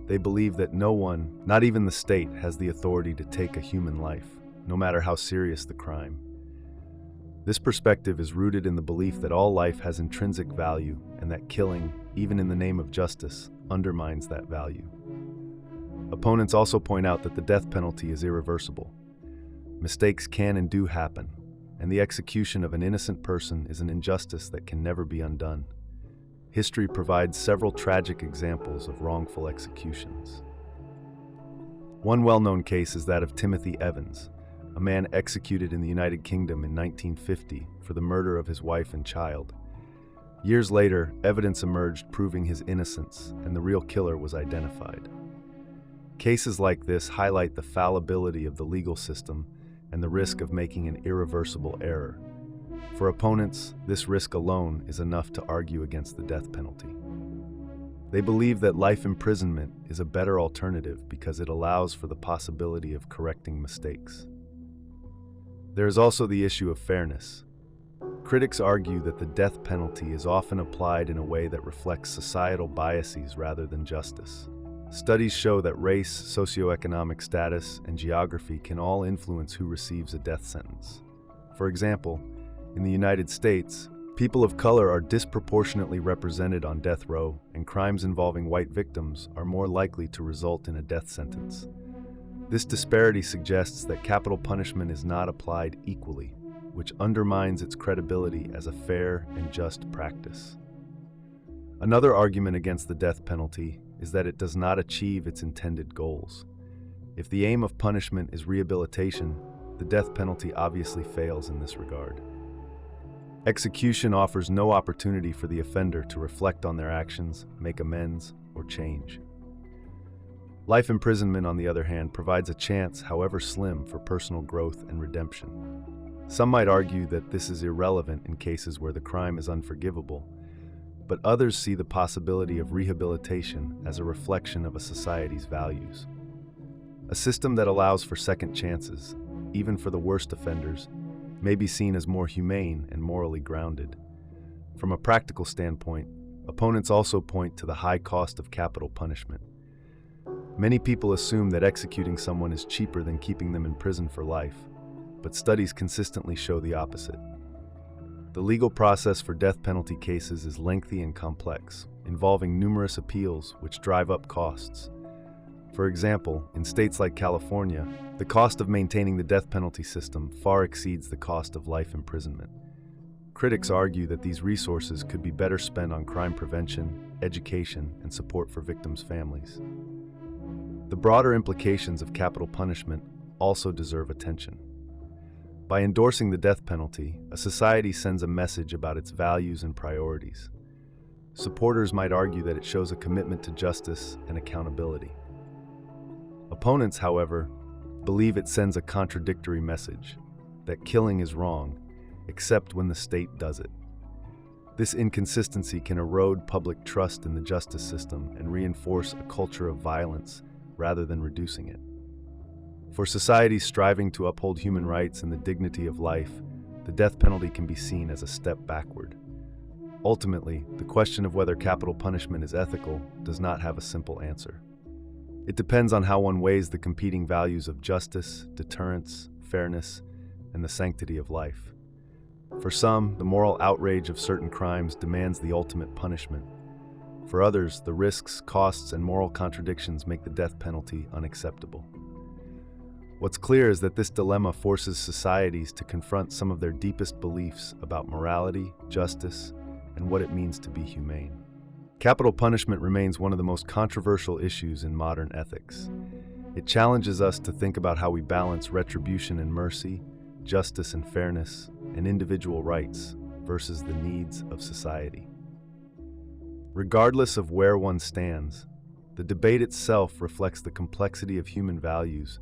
They believe that no one, not even the state, has the authority to take a human life, no matter how serious the crime. This perspective is rooted in the belief that all life has intrinsic value and that killing, even in the name of justice, undermines that value. Opponents also point out that the death penalty is irreversible. Mistakes can and do happen, and the execution of an innocent person is an injustice that can never be undone. history provides several tragic examples of wrongful executions. One well-known case is that of Timothy Evans, a man executed in the United Kingdom in 1950 for the murder of his wife and child. Years later, evidence emerged proving his innocence, and the real killer was identified. Cases like this highlight the fallibility of the legal system and the risk of making an irreversible error. For opponents, this risk alone is enough to argue against the death penalty. They believe that life imprisonment is a better alternative because it allows for the possibility of correcting mistakes. There is also the issue of fairness. Critics argue that the death penalty is often applied in a way that reflects societal biases rather than justice. Studies show that race, socioeconomic status, and geography can all influence who receives a death sentence. For example, in the United States, people of color are disproportionately represented on death row, and crimes involving white victims are more likely to result in a death sentence. This disparity suggests that capital punishment is not applied equally, which undermines its credibility as a fair and just practice. Another argument against the death penalty is that it does not achieve its intended goals. If the aim of punishment is rehabilitation, the death penalty obviously fails in this regard. Execution offers no opportunity for the offender to reflect on their actions, make amends, or change. Life imprisonment, on the other hand, provides a chance, however slim, for personal growth and redemption. Some might argue that this is irrelevant in cases where the crime is unforgivable, but others see the possibility of rehabilitation as a reflection of a society's values. A system that allows for second chances, even for the worst offenders, may be seen as more humane and morally grounded. From a practical standpoint, opponents also point to the high cost of capital punishment. Many people assume that executing someone is cheaper than keeping them in prison for life, but studies consistently show the opposite. The legal process for death penalty cases is lengthy and complex, involving numerous appeals which drive up costs. For example, in states like California, the cost of maintaining the death penalty system far exceeds the cost of life imprisonment. Critics argue that these resources could be better spent on crime prevention, education, and support for victims' families. The broader implications of capital punishment also deserve attention. By endorsing the death penalty, a society sends a message about its values and priorities. Supporters might argue that it shows a commitment to justice and accountability. Opponents, however, believe it sends a contradictory message, that killing is wrong, except when the state does it. This inconsistency can erode public trust in the justice system and reinforce a culture of violence rather than reducing it. For societies striving to uphold human rights and the dignity of life, the death penalty can be seen as a step backward. Ultimately, the question of whether capital punishment is ethical does not have a simple answer. It depends on how one weighs the competing values of justice, deterrence, fairness, and the sanctity of life. For some, the moral outrage of certain crimes demands the ultimate punishment. For others, the risks, costs, and moral contradictions make the death penalty unacceptable. What's clear is that this dilemma forces societies to confront some of their deepest beliefs about morality, justice, and what it means to be humane. Capital punishment remains one of the most controversial issues in modern ethics. It challenges us to think about how we balance retribution and mercy, justice and fairness, and individual rights versus the needs of society. Regardless of where one stands, the debate itself reflects the complexity of human values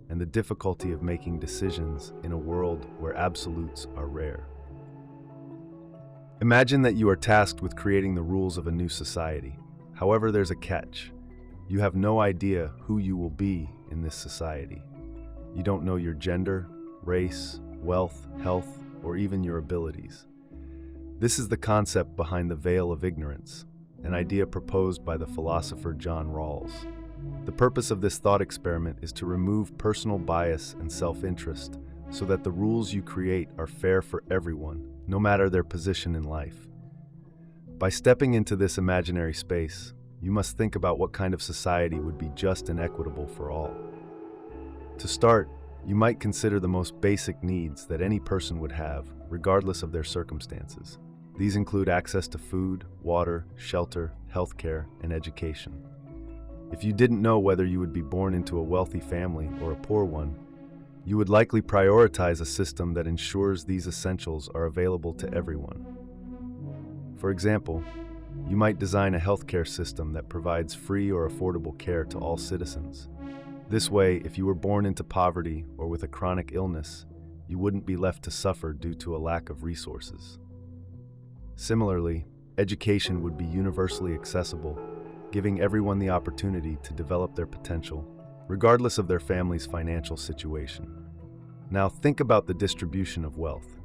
and the difficulty of making decisions in a world where absolutes are rare. Imagine that you are tasked with creating the rules of a new society. However, there's a catch. You have no idea who you will be in this society. You don't know your gender, race, wealth, health, or even your abilities. This is the concept behind the veil of ignorance, an idea proposed by the philosopher John Rawls. The purpose of this thought experiment is to remove personal bias and self-interest so that the rules you create are fair for everyone, no matter their position in life. By stepping into this imaginary space, you must think about what kind of society would be just and equitable for all. To start, you might consider the most basic needs that any person would have, regardless of their circumstances. These include access to food, water, shelter, healthcare, and education. If you didn't know whether you would be born into a wealthy family or a poor one, you would likely prioritize a system that ensures these essentials are available to everyone. For example, you might design a healthcare system that provides free or affordable care to all citizens. This way, if you were born into poverty or with a chronic illness, you wouldn't be left to suffer due to a lack of resources. Similarly, education would be universally accessible, giving everyone the opportunity to develop their potential, regardless of their family's financial situation. Now think about the distribution of wealth.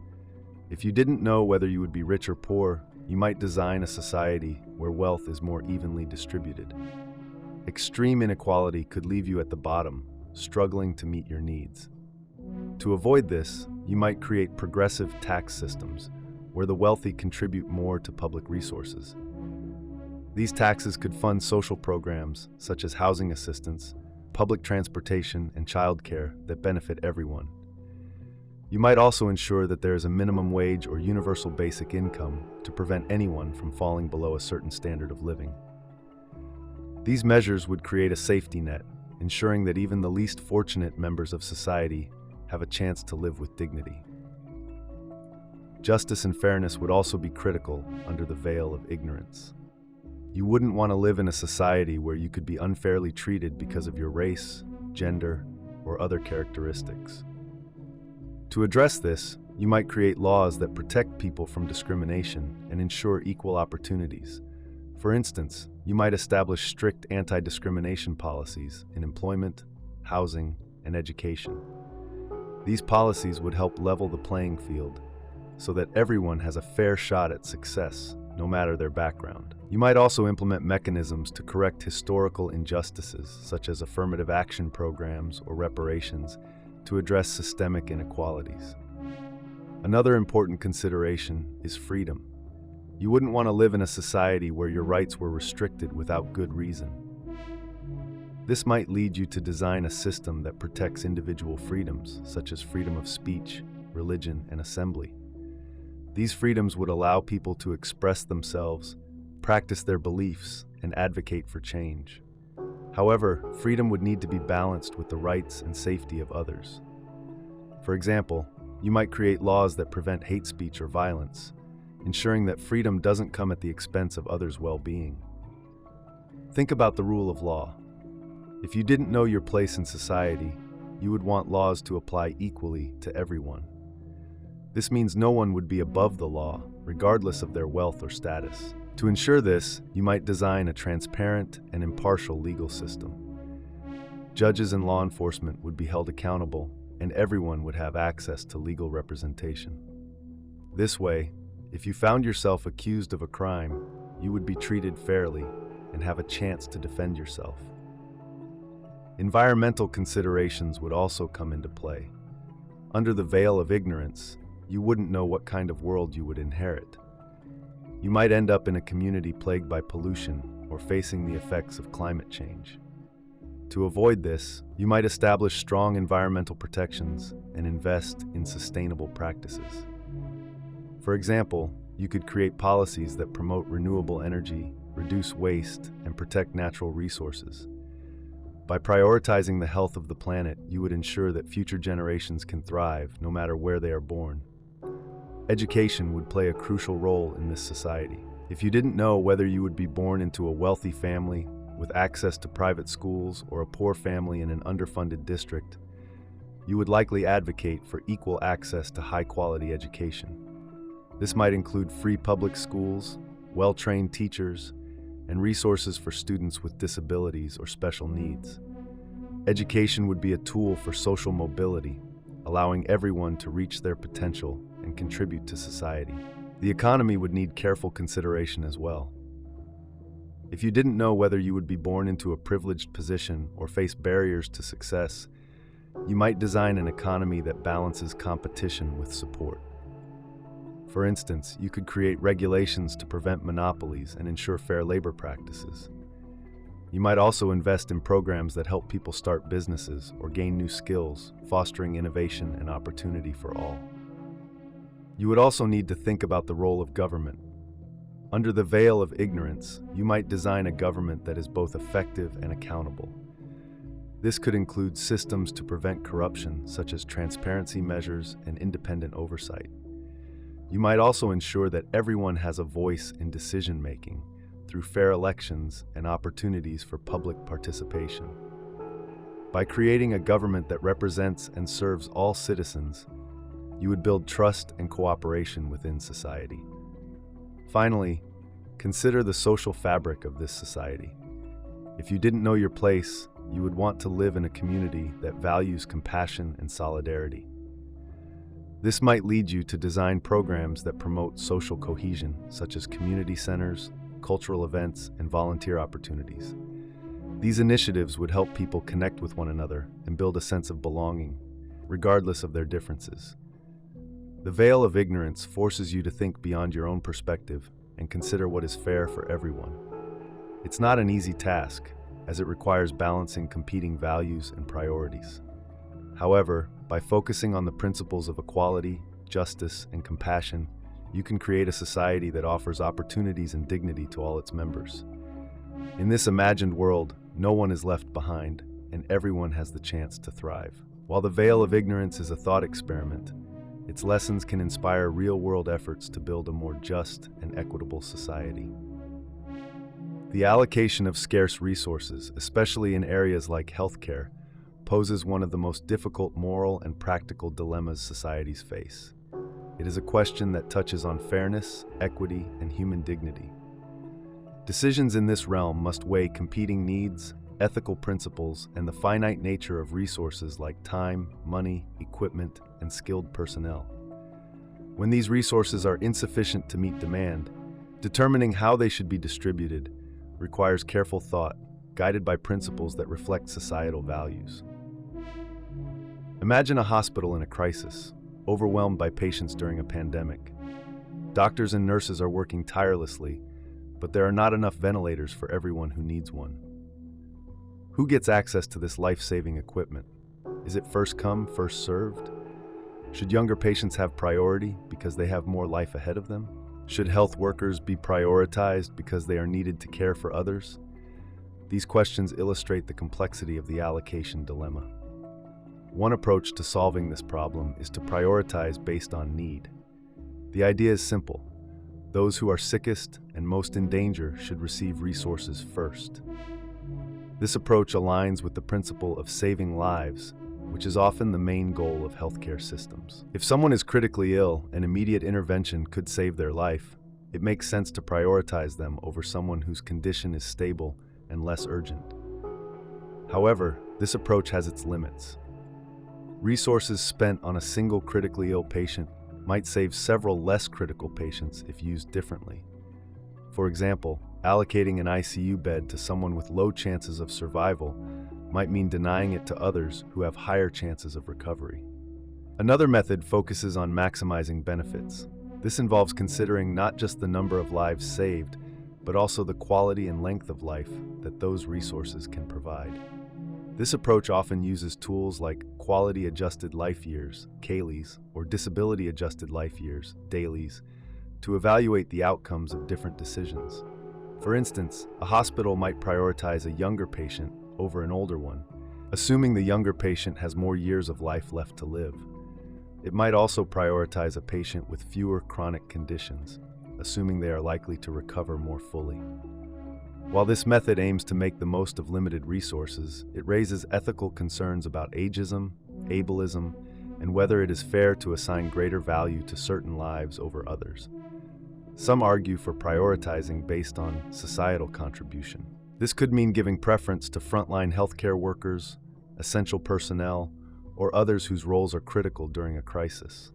If you didn't know whether you would be rich or poor, you might design a society where wealth is more evenly distributed. Extreme inequality could leave you at the bottom, struggling to meet your needs. To avoid this, you might create progressive tax systems, where the wealthy contribute more to public resources. These taxes could fund social programs such as housing assistance, public transportation, and childcare that benefit everyone. You might also ensure that there is a minimum wage or universal basic income to prevent anyone from falling below a certain standard of living. These measures would create a safety net, ensuring that even the least fortunate members of society have a chance to live with dignity. Justice and fairness would also be critical under the veil of ignorance. You wouldn't want to live in a society where you could be unfairly treated because of your race, gender, or other characteristics. To address this, you might create laws that protect people from discrimination and ensure equal opportunities. For instance, you might establish strict anti-discrimination policies in employment, housing, and education. These policies would help level the playing field so that everyone has a fair shot at success, no matter their background. You might also implement mechanisms to correct historical injustices, such as affirmative action programs or reparations, to address systemic inequalities. Another important consideration is freedom. You wouldn't want to live in a society where your rights were restricted without good reason. This might lead you to design a system that protects individual freedoms, such as freedom of speech, religion, and assembly. These freedoms would allow people to express themselves, practice their beliefs, and advocate for change. However, freedom would need to be balanced with the rights and safety of others. For example, you might create laws that prevent hate speech or violence, ensuring that freedom doesn't come at the expense of others' well-being. Think about the rule of law. If you didn't know your place in society, you would want laws to apply equally to everyone. This means no one would be above the law, regardless of their wealth or status. To ensure this, you might design a transparent and impartial legal system. Judges and law enforcement would be held accountable, and everyone would have access to legal representation. This way, if you found yourself accused of a crime, you would be treated fairly and have a chance to defend yourself. Environmental considerations would also come into play. Under the veil of ignorance, you wouldn't know what kind of world you would inherit. You might end up in a community plagued by pollution or facing the effects of climate change. To avoid this, you might establish strong environmental protections and invest in sustainable practices. For example, you could create policies that promote renewable energy, reduce waste, and protect natural resources. By prioritizing the health of the planet, you would ensure that future generations can thrive no matter where they are born. Education would play a crucial role in this society. If you didn't know whether you would be born into a wealthy family with access to private schools or a poor family in an underfunded district, you would likely advocate for equal access to high-quality education. This might include free public schools, well-trained teachers, and resources for students with disabilities or special needs. Education would be a tool for social mobility, allowing everyone to reach their potential and contribute to society. The economy would need careful consideration as well. If you didn't know whether you would be born into a privileged position or face barriers to success, you might design an economy that balances competition with support. For instance, you could create regulations to prevent monopolies and ensure fair labor practices. You might also invest in programs that help people start businesses or gain new skills, fostering innovation and opportunity for all. You would also need to think about the role of government. Under the veil of ignorance, you might design a government that is both effective and accountable. This could include systems to prevent corruption, such as transparency measures and independent oversight. You might also ensure that everyone has a voice in decision-making through fair elections and opportunities for public participation. By creating a government that represents and serves all citizens, you would build trust and cooperation within society. Finally, consider the social fabric of this society. If you didn't know your place, you would want to live in a community that values compassion and solidarity. This might lead you to design programs that promote social cohesion, such as community centers, cultural events, and volunteer opportunities. These initiatives would help people connect with one another and build a sense of belonging, regardless of their differences. The veil of ignorance forces you to think beyond your own perspective and consider what is fair for everyone. It's not an easy task, as it requires balancing competing values and priorities. However, by focusing on the principles of equality, justice, and compassion, you can create a society that offers opportunities and dignity to all its members. In this imagined world, no one is left behind, and everyone has the chance to thrive. While the veil of ignorance is a thought experiment, its lessons can inspire real-world efforts to build a more just and equitable society. The allocation of scarce resources, especially in areas like healthcare, poses one of the most difficult moral and practical dilemmas societies face. It is a question that touches on fairness, equity, and human dignity. Decisions in this realm must weigh competing needs, ethical principles, and the finite nature of resources like time, money, equipment, and skilled personnel. When these resources are insufficient to meet demand, determining how they should be distributed requires careful thought, guided by principles that reflect societal values. Imagine a hospital in a crisis, overwhelmed by patients during a pandemic. Doctors and nurses are working tirelessly, but there are not enough ventilators for everyone who needs one. Who gets access to this life-saving equipment? Is it first come, first served? Should younger patients have priority because they have more life ahead of them? Should health workers be prioritized because they are needed to care for others? These questions illustrate the complexity of the allocation dilemma. One approach to solving this problem is to prioritize based on need. The idea is simple. Those who are sickest and most in danger should receive resources first. This approach aligns with the principle of saving lives, which is often the main goal of healthcare systems. If someone is critically ill and immediate intervention could save their life, it makes sense to prioritize them over someone whose condition is stable and less urgent. However, this approach has its limits. Resources spent on a single critically ill patient might save several less critical patients if used differently. For example, allocating an ICU bed to someone with low chances of survival might mean denying it to others who have higher chances of recovery. Another method focuses on maximizing benefits. This involves considering not just the number of lives saved, but also the quality and length of life that those resources can provide. This approach often uses tools like quality-adjusted life years, QALYs, or disability-adjusted life years, DALYs, to evaluate the outcomes of different decisions. For instance, a hospital might prioritize a younger patient over an older one, assuming the younger patient has more years of life left to live. It might also prioritize a patient with fewer chronic conditions, assuming they are likely to recover more fully. While this method aims to make the most of limited resources, it raises ethical concerns about ageism, ableism, and whether it is fair to assign greater value to certain lives over others. Some argue for prioritizing based on societal contribution. This could mean giving preference to frontline healthcare workers, essential personnel, or others whose roles are critical during a crisis.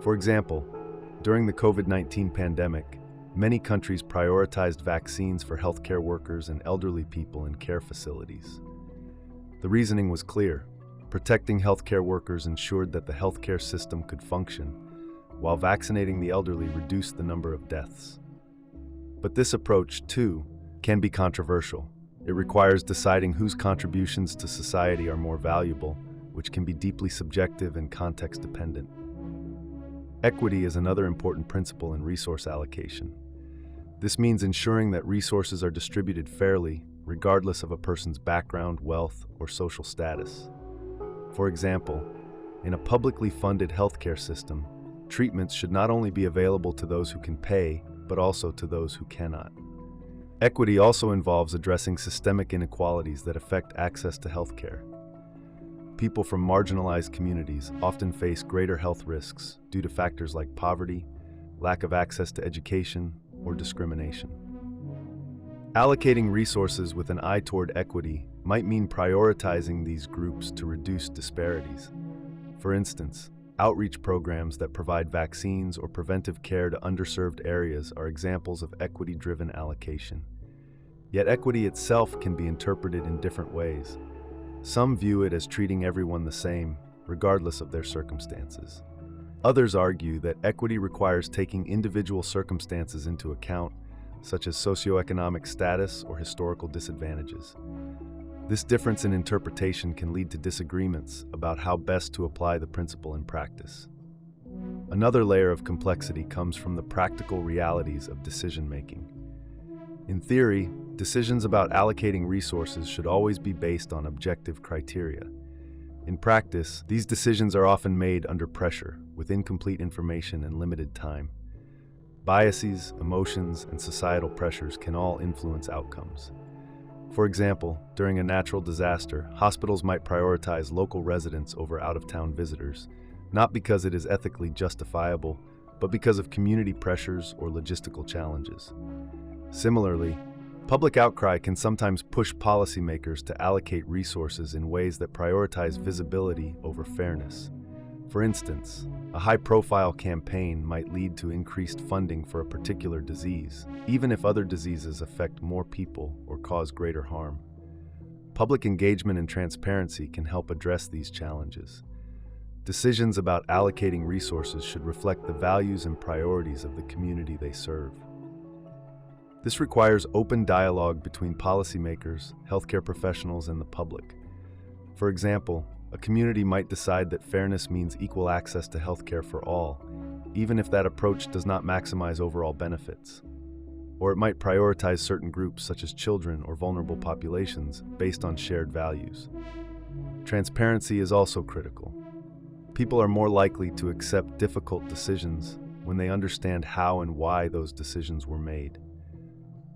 For example, during the COVID-19 pandemic, many countries prioritized vaccines for healthcare workers and elderly people in care facilities. The reasoning was clear. Protecting healthcare workers ensured that the healthcare system could function, while vaccinating the elderly reduced the number of deaths. But this approach, too, can be controversial. It requires deciding whose contributions to society are more valuable, which can be deeply subjective and context-dependent. Equity is another important principle in resource allocation. This means ensuring that resources are distributed fairly, regardless of a person's background, wealth, or social status. For example, in a publicly funded healthcare system, treatments should not only be available to those who can pay, but also to those who cannot. Equity also involves addressing systemic inequalities that affect access to healthcare. People from marginalized communities often face greater health risks due to factors like poverty, lack of access to education, or discrimination. Allocating resources with an eye toward equity might mean prioritizing these groups to reduce disparities. For instance, outreach programs that provide vaccines or preventive care to underserved areas are examples of equity-driven allocation. Yet equity itself can be interpreted in different ways. Some view it as treating everyone the same, regardless of their circumstances. Others argue that equity requires taking individual circumstances into account, such as socioeconomic status or historical disadvantages. This difference in interpretation can lead to disagreements about how best to apply the principle in practice. Another layer of complexity comes from the practical realities of decision-making. In theory, decisions about allocating resources should always be based on objective criteria. In practice, these decisions are often made under pressure, with incomplete information and limited time. Biases, emotions, and societal pressures can all influence outcomes. For example, during a natural disaster, hospitals might prioritize local residents over out-of-town visitors, not because it is ethically justifiable, but because of community pressures or logistical challenges. Similarly, public outcry can sometimes push policymakers to allocate resources in ways that prioritize visibility over fairness. For instance, a high-profile campaign might lead to increased funding for a particular disease, even if other diseases affect more people or cause greater harm. Public engagement and transparency can help address these challenges. Decisions about allocating resources should reflect the values and priorities of the community they serve. This requires open dialogue between policymakers, healthcare professionals, and the public. For example, a community might decide that fairness means equal access to healthcare for all, even if that approach does not maximize overall benefits. Or it might prioritize certain groups such as children or vulnerable populations based on shared values. Transparency is also critical. People are more likely to accept difficult decisions when they understand how and why those decisions were made.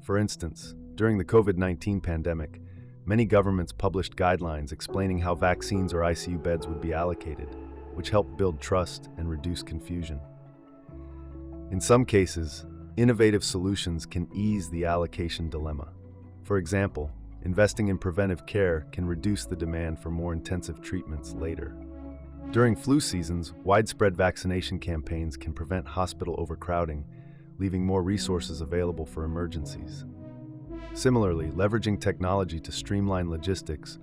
For instance, during the COVID-19 pandemic, many governments published guidelines explaining how vaccines or ICU beds would be allocated, which helped build trust and reduce confusion. In some cases, innovative solutions can ease the allocation dilemma. For example, investing in preventive care can reduce the demand for more intensive treatments later. During flu seasons, widespread vaccination campaigns can prevent hospital overcrowding, leaving more resources available for emergencies. Similarly, leveraging technology to streamline logistics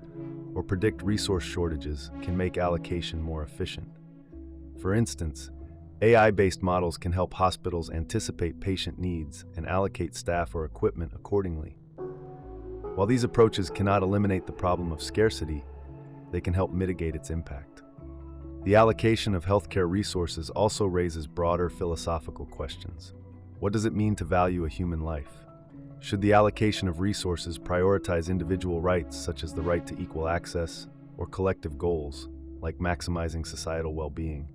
or predict resource shortages can make allocation more efficient. For instance, AI-based models can help hospitals anticipate patient needs and allocate staff or equipment accordingly. While these approaches cannot eliminate the problem of scarcity, they can help mitigate its impact. The allocation of healthcare resources also raises broader philosophical questions. What does it mean to value a human life? Should the allocation of resources prioritize individual rights, such as the right to equal access, or collective goals, like maximizing societal well-being?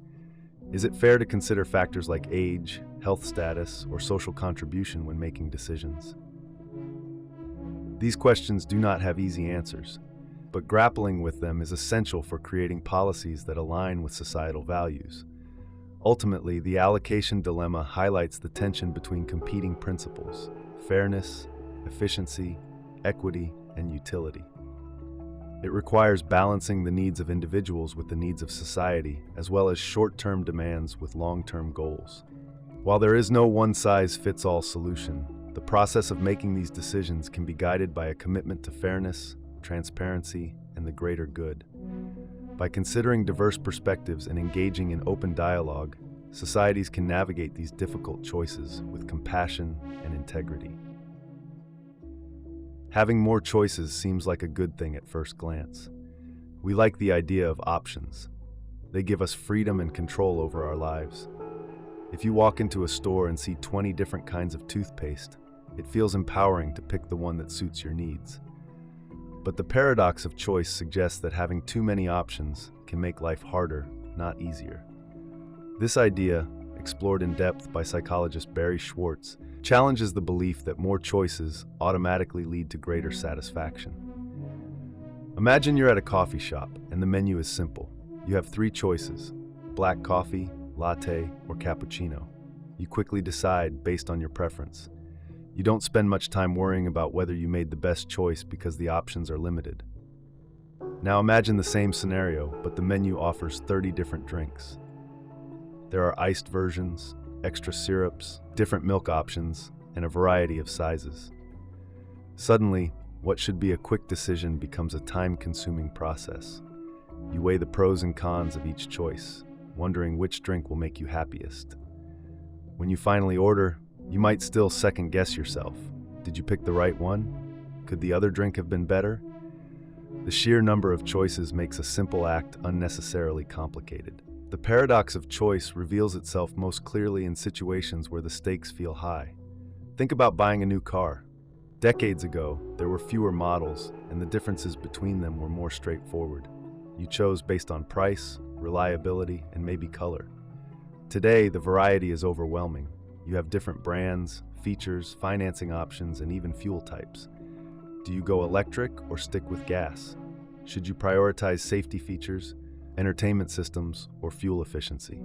Is it fair to consider factors like age, health status, or social contribution when making decisions? These questions do not have easy answers, but grappling with them is essential for creating policies that align with societal values. Ultimately, the allocation dilemma highlights the tension between competing principles: fairness, efficiency, equity, and utility. It requires balancing the needs of individuals with the needs of society, as well as short-term demands with long-term goals. While there is no one-size-fits-all solution, the process of making these decisions can be guided by a commitment to fairness, transparency, and the greater good. By considering diverse perspectives and engaging in open dialogue, societies can navigate these difficult choices with compassion and integrity. Having more choices seems like a good thing at first glance. We like the idea of options. They give us freedom and control over our lives. If you walk into a store and see 20 different kinds of toothpaste, It feels empowering to pick the one that suits your needs. But the paradox of choice suggests that having too many options can make life harder, not easier. This idea, explored in depth by psychologist Barry Schwartz, challenges the belief that more choices automatically lead to greater satisfaction. Imagine you're at a coffee shop and the menu is simple. You have 3 choices: black coffee, latte, or cappuccino. You quickly decide based on your preference. You don't spend much time worrying about whether you made the best choice because the options are limited. Now imagine the same scenario, but the menu offers 30 different drinks. There are iced versions, extra syrups, different milk options, and a variety of sizes. Suddenly, what should be a quick decision becomes a time-consuming process. You weigh the pros and cons of each choice, wondering which drink will make you happiest. When you finally order, you might still second-guess yourself. Did you pick the right one? Could the other drink have been better? The sheer number of choices makes a simple act unnecessarily complicated. The paradox of choice reveals itself most clearly in situations where the stakes feel high. Think about buying a new car. Decades ago, there were fewer models, and the differences between them were more straightforward. You chose based on price, reliability, and maybe color. Today, the variety is overwhelming. You have different brands, features, financing options, and even fuel types. Do you go electric or stick with gas? Should you prioritize safety features, entertainment systems, or fuel efficiency?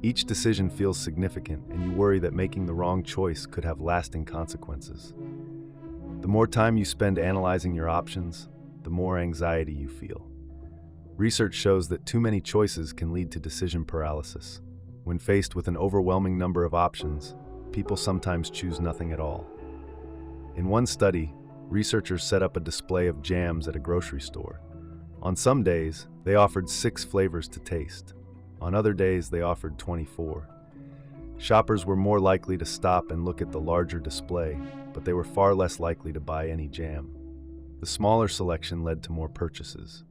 Each decision feels significant, and you worry that making the wrong choice could have lasting consequences. The more time you spend analyzing your options, the more anxiety you feel. Research shows that too many choices can lead to decision paralysis. When faced with an overwhelming number of options, people sometimes choose nothing at all. In one study, researchers set up a display of jams at a grocery store. On some days, they offered 6 flavors to taste. On other days, they offered 24. Shoppers were more likely to stop and look at the larger display, but they were far less likely to buy any jam. The smaller selection led to more purchases.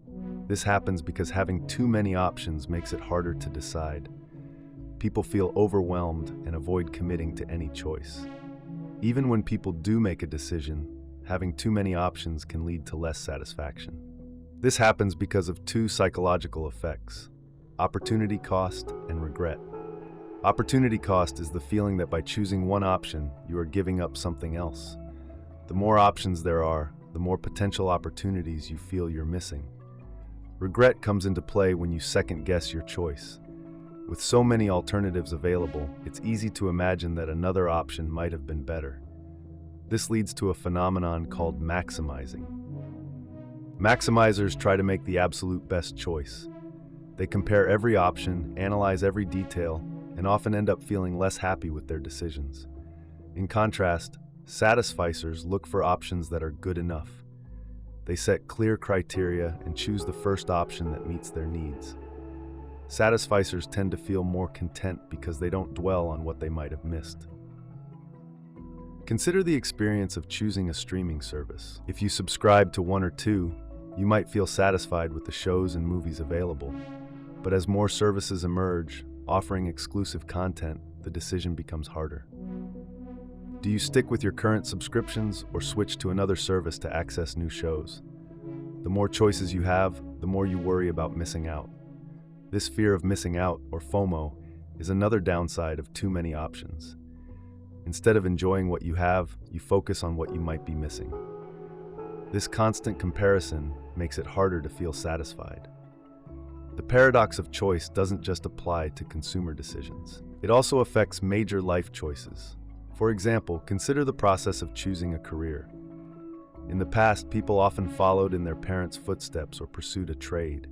This happens because having too many options makes it harder to decide. People feel overwhelmed and avoid committing to any choice. Even when people do make a decision, having too many options can lead to less satisfaction. This happens because of 2 psychological effects: opportunity cost and regret. Opportunity cost is the feeling that by choosing one option, you are giving up something else. The more options there are, the more potential opportunities you feel you're missing. Regret comes into play when you second-guess your choice. With so many alternatives available, it's easy to imagine that another option might have been better. This leads to a phenomenon called maximizing. Maximizers try to make the absolute best choice. They compare every option, analyze every detail, and often end up feeling less happy with their decisions. In contrast, satisficers look for options that are good enough. They set clear criteria and choose the first option that meets their needs. Satisficers tend to feel more content because they don't dwell on what they might have missed. Consider the experience of choosing a streaming service. If you subscribe to 1 or 2, you might feel satisfied with the shows and movies available. But as more services emerge, offering exclusive content, the decision becomes harder. Do you stick with your current subscriptions or switch to another service to access new shows? The more choices you have, the more you worry about missing out. This fear of missing out, or FOMO, is another downside of too many options. Instead of enjoying what you have, you focus on what you might be missing. This constant comparison makes it harder to feel satisfied. The paradox of choice doesn't just apply to consumer decisions. It also affects major life choices. For example, consider the process of choosing a career. In the past, people often followed in their parents' footsteps or pursued a trade.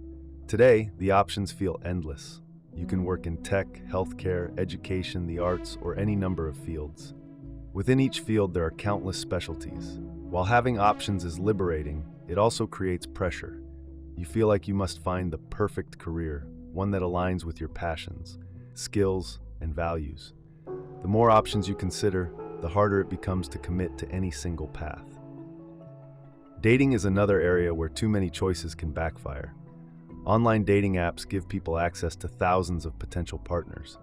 Today, the options feel endless. You can work in tech, healthcare, education, the arts, or any number of fields. Within each field, there are countless specialties. While having options is liberating, it also creates pressure. You feel like you must find the perfect career, one that aligns with your passions, skills, and values. The more options you consider, the harder it becomes to commit to any single path. Dating is another area where too many choices can backfire. Online dating apps give people access to thousands of potential partners.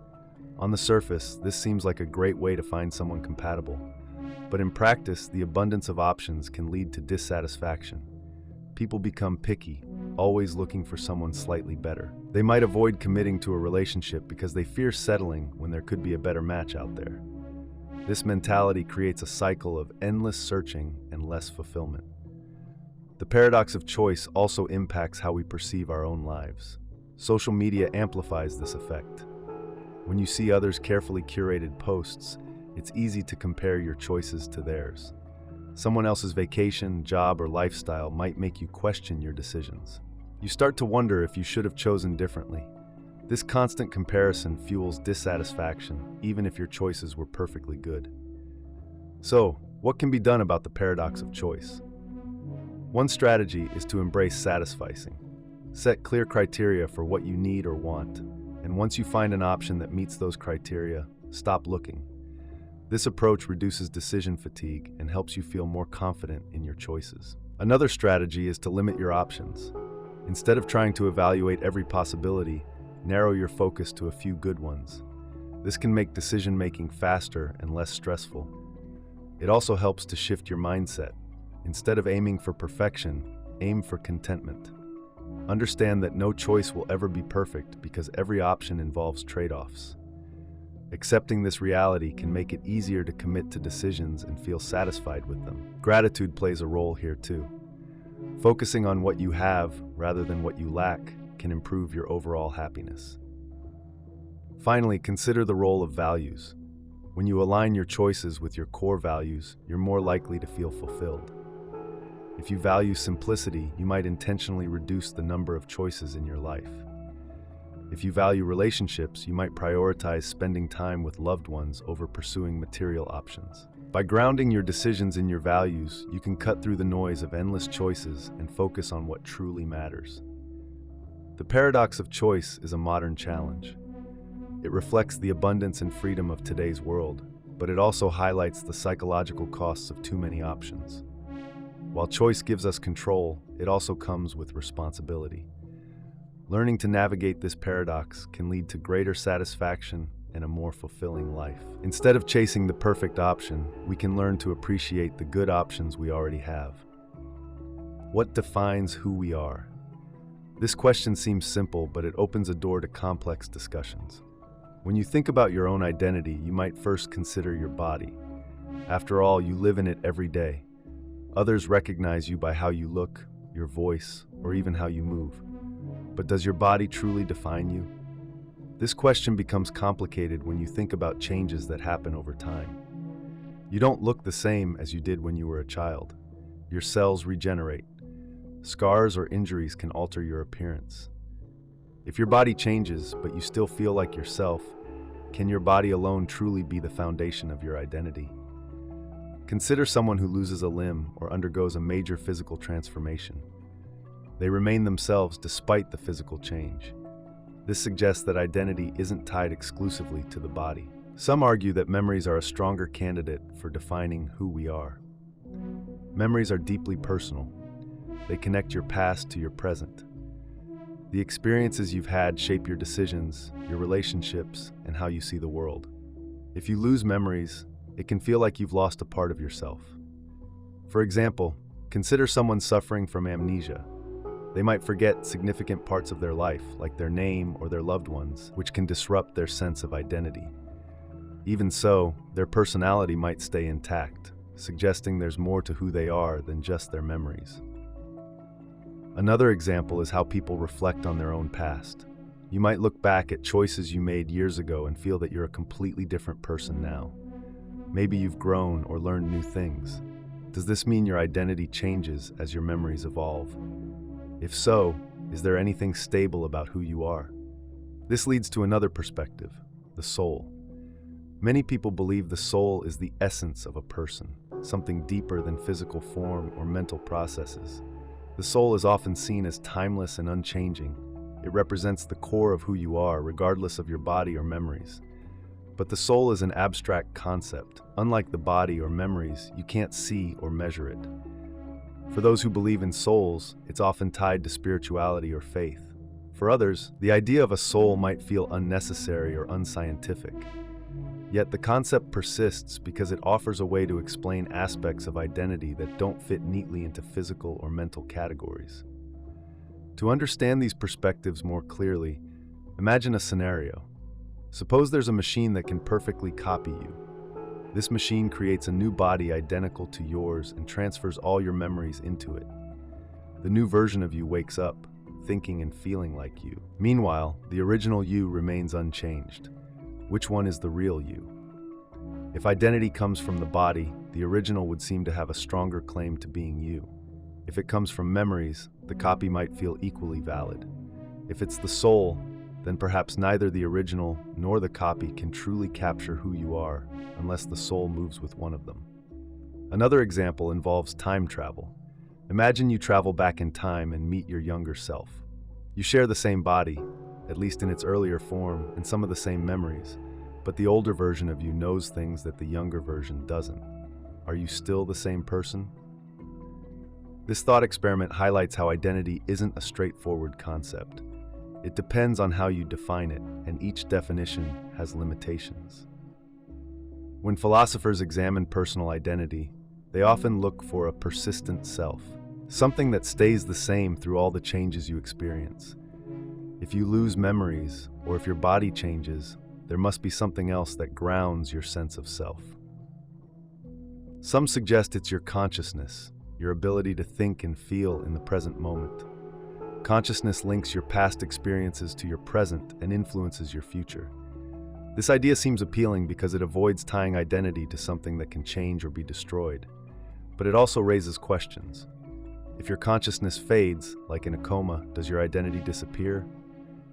On the surface, this seems like a great way to find someone compatible. But in practice, the abundance of options can lead to dissatisfaction. People become picky, always looking for someone slightly better. They might avoid committing to a relationship because they fear settling when there could be a better match out there. This mentality creates a cycle of endless searching and less fulfillment. The paradox of choice also impacts how we perceive our own lives. Social media amplifies this effect. When you see others' carefully curated posts, it's easy to compare your choices to theirs. Someone else's vacation, job, or lifestyle might make you question your decisions. You start to wonder if you should have chosen differently. This constant comparison fuels dissatisfaction, even if your choices were perfectly good. So, what can be done about the paradox of choice? One strategy is to embrace satisficing. Set clear criteria for what you need or want, and once you find an option that meets those criteria, stop looking. This approach reduces decision fatigue and helps you feel more confident in your choices. Another strategy is to limit your options. Instead of trying to evaluate every possibility, narrow your focus to a few good ones. This can make decision-making faster and less stressful. It also helps to shift your mindset. Instead of aiming for perfection, aim for contentment. Understand that no choice will ever be perfect because every option involves trade-offs. Accepting this reality can make it easier to commit to decisions and feel satisfied with them. Gratitude plays a role here too. Focusing on what you have rather than what you lack can improve your overall happiness. Finally, consider the role of values. When you align your choices with your core values, you're more likely to feel fulfilled. If you value simplicity, you might intentionally reduce the number of choices in your life. If you value relationships, you might prioritize spending time with loved ones over pursuing material options. By grounding your decisions in your values, you can cut through the noise of endless choices and focus on what truly matters. The paradox of choice is a modern challenge. It reflects the abundance and freedom of today's world, but it also highlights the psychological costs of too many options. While choice gives us control, it also comes with responsibility. Learning to navigate this paradox can lead to greater satisfaction and a more fulfilling life. Instead of chasing the perfect option, we can learn to appreciate the good options we already have. What defines who we are? This question seems simple, but it opens a door to complex discussions. When you think about your own identity, you might first consider your body. After all, you live in it every day. Others recognize you by how you look, your voice, or even how you move. But does your body truly define you? This question becomes complicated when you think about changes that happen over time. You don't look the same as you did when you were a child. Your cells regenerate. Scars or injuries can alter your appearance. If your body changes, but you still feel like yourself, can your body alone truly be the foundation of your identity? Consider someone who loses a limb or undergoes a major physical transformation. They remain themselves despite the physical change. This suggests that identity isn't tied exclusively to the body. Some argue that memories are a stronger candidate for defining who we are. Memories are deeply personal. They connect your past to your present. The experiences you've had shape your decisions, your relationships, and how you see the world. If you lose memories, it can feel like you've lost a part of yourself. For example, consider someone suffering from amnesia. They might forget significant parts of their life, like their name or their loved ones, which can disrupt their sense of identity. Even so, their personality might stay intact, suggesting there's more to who they are than just their memories. Another example is how people reflect on their own past. You might look back at choices you made years ago and feel that you're a completely different person now. Maybe you've grown or learned new things. Does this mean your identity changes as your memories evolve? If so, is there anything stable about who you are? This leads to another perspective, the soul. Many people believe the soul is the essence of a person, something deeper than physical form or mental processes. The soul is often seen as timeless and unchanging. It represents the core of who you are, regardless of your body or memories. But the soul is an abstract concept. Unlike the body or memories, you can't see or measure it. For those who believe in souls, it's often tied to spirituality or faith. For others, the idea of a soul might feel unnecessary or unscientific. Yet the concept persists because it offers a way to explain aspects of identity that don't fit neatly into physical or mental categories. To understand these perspectives more clearly, imagine a scenario. Suppose there's a machine that can perfectly copy you. This machine creates a new body identical to yours and transfers all your memories into it. The new version of you wakes up, thinking and feeling like you. Meanwhile, the original you remains unchanged. Which one is the real you? If identity comes from the body, the original would seem to have a stronger claim to being you. If it comes from memories, the copy might feel equally valid. If it's the soul, then perhaps neither the original nor the copy can truly capture who you are unless the soul moves with one of them. Another example involves time travel. Imagine you travel back in time and meet your younger self. You share the same body, at least in its earlier form, and some of the same memories, but the older version of you knows things that the younger version doesn't. Are you still the same person? This thought experiment highlights how identity isn't a straightforward concept. It depends on how you define it, and each definition has limitations. When philosophers examine personal identity, they often look for a persistent self, something that stays the same through all the changes you experience. If you lose memories, or if your body changes, there must be something else that grounds your sense of self. Some suggest it's your consciousness, your ability to think and feel in the present moment. Consciousness links your past experiences to your present and influences your future. This idea seems appealing because it avoids tying identity to something that can change or be destroyed. But it also raises questions. If your consciousness fades, like in a coma, does your identity disappear?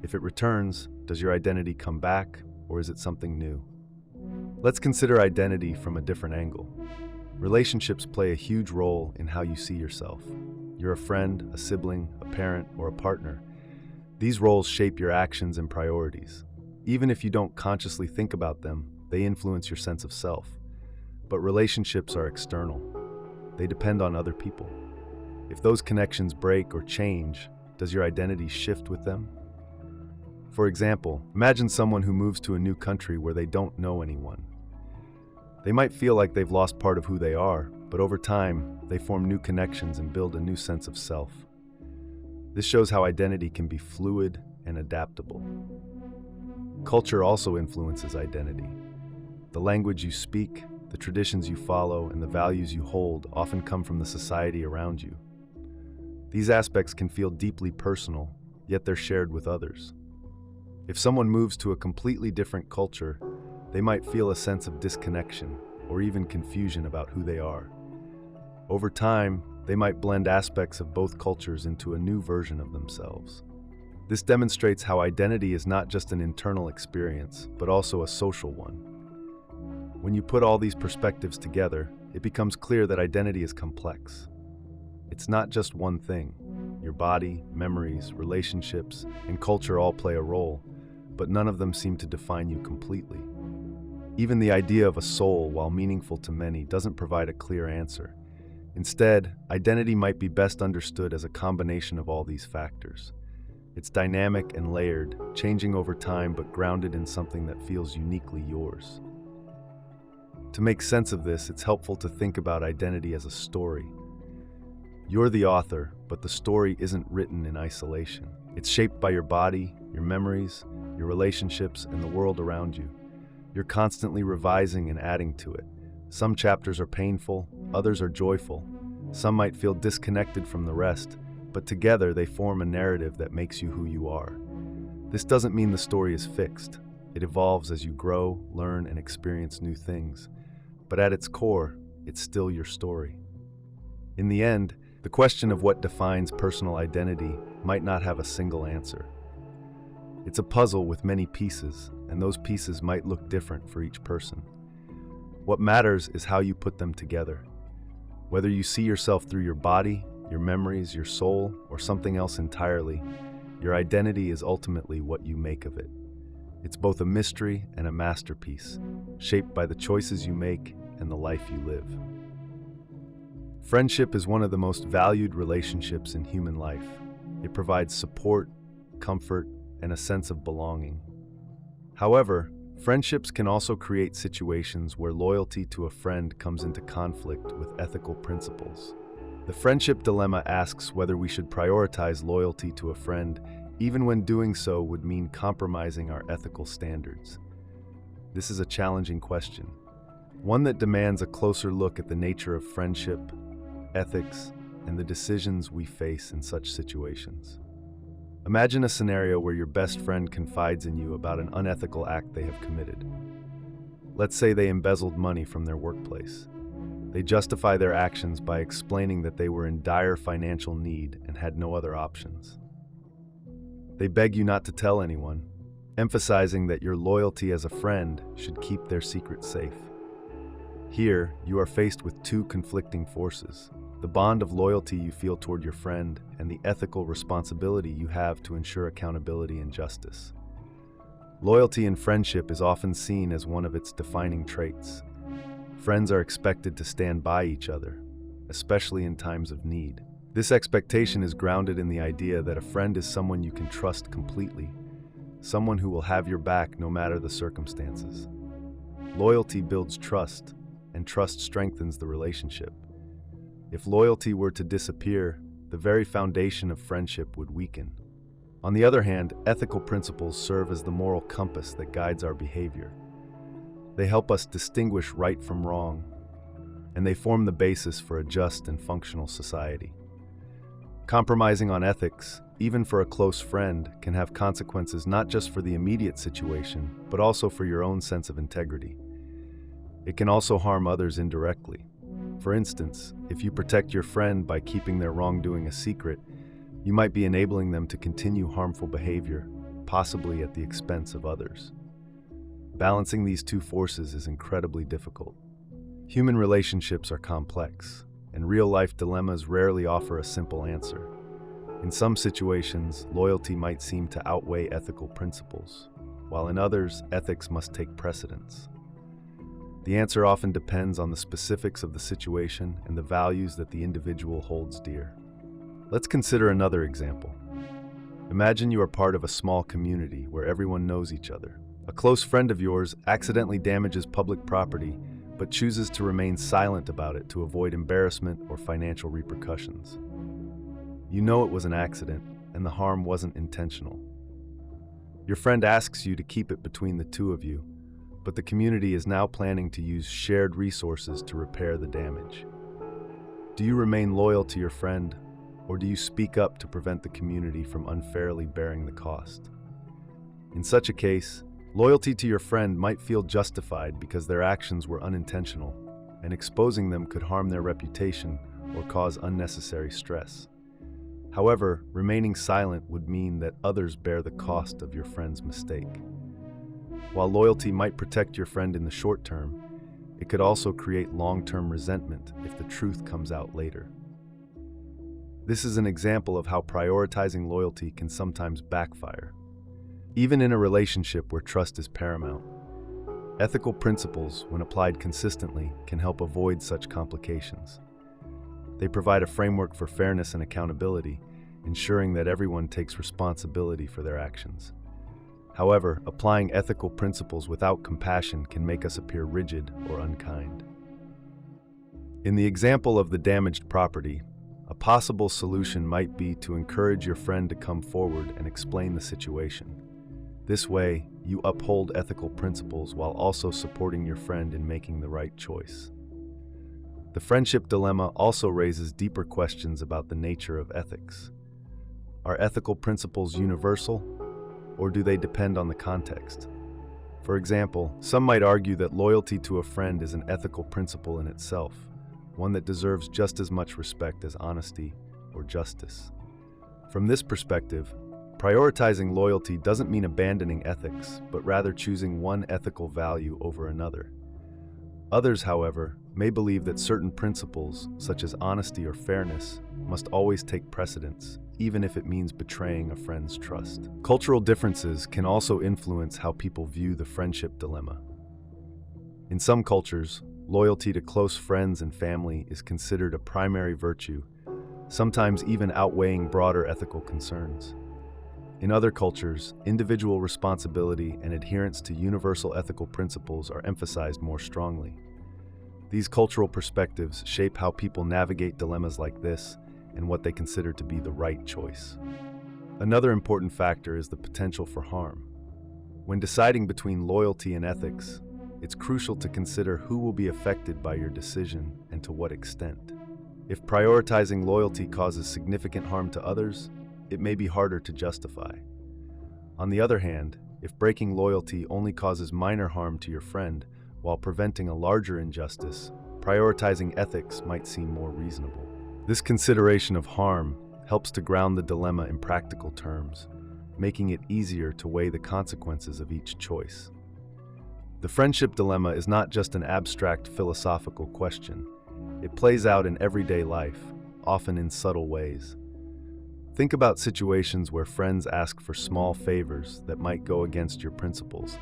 If it returns, does your identity come back, or is it something new? Let's consider identity from a different angle. Relationships play a huge role in how you see yourself. You're a friend, a sibling, a parent, or a partner. These roles shape your actions and priorities. Even if you don't consciously think about them, they influence your sense of self. But relationships are external. They depend on other people. If those connections break or change, does your identity shift with them? For example, imagine someone who moves to a new country where they don't know anyone. They might feel like they've lost part of who they are, but over time, they form new connections and build a new sense of self. This shows how identity can be fluid and adaptable. Culture also influences identity. The language you speak, the traditions you follow, and the values you hold often come from the society around you. These aspects can feel deeply personal, yet they're shared with others. If someone moves to a completely different culture, they might feel a sense of disconnection or even confusion about who they are. Over time, they might blend aspects of both cultures into a new version of themselves. This demonstrates how identity is not just an internal experience, but also a social one. When you put all these perspectives together, it becomes clear that identity is complex. It's not just one thing. Your body, memories, relationships, and culture all play a role, but none of them seem to define you completely. Even the idea of a soul, while meaningful to many, doesn't provide a clear answer. Instead, identity might be best understood as a combination of all these factors. It's dynamic and layered, changing over time but grounded in something that feels uniquely yours. To make sense of this, it's helpful to think about identity as a story. You're the author, but the story isn't written in isolation. It's shaped by your body, your memories, your relationships, and the world around you. You're constantly revising and adding to it. Some chapters are painful, others are joyful. Some might feel disconnected from the rest, but together they form a narrative that makes you who you are. This doesn't mean the story is fixed. It evolves as you grow, learn, and experience new things. But at its core, it's still your story. In the end, the question of what defines personal identity might not have a single answer. It's a puzzle with many pieces, and those pieces might look different for each person. What matters is how you put them together. Whether you see yourself through your body, your memories, your soul, or something else entirely, your identity is ultimately what you make of it. It's both a mystery and a masterpiece, shaped by the choices you make and the life you live. Friendship is one of the most valued relationships in human life. It provides support, comfort, and a sense of belonging. However, Friendships can also create situations where loyalty to a friend comes into conflict with ethical principles. The friendship dilemma asks whether we should prioritize loyalty to a friend, even when doing so would mean compromising our ethical standards. This is a challenging question, one that demands a closer look at the nature of friendship, ethics, and the decisions we face in such situations. Imagine a scenario where your best friend confides in you about an unethical act they have committed. Let's say they embezzled money from their workplace. They justify their actions by explaining that they were in dire financial need and had no other options. They beg you not to tell anyone, emphasizing that your loyalty as a friend should keep their secret safe. Here, you are faced with two conflicting forces: the bond of loyalty you feel toward your friend and the ethical responsibility you have to ensure accountability and justice. Loyalty in friendship is often seen as one of its defining traits. Friends are expected to stand by each other, especially in times of need. This expectation is grounded in the idea that a friend is someone you can trust completely, someone who will have your back no matter the circumstances. Loyalty builds trust, and trust strengthens the relationship. If loyalty were to disappear, the very foundation of friendship would weaken. On the other hand, ethical principles serve as the moral compass that guides our behavior. They help us distinguish right from wrong, and they form the basis for a just and functional society. Compromising on ethics, even for a close friend, can have consequences not just for the immediate situation, but also for your own sense of integrity. It can also harm others indirectly. For instance, if you protect your friend by keeping their wrongdoing a secret, you might be enabling them to continue harmful behavior, possibly at the expense of others. Balancing these two forces is incredibly difficult. Human relationships are complex, and real-life dilemmas rarely offer a simple answer. In some situations, loyalty might seem to outweigh ethical principles, while in others, ethics must take precedence. The answer often depends on the specifics of the situation and the values that the individual holds dear. Let's consider another example. Imagine you are part of a small community where everyone knows each other. A close friend of yours accidentally damages public property, but chooses to remain silent about it to avoid embarrassment or financial repercussions. You know it was an accident, and the harm wasn't intentional. Your friend asks you to keep it between the two of you, but the community is now planning to use shared resources to repair the damage. Do you remain loyal to your friend, or do you speak up to prevent the community from unfairly bearing the cost? In such a case, loyalty to your friend might feel justified because their actions were unintentional, and exposing them could harm their reputation or cause unnecessary stress. However, remaining silent would mean that others bear the cost of your friend's mistake. While loyalty might protect your friend in the short term, it could also create long-term resentment if the truth comes out later. This is an example of how prioritizing loyalty can sometimes backfire. Even in a relationship where trust is paramount, ethical principles, when applied consistently, can help avoid such complications. They provide a framework for fairness and accountability, ensuring that everyone takes responsibility for their actions. However, applying ethical principles without compassion can make us appear rigid or unkind. In the example of the damaged property, a possible solution might be to encourage your friend to come forward and explain the situation. This way, you uphold ethical principles while also supporting your friend in making the right choice. The friendship dilemma also raises deeper questions about the nature of ethics. Are ethical principles universal, or do they depend on the context? For example, some might argue that loyalty to a friend is an ethical principle in itself, one that deserves just as much respect as honesty or justice. From this perspective, prioritizing loyalty doesn't mean abandoning ethics, but rather choosing one ethical value over another. Others, however, may believe that certain principles, such as honesty or fairness, must always take precedence, even if it means betraying a friend's trust. Cultural differences can also influence how people view the friendship dilemma. In some cultures, loyalty to close friends and family is considered a primary virtue, sometimes even outweighing broader ethical concerns. In other cultures, individual responsibility and adherence to universal ethical principles are emphasized more strongly. These cultural perspectives shape how people navigate dilemmas like this and what they consider to be the right choice. Another important factor is the potential for harm. When deciding between loyalty and ethics, it's crucial to consider who will be affected by your decision and to what extent. If prioritizing loyalty causes significant harm to others, it may be harder to justify. On the other hand, if breaking loyalty only causes minor harm to your friend while preventing a larger injustice, prioritizing ethics might seem more reasonable. This consideration of harm helps to ground the dilemma in practical terms, making it easier to weigh the consequences of each choice. The friendship dilemma is not just an abstract philosophical question. It plays out in everyday life, often in subtle ways. Think about situations where friends ask for small favors that might go against your principles,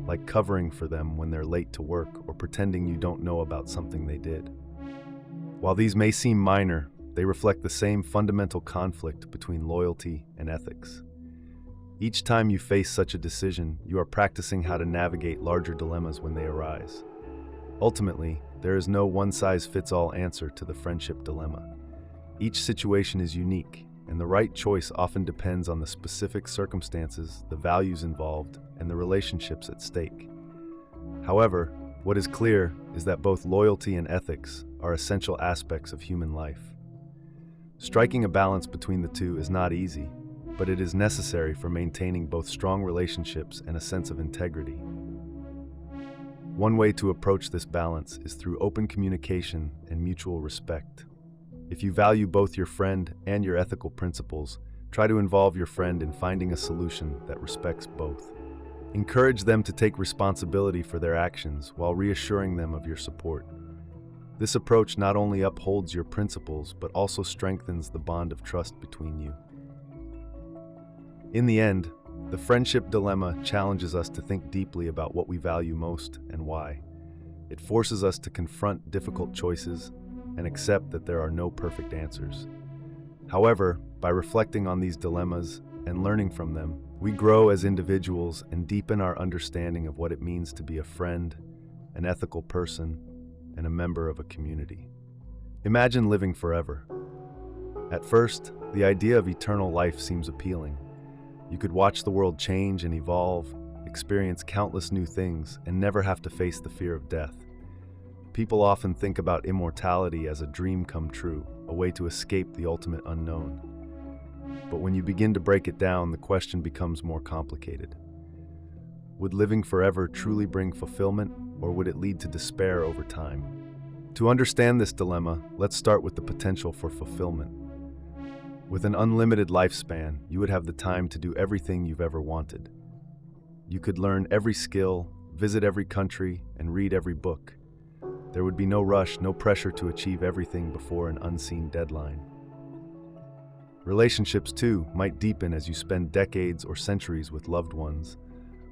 like covering for them when they're late to work or pretending you don't know about something they did. While these may seem minor, they reflect the same fundamental conflict between loyalty and ethics. Each time you face such a decision, you are practicing how to navigate larger dilemmas when they arise. Ultimately, there is no one-size-fits-all answer to the friendship dilemma. Each situation is unique, and the right choice often depends on the specific circumstances, the values involved, and the relationships at stake. However, what is clear is that both loyalty and ethics are essential aspects of human life. Striking a balance between the two is not easy, but it is necessary for maintaining both strong relationships and a sense of integrity. One way to approach this balance is through open communication and mutual respect. If you value both your friend and your ethical principles, try to involve your friend in finding a solution that respects both. Encourage them to take responsibility for their actions while reassuring them of your support. This approach not only upholds your principles, but also strengthens the bond of trust between you. In the end, the friendship dilemma challenges us to think deeply about what we value most and why. It forces us to confront difficult choices and accept that there are no perfect answers. However, by reflecting on these dilemmas and learning from them, we grow as individuals and deepen our understanding of what it means to be a friend, an ethical person, and a member of a community. Imagine living forever. At first, the idea of eternal life seems appealing. You could watch the world change and evolve, experience countless new things, and never have to face the fear of death. People often think about immortality as a dream come true, a way to escape the ultimate unknown. But when you begin to break it down, the question becomes more complicated. Would living forever truly bring fulfillment, or would it lead to despair over time? To understand this dilemma, let's start with the potential for fulfillment. With an unlimited lifespan, you would have the time to do everything you've ever wanted. You could learn every skill, visit every country, and read every book. There would be no rush, no pressure to achieve everything before an unseen deadline. Relationships, too, might deepen as you spend decades or centuries with loved ones,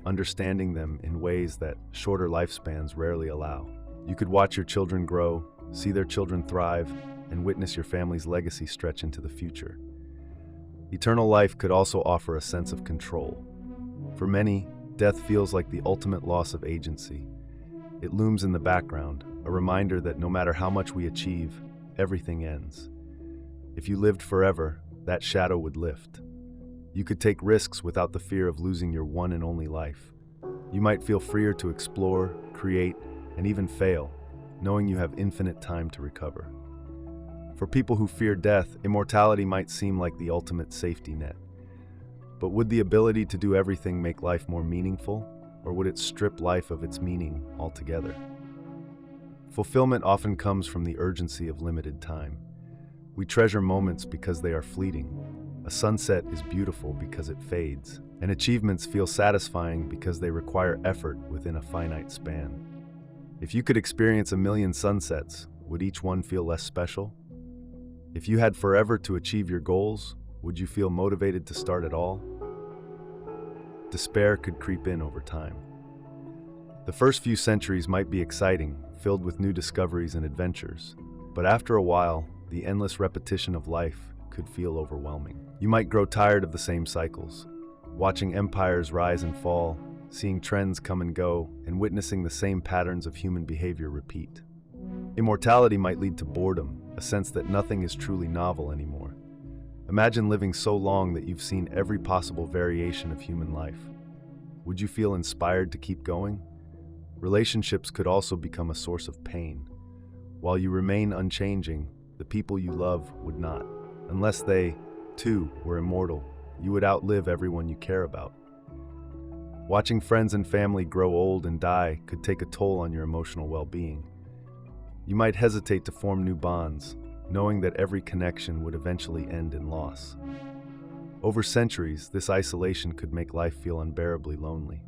understanding them in ways that shorter lifespans rarely allow. You could watch your children grow, see their children thrive, and witness your family's legacy stretch into the future. Eternal life could also offer a sense of control. For many, death feels like the ultimate loss of agency. It looms in the background, a reminder that no matter how much we achieve, everything ends. If you lived forever, that shadow would lift. You could take risks without the fear of losing your one and only life. You might feel freer to explore, create, and even fail, knowing you have infinite time to recover. For people who fear death, immortality might seem like the ultimate safety net. But would the ability to do everything make life more meaningful, or would it strip life of its meaning altogether? Fulfillment often comes from the urgency of limited time. We treasure moments because they are fleeting. A sunset is beautiful because it fades, and achievements feel satisfying because they require effort within a finite span. If you could experience 1,000,000 sunsets, would each one feel less special? If you had forever to achieve your goals, would you feel motivated to start at all? Despair could creep in over time. The first few centuries might be exciting, filled with new discoveries and adventures, but after a while, the endless repetition of life could feel overwhelming. You might grow tired of the same cycles, watching empires rise and fall, seeing trends come and go, and witnessing the same patterns of human behavior repeat. Immortality might lead to boredom, a sense that nothing is truly novel anymore. Imagine living so long that you've seen every possible variation of human life. Would you feel inspired to keep going? Relationships could also become a source of pain. While you remain unchanging, the people you love would not. Unless they, too, were immortal, you would outlive everyone you care about. Watching friends and family grow old and die could take a toll on your emotional well-being. You might hesitate to form new bonds, knowing that every connection would eventually end in loss. Over centuries, this isolation could make life feel unbearably lonely.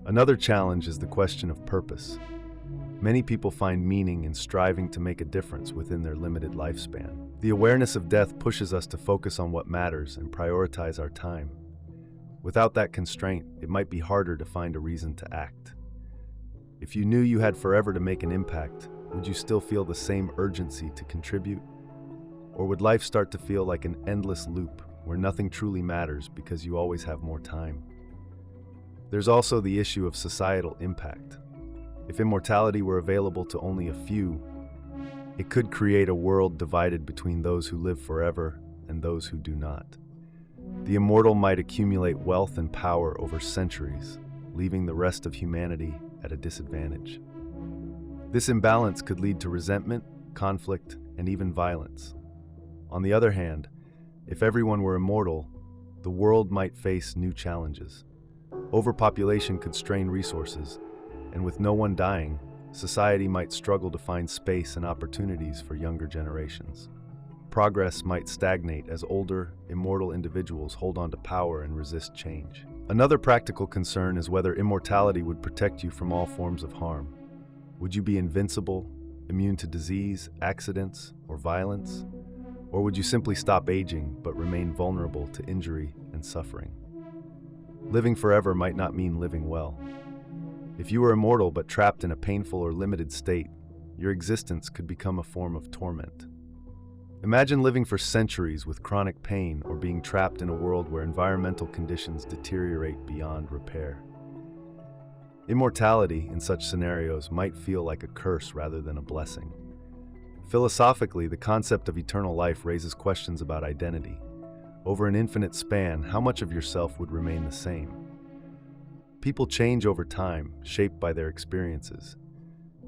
Another challenge is the question of purpose. Many people find meaning in striving to make a difference within their limited lifespan. The awareness of death pushes us to focus on what matters and prioritize our time. Without that constraint, it might be harder to find a reason to act. If you knew you had forever to make an impact, would you still feel the same urgency to contribute? Or would life start to feel like an endless loop where nothing truly matters because you always have more time? There's also the issue of societal impact. If immortality were available to only a few, it could create a world divided between those who live forever and those who do not. The immortal might accumulate wealth and power over centuries, leaving the rest of humanity at a disadvantage. This imbalance could lead to resentment, conflict, and even violence. On the other hand, if everyone were immortal, the world might face new challenges. Overpopulation could strain resources, and with no one dying, society might struggle to find space and opportunities for younger generations. Progress might stagnate as older, immortal individuals hold on to power and resist change. Another practical concern is whether immortality would protect you from all forms of harm. Would you be invincible, immune to disease, accidents, or violence? Or would you simply stop aging but remain vulnerable to injury and suffering? Living forever might not mean living well. If you were immortal but trapped in a painful or limited state, your existence could become a form of torment. Imagine living for centuries with chronic pain or being trapped in a world where environmental conditions deteriorate beyond repair. Immortality in such scenarios might feel like a curse rather than a blessing. Philosophically, the concept of eternal life raises questions about identity. Over an infinite span, how much of yourself would remain the same? People change over time, shaped by their experiences.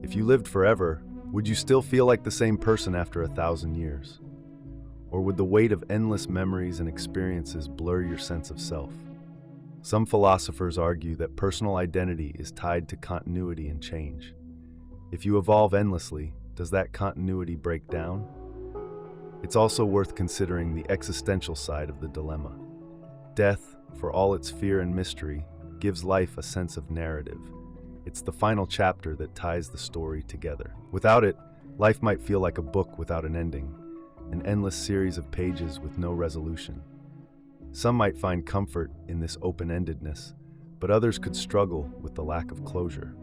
If you lived forever, would you still feel like the same person after 1,000 years? Or would the weight of endless memories and experiences blur your sense of self? Some philosophers argue that personal identity is tied to continuity and change. If you evolve endlessly, does that continuity break down? It's also worth considering the existential side of the dilemma. Death, for all its fear and mystery, gives life a sense of narrative. It's the final chapter that ties the story together. Without it, life might feel like a book without an ending, an endless series of pages with no resolution. Some might find comfort in this open-endedness, but others could struggle with the lack of closure.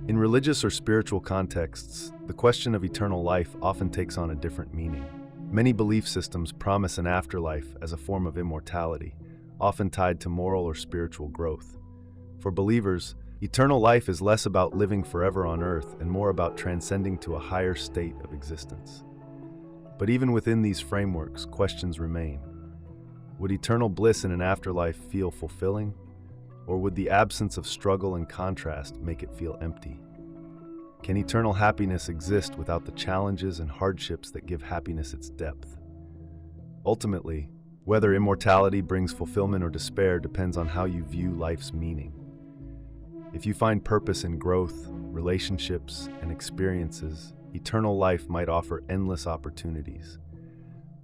In religious or spiritual contexts, the question of eternal life often takes on a different meaning. Many belief systems promise an afterlife as a form of immortality, often tied to moral or spiritual growth. For believers, eternal life is less about living forever on earth and more about transcending to a higher state of existence. But even within these frameworks, questions remain. Would eternal bliss in an afterlife feel fulfilling? Or would the absence of struggle and contrast make it feel empty? Can eternal happiness exist without the challenges and hardships that give happiness its depth? Ultimately, whether immortality brings fulfillment or despair depends on how you view life's meaning. If you find purpose in growth, relationships, and experiences, eternal life might offer endless opportunities.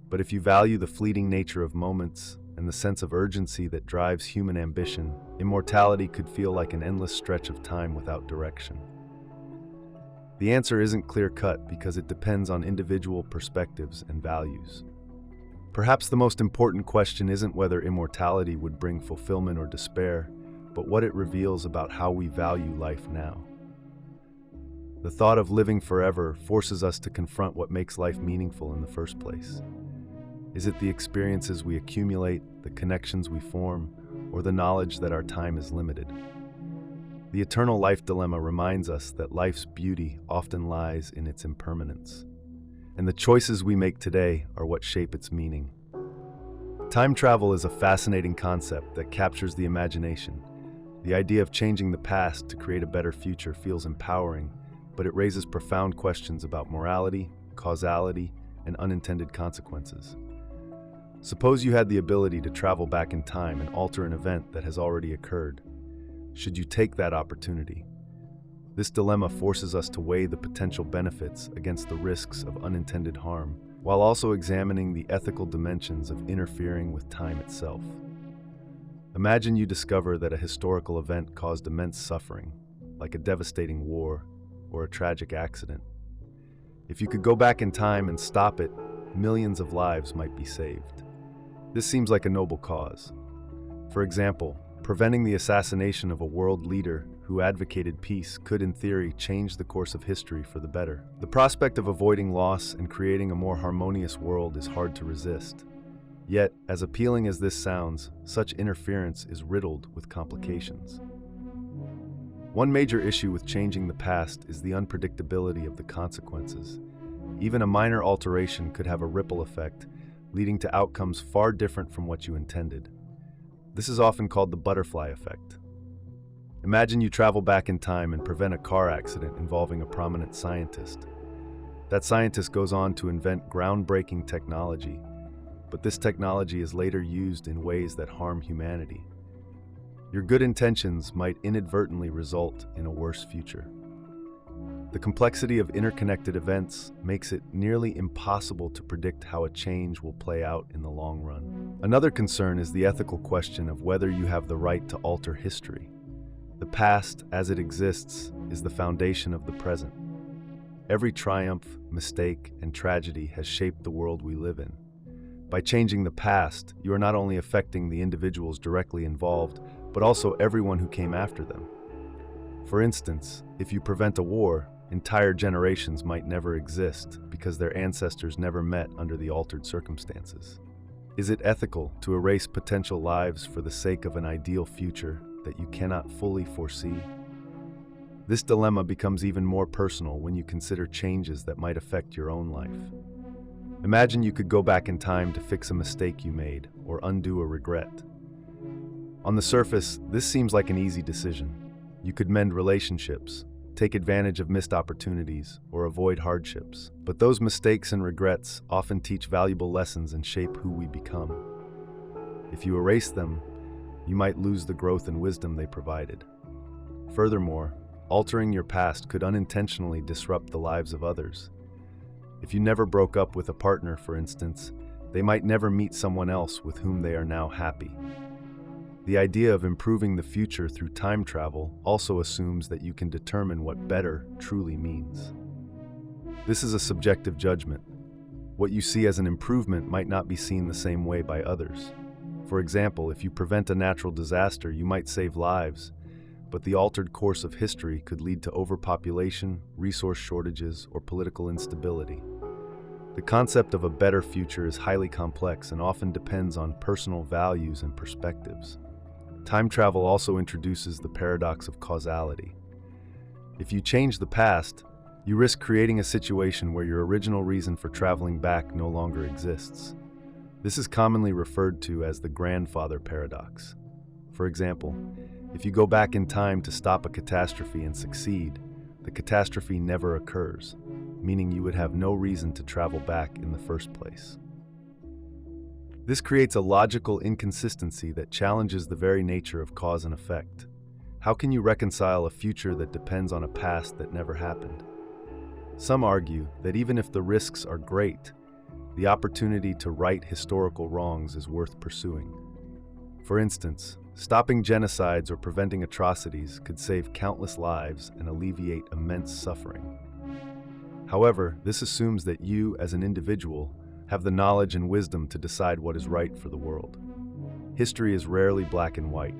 But if you value the fleeting nature of moments and the sense of urgency that drives human ambition, immortality could feel like an endless stretch of time without direction. The answer isn't clear-cut because it depends on individual perspectives and values. Perhaps the most important question isn't whether immortality would bring fulfillment or despair, but what it reveals about how we value life now. The thought of living forever forces us to confront what makes life meaningful in the first place. Is it the experiences we accumulate, the connections we form, or the knowledge that our time is limited? The eternal life dilemma reminds us that life's beauty often lies in its impermanence, and the choices we make today are what shape its meaning. Time travel is a fascinating concept that captures the imagination. The idea of changing the past to create a better future feels empowering, but it raises profound questions about morality, causality, and unintended consequences. Suppose you had the ability to travel back in time and alter an event that has already occurred. Should you take that opportunity? This dilemma forces us to weigh the potential benefits against the risks of unintended harm, while also examining the ethical dimensions of interfering with time itself. Imagine you discover that a historical event caused immense suffering, like a devastating war or a tragic accident. If you could go back in time and stop it, millions of lives might be saved. This seems like a noble cause. For example, preventing the assassination of a world leader who advocated peace could, in theory, change the course of history for the better. The prospect of avoiding loss and creating a more harmonious world is hard to resist. Yet, as appealing as this sounds, such interference is riddled with complications. One major issue with changing the past is the unpredictability of the consequences. Even a minor alteration could have a ripple effect, leading to outcomes far different from what you intended. This is often called the butterfly effect. Imagine you travel back in time and prevent a car accident involving a prominent scientist. That scientist goes on to invent groundbreaking technology, but this technology is later used in ways that harm humanity. Your good intentions might inadvertently result in a worse future. The complexity of interconnected events makes it nearly impossible to predict how a change will play out in the long run. Another concern is the ethical question of whether you have the right to alter history. The past, as it exists, is the foundation of the present. Every triumph, mistake, and tragedy has shaped the world we live in. By changing the past, you are not only affecting the individuals directly involved, but also everyone who came after them. For instance, if you prevent a war, entire generations might never exist because their ancestors never met under the altered circumstances. Is it ethical to erase potential lives for the sake of an ideal future that you cannot fully foresee? This dilemma becomes even more personal when you consider changes that might affect your own life. Imagine you could go back in time to fix a mistake you made or undo a regret. On the surface, this seems like an easy decision. You could mend relationships, take advantage of missed opportunities, or avoid hardships. But those mistakes and regrets often teach valuable lessons and shape who we become. If you erase them, you might lose the growth and wisdom they provided. Furthermore, altering your past could unintentionally disrupt the lives of others. If you never broke up with a partner, for instance, they might never meet someone else with whom they are now happy. The idea of improving the future through time travel also assumes that you can determine what better truly means. This is a subjective judgment. What you see as an improvement might not be seen the same way by others. For example, if you prevent a natural disaster, you might save lives, but the altered course of history could lead to overpopulation, resource shortages, or political instability. The concept of a better future is highly complex and often depends on personal values and perspectives. Time travel also introduces the paradox of causality. If you change the past, you risk creating a situation where your original reason for traveling back no longer exists. This is commonly referred to as the grandfather paradox. For example, if you go back in time to stop a catastrophe and succeed, the catastrophe never occurs, meaning you would have no reason to travel back in the first place. This creates a logical inconsistency that challenges the very nature of cause and effect. How can you reconcile a future that depends on a past that never happened? Some argue that even if the risks are great, the opportunity to right historical wrongs is worth pursuing. For instance, stopping genocides or preventing atrocities could save countless lives and alleviate immense suffering. However, this assumes that you, as an individual, have the knowledge and wisdom to decide what is right for the world. History is rarely black and white.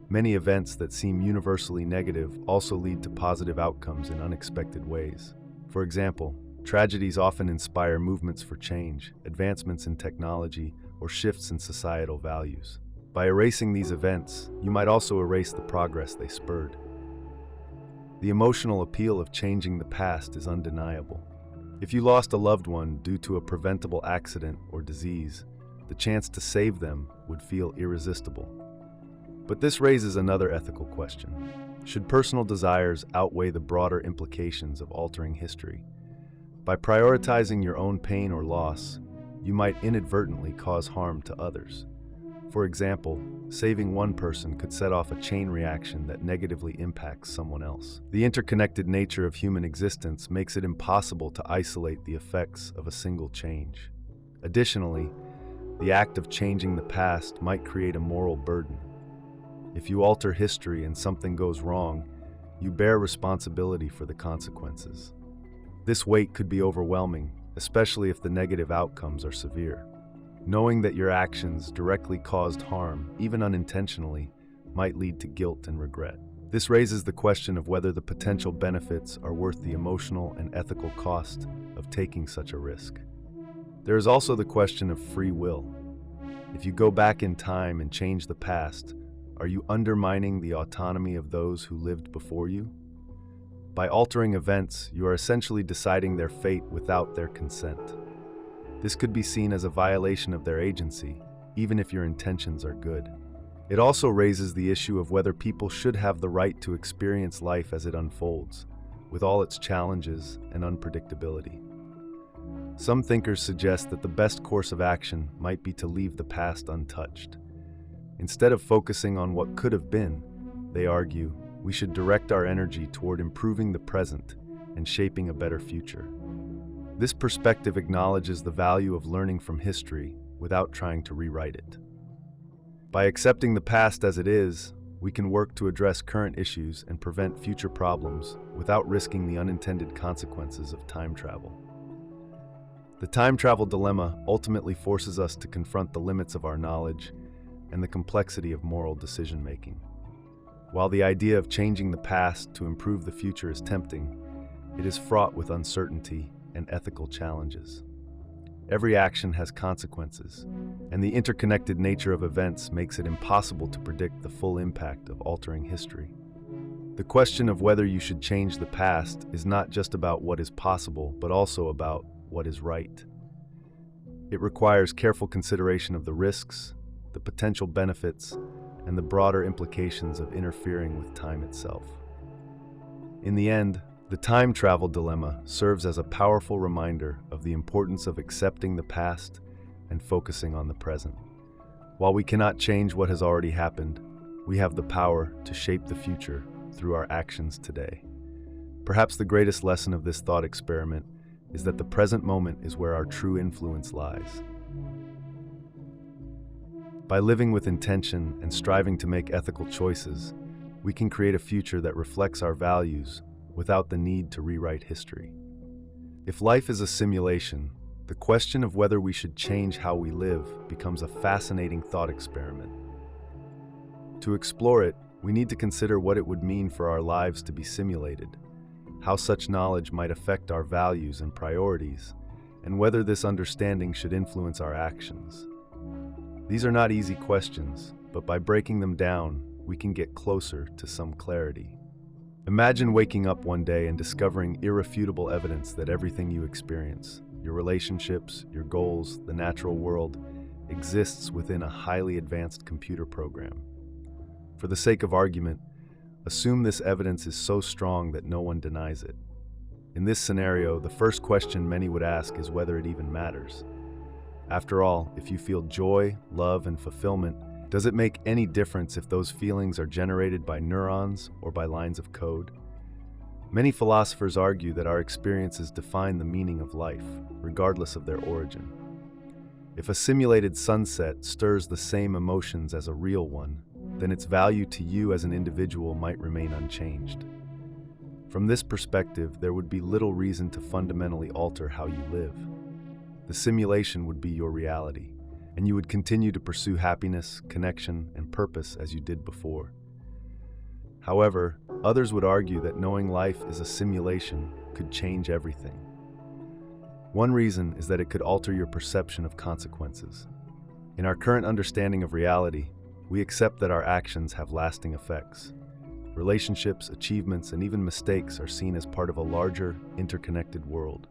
Many events that seem universally negative also lead to positive outcomes in unexpected ways. For example, Tragedies often inspire movements for change, advancements in technology, or shifts in societal values. By erasing these events, you might also erase the progress they spurred. The emotional appeal of changing the past is undeniable. If you lost a loved one due to a preventable accident or disease, the chance to save them would feel irresistible. But this raises another ethical question. Should personal desires outweigh the broader implications of altering history? By prioritizing your own pain or loss, you might inadvertently cause harm to others. For example, saving one person could set off a chain reaction that negatively impacts someone else. The interconnected nature of human existence makes it impossible to isolate the effects of a single change. Additionally, the act of changing the past might create a moral burden. If you alter history and something goes wrong, you bear responsibility for the consequences. This weight could be overwhelming, especially if the negative outcomes are severe. Knowing that your actions directly caused harm, even unintentionally, might lead to guilt and regret. This raises the question of whether the potential benefits are worth the emotional and ethical cost of taking such a risk. There is also the question of free will. If you go back in time and change the past, are you undermining the autonomy of those who lived before you? By altering events, you are essentially deciding their fate without their consent. This could be seen as a violation of their agency, even if your intentions are good. It also raises the issue of whether people should have the right to experience life as it unfolds, with all its challenges and unpredictability. Some thinkers suggest that the best course of action might be to leave the past untouched. Instead of focusing on what could have been, they argue, we should direct our energy toward improving the present and shaping a better future. This perspective acknowledges the value of learning from history without trying to rewrite it. By accepting the past as it is, we can work to address current issues and prevent future problems without risking the unintended consequences of time travel. The time travel dilemma ultimately forces us to confront the limits of our knowledge and the complexity of moral decision-making. While the idea of changing the past to improve the future is tempting, it is fraught with uncertainty and ethical challenges. Every action has consequences, and the interconnected nature of events makes it impossible to predict the full impact of altering history. The question of whether you should change the past is not just about what is possible, but also about what is right. It requires careful consideration of the risks, the potential benefits, and the broader implications of interfering with time itself. In the end, the time travel dilemma serves as a powerful reminder of the importance of accepting the past and focusing on the present. While we cannot change what has already happened, we have the power to shape the future through our actions today. Perhaps the greatest lesson of this thought experiment is that the present moment is where our true influence lies. By living with intention and striving to make ethical choices, we can create a future that reflects our values without the need to rewrite history. If life is a simulation, the question of whether we should change how we live becomes a fascinating thought experiment. To explore it, we need to consider what it would mean for our lives to be simulated, how such knowledge might affect our values and priorities, and whether this understanding should influence our actions. These are not easy questions, but by breaking them down, we can get closer to some clarity. Imagine waking up one day and discovering irrefutable evidence that everything you experience, your relationships, your goals, the natural world, exists within a highly advanced computer program. For the sake of argument, assume this evidence is so strong that no one denies it. In this scenario, the first question many would ask is whether it even matters. After all, if you feel joy, love, and fulfillment, does it make any difference if those feelings are generated by neurons or by lines of code? Many philosophers argue that our experiences define the meaning of life, regardless of their origin. If a simulated sunset stirs the same emotions as a real one, then its value to you as an individual might remain unchanged. From this perspective, there would be little reason to fundamentally alter how you live. The simulation would be your reality, and you would continue to pursue happiness, connection, and purpose as you did before. However, others would argue that knowing life is a simulation could change everything. One reason is that it could alter your perception of consequences. In our current understanding of reality, we accept that our actions have lasting effects. Relationships, achievements, and even mistakes are seen as part of a larger, interconnected world.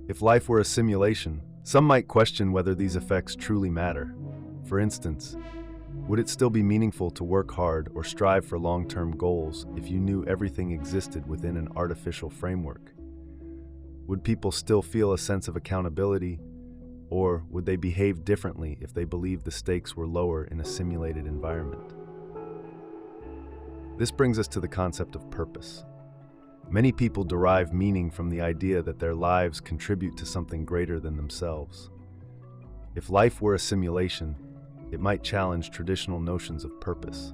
If life were a simulation, some might question whether these effects truly matter. For instance, would it still be meaningful to work hard or strive for long-term goals if you knew everything existed within an artificial framework? Would people still feel a sense of accountability, or would they behave differently if they believed the stakes were lower in a simulated environment? This brings us to the concept of purpose. Many people derive meaning from the idea that their lives contribute to something greater than themselves. If life were a simulation, it might challenge traditional notions of purpose.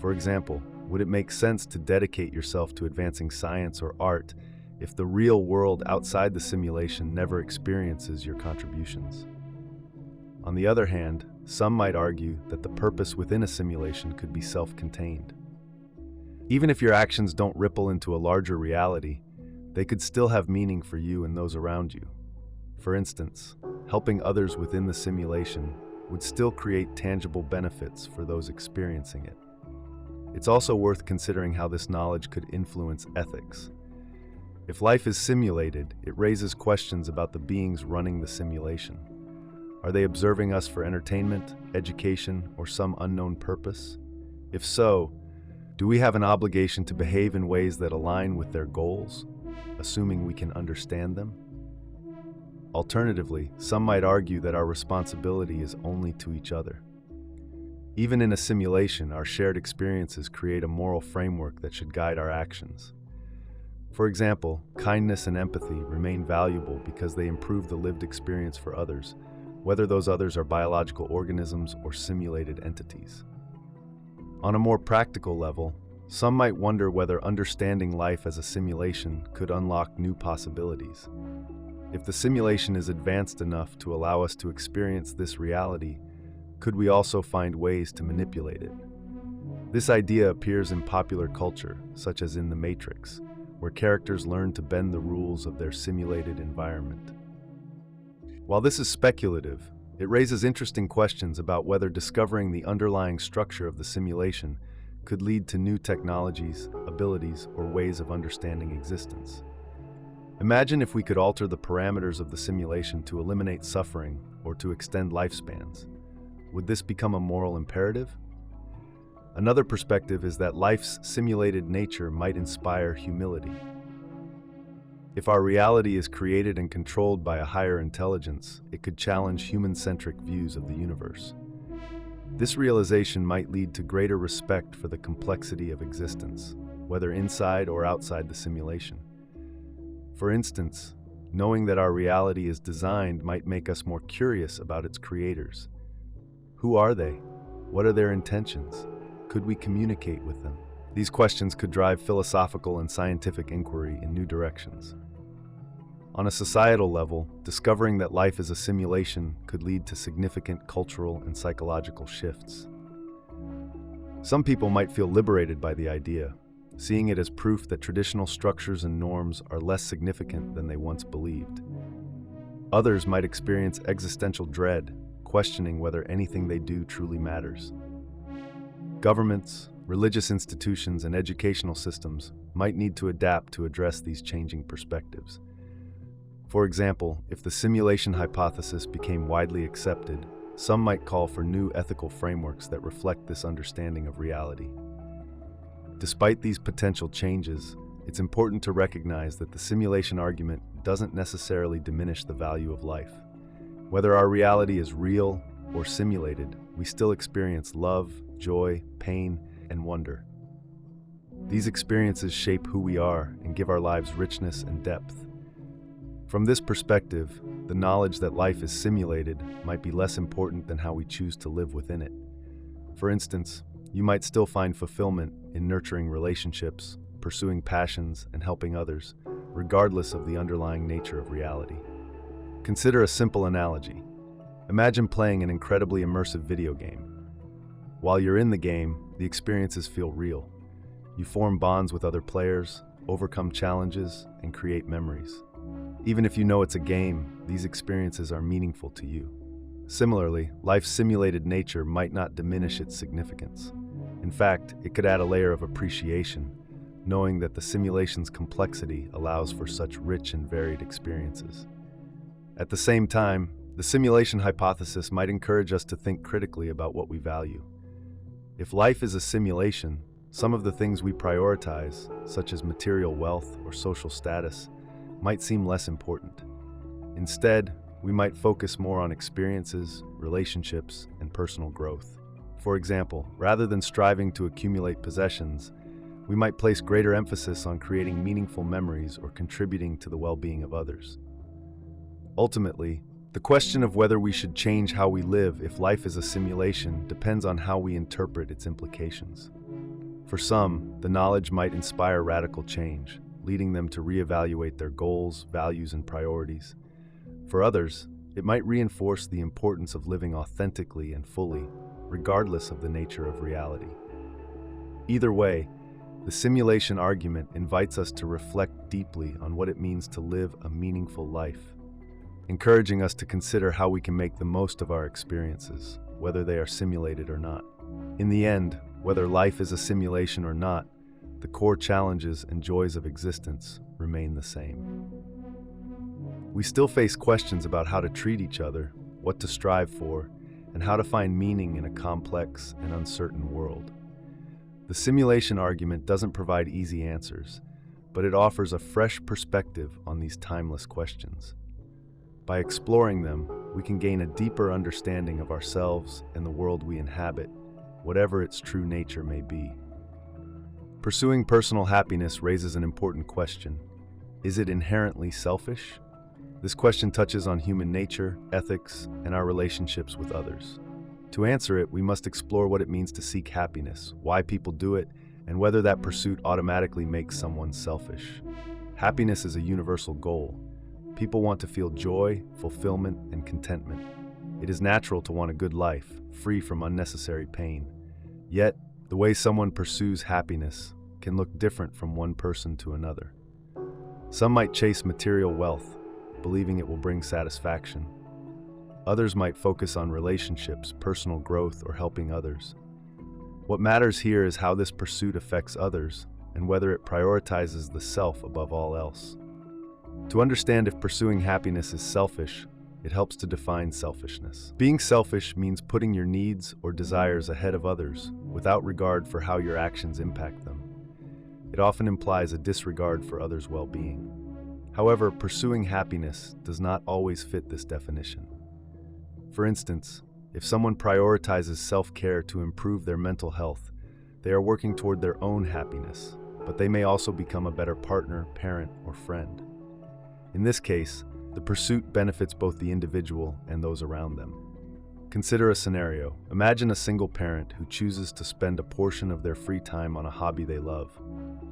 For example, would it make sense to dedicate yourself to advancing science or art if the real world outside the simulation never experiences your contributions? On the other hand, some might argue that the purpose within a simulation could be self-contained. Even if your actions don't ripple into a larger reality, they could still have meaning for you and those around you. For instance, helping others within the simulation would still create tangible benefits for those experiencing it. It's also worth considering how this knowledge could influence ethics. If life is simulated, it raises questions about the beings running the simulation. Are they observing us for entertainment, education, or some unknown purpose? If so, do we have an obligation to behave in ways that align with their goals, assuming we can understand them? Alternatively, some might argue that our responsibility is only to each other. Even in a simulation, our shared experiences create a moral framework that should guide our actions. For example, kindness and empathy remain valuable because they improve the lived experience for others, whether those others are biological organisms or simulated entities. On a more practical level, some might wonder whether understanding life as a simulation could unlock new possibilities. If the simulation is advanced enough to allow us to experience this reality, could we also find ways to manipulate it? This idea appears in popular culture, such as in The Matrix, where characters learn to bend the rules of their simulated environment. While this is speculative, it raises interesting questions about whether discovering the underlying structure of the simulation could lead to new technologies, abilities, or ways of understanding existence. Imagine if we could alter the parameters of the simulation to eliminate suffering or to extend lifespans. Would this become a moral imperative? Another perspective is that life's simulated nature might inspire humility. If our reality is created and controlled by a higher intelligence, it could challenge human-centric views of the universe. This realization might lead to greater respect for the complexity of existence, whether inside or outside the simulation. For instance, knowing that our reality is designed might make us more curious about its creators. Who are they? What are their intentions? Could we communicate with them? These questions could drive philosophical and scientific inquiry in new directions. On a societal level, discovering that life is a simulation could lead to significant cultural and psychological shifts. Some people might feel liberated by the idea, seeing it as proof that traditional structures and norms are less significant than they once believed. Others might experience existential dread, questioning whether anything they do truly matters. Governments, religious institutions, and educational systems might need to adapt to address these changing perspectives. For example, if the simulation hypothesis became widely accepted, some might call for new ethical frameworks that reflect this understanding of reality. Despite these potential changes, it's important to recognize that the simulation argument doesn't necessarily diminish the value of life. Whether our reality is real or simulated, we still experience love, joy, pain, and wonder. These experiences shape who we are and give our lives richness and depth. From this perspective, the knowledge that life is simulated might be less important than how we choose to live within it. For instance, you might still find fulfillment in nurturing relationships, pursuing passions, and helping others, regardless of the underlying nature of reality. Consider a simple analogy. Imagine playing an incredibly immersive video game. While you're in the game, the experiences feel real. You form bonds with other players, overcome challenges, and create memories. Even if you know it's a game, these experiences are meaningful to you. Similarly, life's simulated nature might not diminish its significance. In fact, it could add a layer of appreciation, knowing that the simulation's complexity allows for such rich and varied experiences. At the same time, the simulation hypothesis might encourage us to think critically about what we value. If life is a simulation, some of the things we prioritize, such as material wealth or social status, might seem less important. Instead, we might focus more on experiences, relationships, and personal growth. For example, rather than striving to accumulate possessions, we might place greater emphasis on creating meaningful memories or contributing to the well-being of others. Ultimately, the question of whether we should change how we live if life is a simulation depends on how we interpret its implications. For some, the knowledge might inspire radical change, leading them to reevaluate their goals, values, and priorities. For others, it might reinforce the importance of living authentically and fully, regardless of the nature of reality. Either way, the simulation argument invites us to reflect deeply on what it means to live a meaningful life, encouraging us to consider how we can make the most of our experiences, whether they are simulated or not. In the end, whether life is a simulation or not, the core challenges and joys of existence remain the same. We still face questions about how to treat each other, what to strive for, and how to find meaning in a complex and uncertain world. The simulation argument doesn't provide easy answers, but it offers a fresh perspective on these timeless questions. By exploring them, we can gain a deeper understanding of ourselves and the world we inhabit, whatever its true nature may be. Pursuing personal happiness raises an important question. Is it inherently selfish? This question touches on human nature, ethics, and our relationships with others. To answer it, we must explore what it means to seek happiness, why people do it, and whether that pursuit automatically makes someone selfish. Happiness is a universal goal. People want to feel joy, fulfillment, and contentment. It is natural to want a good life, free from unnecessary pain. Yet, the way someone pursues happiness can look different from one person to another. Some might chase material wealth, believing it will bring satisfaction. Others might focus on relationships, personal growth, or helping others. What matters here is how this pursuit affects others and whether it prioritizes the self above all else. To understand if pursuing happiness is selfish, it helps to define selfishness. Being selfish means putting your needs or desires ahead of others without regard for how your actions impact them. It often implies a disregard for others' well-being. However, pursuing happiness does not always fit this definition. For instance, if someone prioritizes self-care to improve their mental health, they are working toward their own happiness, but they may also become a better partner, parent, or friend. In this case, the pursuit benefits both the individual and those around them. Consider a scenario. Imagine a single parent who chooses to spend a portion of their free time on a hobby they love.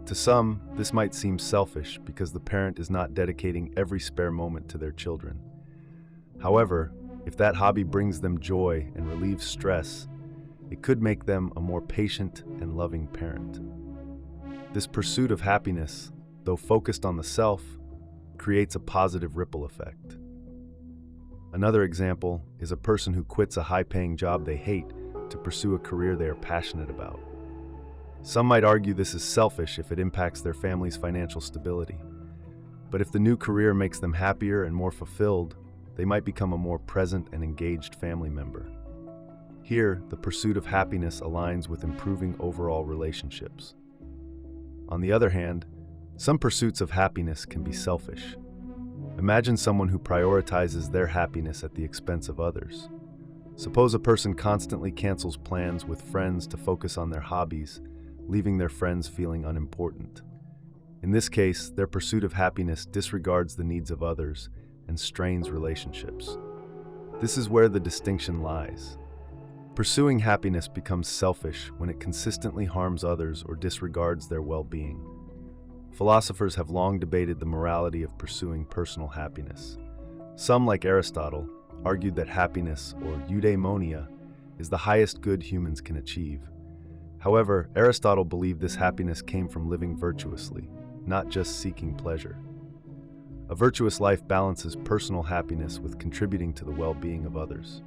To some, this might seem selfish because the parent is not dedicating every spare moment to their children. However, if that hobby brings them joy and relieves stress, it could make them a more patient and loving parent. This pursuit of happiness, though focused on the self, creates a positive ripple effect. Another example is a person who quits a high-paying job they hate to pursue a career they are passionate about. Some might argue this is selfish if it impacts their family's financial stability. But if the new career makes them happier and more fulfilled, they might become a more present and engaged family member. Here, the pursuit of happiness aligns with improving overall relationships. On the other hand, some pursuits of happiness can be selfish. Imagine someone who prioritizes their happiness at the expense of others. Suppose a person constantly cancels plans with friends to focus on their hobbies, leaving their friends feeling unimportant. In this case, their pursuit of happiness disregards the needs of others and strains relationships. This is where the distinction lies. Pursuing happiness becomes selfish when it consistently harms others or disregards their well-being. Philosophers have long debated the morality of pursuing personal happiness. Some, like Aristotle, argued that happiness, or eudaimonia, is the highest good humans can achieve. However, Aristotle believed this happiness came from living virtuously, not just seeking pleasure. A virtuous life balances personal happiness with contributing to the well-being of others.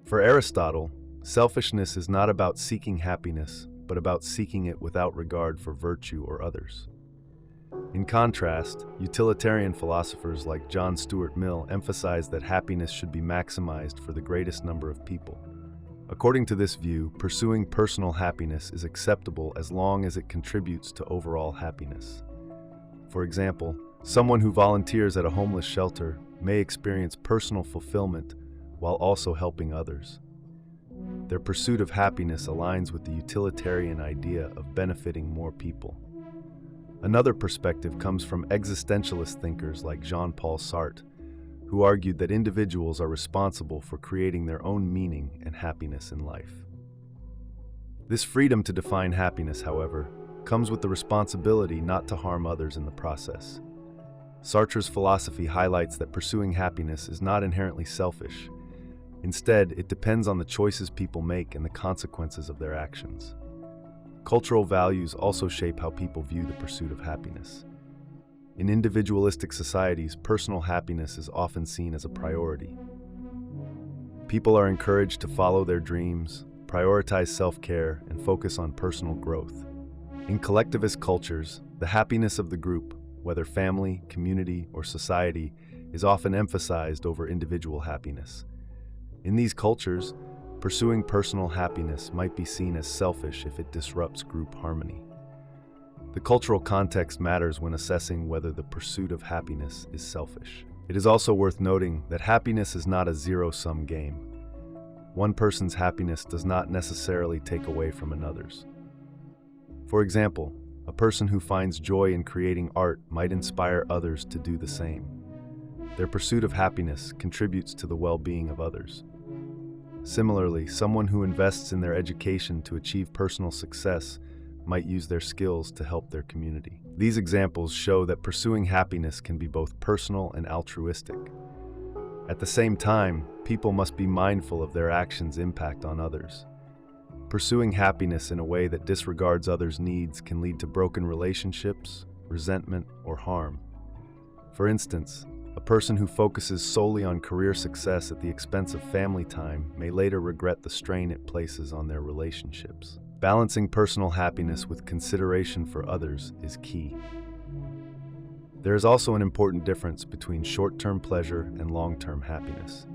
For Aristotle, selfishness is not about seeking happiness, but about seeking it without regard for virtue or others. In contrast, utilitarian philosophers like John Stuart Mill emphasize that happiness should be maximized for the greatest number of people. According to this view, pursuing personal happiness is acceptable as long as it contributes to overall happiness. For example, someone who volunteers at a homeless shelter may experience personal fulfillment while also helping others. Their pursuit of happiness aligns with the utilitarian idea of benefiting more people. Another perspective comes from existentialist thinkers like Jean-Paul Sartre, who argued that individuals are responsible for creating their own meaning and happiness in life. This freedom to define happiness, however, comes with the responsibility not to harm others in the process. Sartre's philosophy highlights that pursuing happiness is not inherently selfish. Instead, it depends on the choices people make and the consequences of their actions. Cultural values also shape how people view the pursuit of happiness. In individualistic societies, personal happiness is often seen as a priority. People are encouraged to follow their dreams, prioritize self-care, and focus on personal growth. In collectivist cultures, the happiness of the group, whether family, community, or society, is often emphasized over individual happiness. In these cultures, pursuing personal happiness might be seen as selfish if it disrupts group harmony. The cultural context matters when assessing whether the pursuit of happiness is selfish. It is also worth noting that happiness is not a zero-sum game. One person's happiness does not necessarily take away from another's. For example, a person who finds joy in creating art might inspire others to do the same. Their pursuit of happiness contributes to the well-being of others. Similarly, someone who invests in their education to achieve personal success might use their skills to help their community. These examples show that pursuing happiness can be both personal and altruistic. At the same time, people must be mindful of their actions' impact on others. Pursuing happiness in a way that disregards others' needs can lead to broken relationships, resentment, or harm. For instance, a person who focuses solely on career success at the expense of family time may later regret the strain it places on their relationships. Balancing personal happiness with consideration for others is key. There is also an important difference between short-term pleasure and long-term happiness.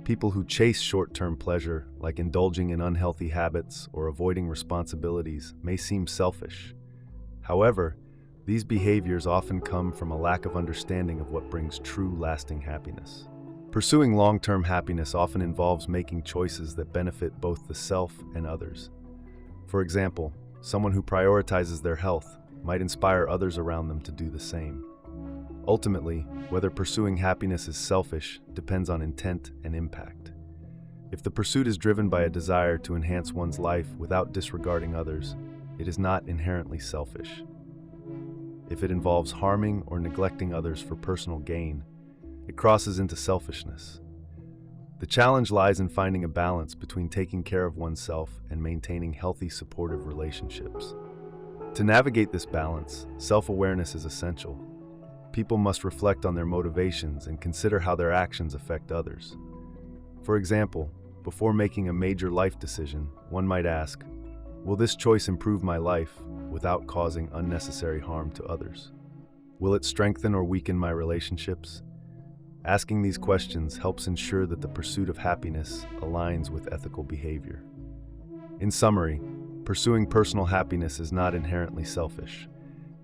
People who chase short-term pleasure, like indulging in unhealthy habits or avoiding responsibilities, may seem selfish. However, these behaviors often come from a lack of understanding of what brings true, lasting happiness. Pursuing long-term happiness often involves making choices that benefit both the self and others. For example, someone who prioritizes their health might inspire others around them to do the same. Ultimately, whether pursuing happiness is selfish depends on intent and impact. If the pursuit is driven by a desire to enhance one's life without disregarding others, it is not inherently selfish. If it involves harming or neglecting others for personal gain, it crosses into selfishness. The challenge lies in finding a balance between taking care of oneself and maintaining healthy, supportive relationships. To navigate this balance, self-awareness is essential. People must reflect on their motivations and consider how their actions affect others. For example, before making a major life decision, one might ask, will this choice improve my life without causing unnecessary harm to others? Will it strengthen or weaken my relationships? Asking these questions helps ensure that the pursuit of happiness aligns with ethical behavior. In summary, pursuing personal happiness is not inherently selfish.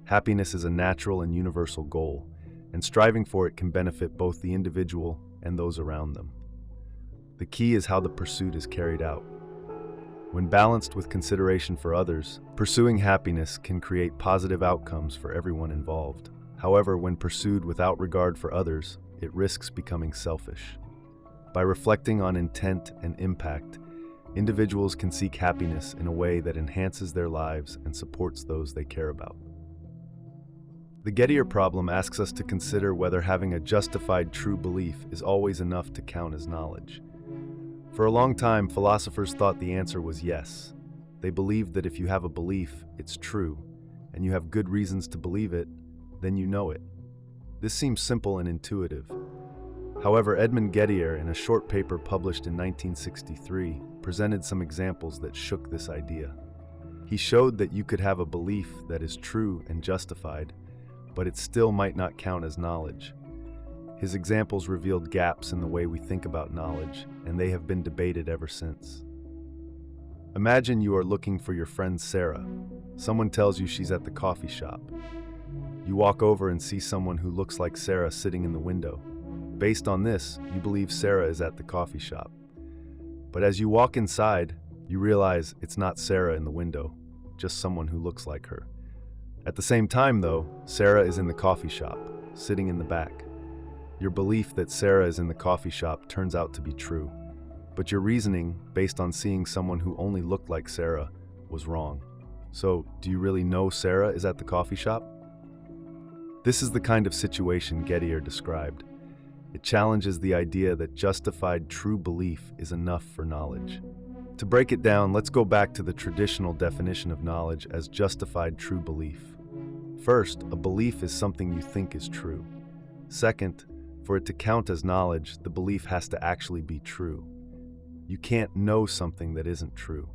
Happiness is a natural and universal goal, and striving for it can benefit both the individual and those around them. The key is how the pursuit is carried out. When balanced with consideration for others, pursuing happiness can create positive outcomes for everyone involved. However, when pursued without regard for others, it risks becoming selfish. By reflecting on intent and impact, individuals can seek happiness in a way that enhances their lives and supports those they care about. The Gettier Problem asks us to consider whether having a justified true belief is always enough to count as knowledge. For a long time, philosophers thought the answer was yes. They believed that if you have a belief, it's true, and you have good reasons to believe it, then you know it. This seems simple and intuitive. However, Edmund Gettier, in a short paper published in 1963, presented some examples that shook this idea. He showed that you could have a belief that is true and justified, but it still might not count as knowledge. His examples revealed gaps in the way we think about knowledge, and they have been debated ever since. Imagine you are looking for your friend Sarah. Someone tells you she's at the coffee shop. You walk over and see someone who looks like Sarah sitting in the window. Based on this, you believe Sarah is at the coffee shop. But as you walk inside, you realize it's not Sarah in the window, just someone who looks like her. At the same time, though, Sarah is in the coffee shop, sitting in the back. Your belief that Sarah is in the coffee shop turns out to be true, but your reasoning, based on seeing someone who only looked like Sarah, was wrong. So, do you really know Sarah is at the coffee shop? This is the kind of situation Gettier described. It challenges the idea that justified true belief is enough for knowledge. To break it down, let's go back to the traditional definition of knowledge as justified true belief. First, a belief is something you think is true. Second, for it to count as knowledge, the belief has to actually be true. You can't know something that isn't true.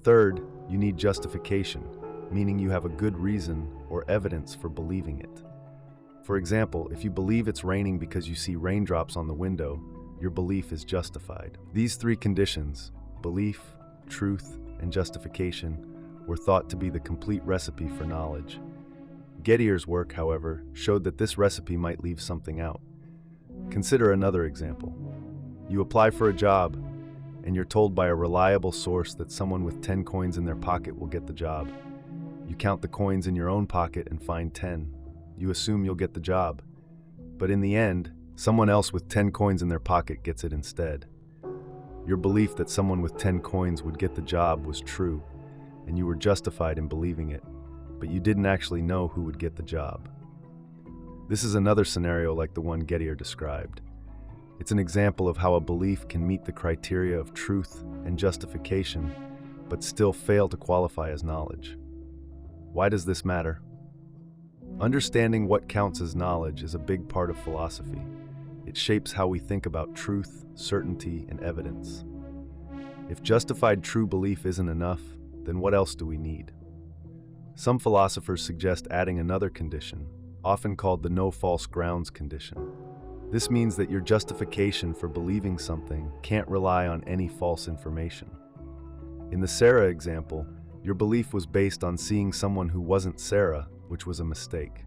Third, you need justification, meaning you have a good reason or evidence for believing it. For example, if you believe it's raining because you see raindrops on the window, your belief is justified. These three conditions, belief, truth, and justification, were thought to be the complete recipe for knowledge. Gettier's work, however, showed that this recipe might leave something out. Consider another example. You apply for a job, and you're told by a reliable source that someone with 10 coins in their pocket will get the job. You count the coins in your own pocket and find 10. You assume you'll get the job. But in the end, someone else with 10 coins in their pocket gets it instead. Your belief that someone with 10 coins would get the job was true, and you were justified in believing it, but you didn't actually know who would get the job. This is another scenario like the one Gettier described. It's an example of how a belief can meet the criteria of truth and justification, but still fail to qualify as knowledge. Why does this matter? Understanding what counts as knowledge is a big part of philosophy. It shapes how we think about truth, certainty, and evidence. If justified true belief isn't enough, then what else do we need? Some philosophers suggest adding another condition, often called the no false grounds condition. This means that your justification for believing something can't rely on any false information. In the Sarah example, your belief was based on seeing someone who wasn't Sarah, which was a mistake.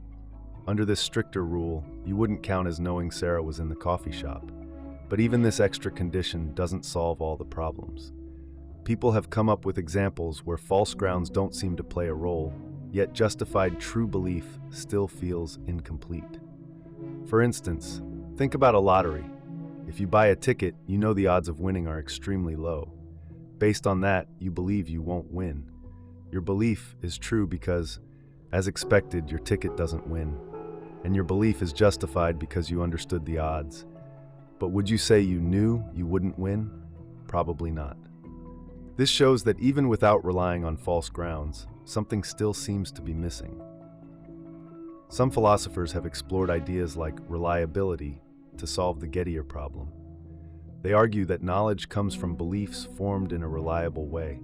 Under this stricter rule, you wouldn't count as knowing Sarah was in the coffee shop. But even this extra condition doesn't solve all the problems. People have come up with examples where false grounds don't seem to play a role, yet justified true belief still feels incomplete. For instance, think about a lottery. If you buy a ticket, you know the odds of winning are extremely low. Based on that, you believe you won't win. Your belief is true because, as expected, your ticket doesn't win. And your belief is justified because you understood the odds. But would you say you knew you wouldn't win? Probably not. This shows that even without relying on false grounds, something still seems to be missing. Some philosophers have explored ideas like reliability to solve the Gettier problem. They argue that knowledge comes from beliefs formed in a reliable way.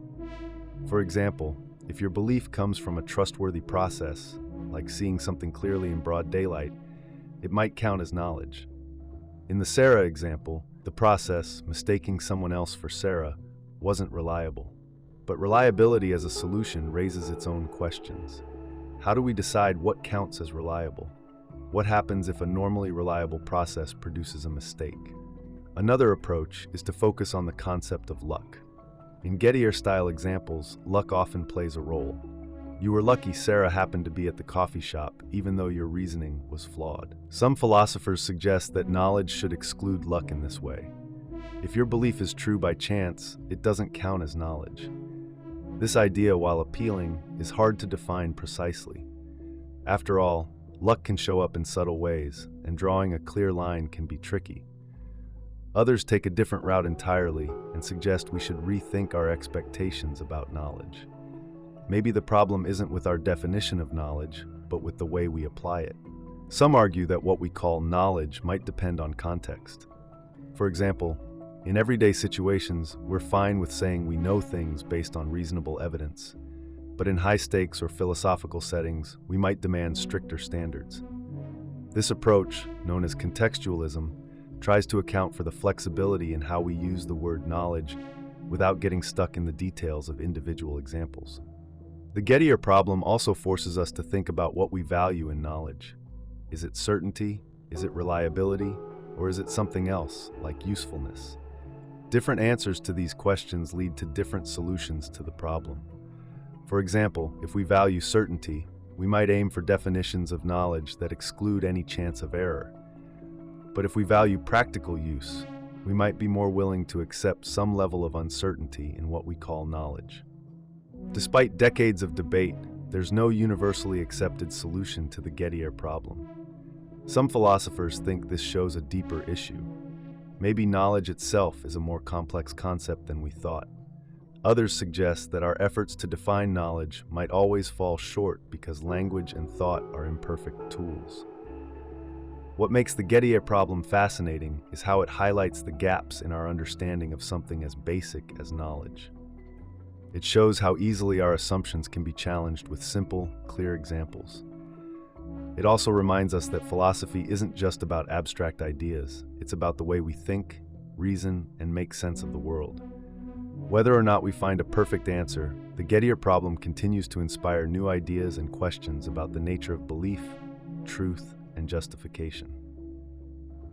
For example, if your belief comes from a trustworthy process, like seeing something clearly in broad daylight, it might count as knowledge. In the Sarah example, the process, mistaking someone else for Sarah, wasn't reliable. But reliability as a solution raises its own questions. How do we decide what counts as reliable? What happens if a normally reliable process produces a mistake? Another approach is to focus on the concept of luck. In Gettier-style examples, luck often plays a role. You were lucky Sarah happened to be at the coffee shop, even though your reasoning was flawed. Some philosophers suggest that knowledge should exclude luck in this way. If your belief is true by chance, it doesn't count as knowledge. This idea, while appealing, is hard to define precisely. After all, luck can show up in subtle ways, and drawing a clear line can be tricky. Others take a different route entirely and suggest we should rethink our expectations about knowledge. Maybe the problem isn't with our definition of knowledge, but with the way we apply it. Some argue that what we call knowledge might depend on context. For example, in everyday situations, we're fine with saying we know things based on reasonable evidence. But in high-stakes or philosophical settings, we might demand stricter standards. This approach, known as contextualism, tries to account for the flexibility in how we use the word knowledge without getting stuck in the details of individual examples. The Gettier Problem also forces us to think about what we value in knowledge. Is it certainty? Is it reliability? Or is it something else, like usefulness? Different answers to these questions lead to different solutions to the problem. For example, if we value certainty, we might aim for definitions of knowledge that exclude any chance of error. But if we value practical use, we might be more willing to accept some level of uncertainty in what we call knowledge. Despite decades of debate, there's no universally accepted solution to the Gettier Problem. Some philosophers think this shows a deeper issue. Maybe knowledge itself is a more complex concept than we thought. Others suggest that our efforts to define knowledge might always fall short because language and thought are imperfect tools. What makes the Gettier Problem fascinating is how it highlights the gaps in our understanding of something as basic as knowledge. It shows how easily our assumptions can be challenged with simple, clear examples. It also reminds us that philosophy isn't just about abstract ideas, it's about the way we think, reason, and make sense of the world. Whether or not we find a perfect answer, the Gettier Problem continues to inspire new ideas and questions about the nature of belief, truth, and justification.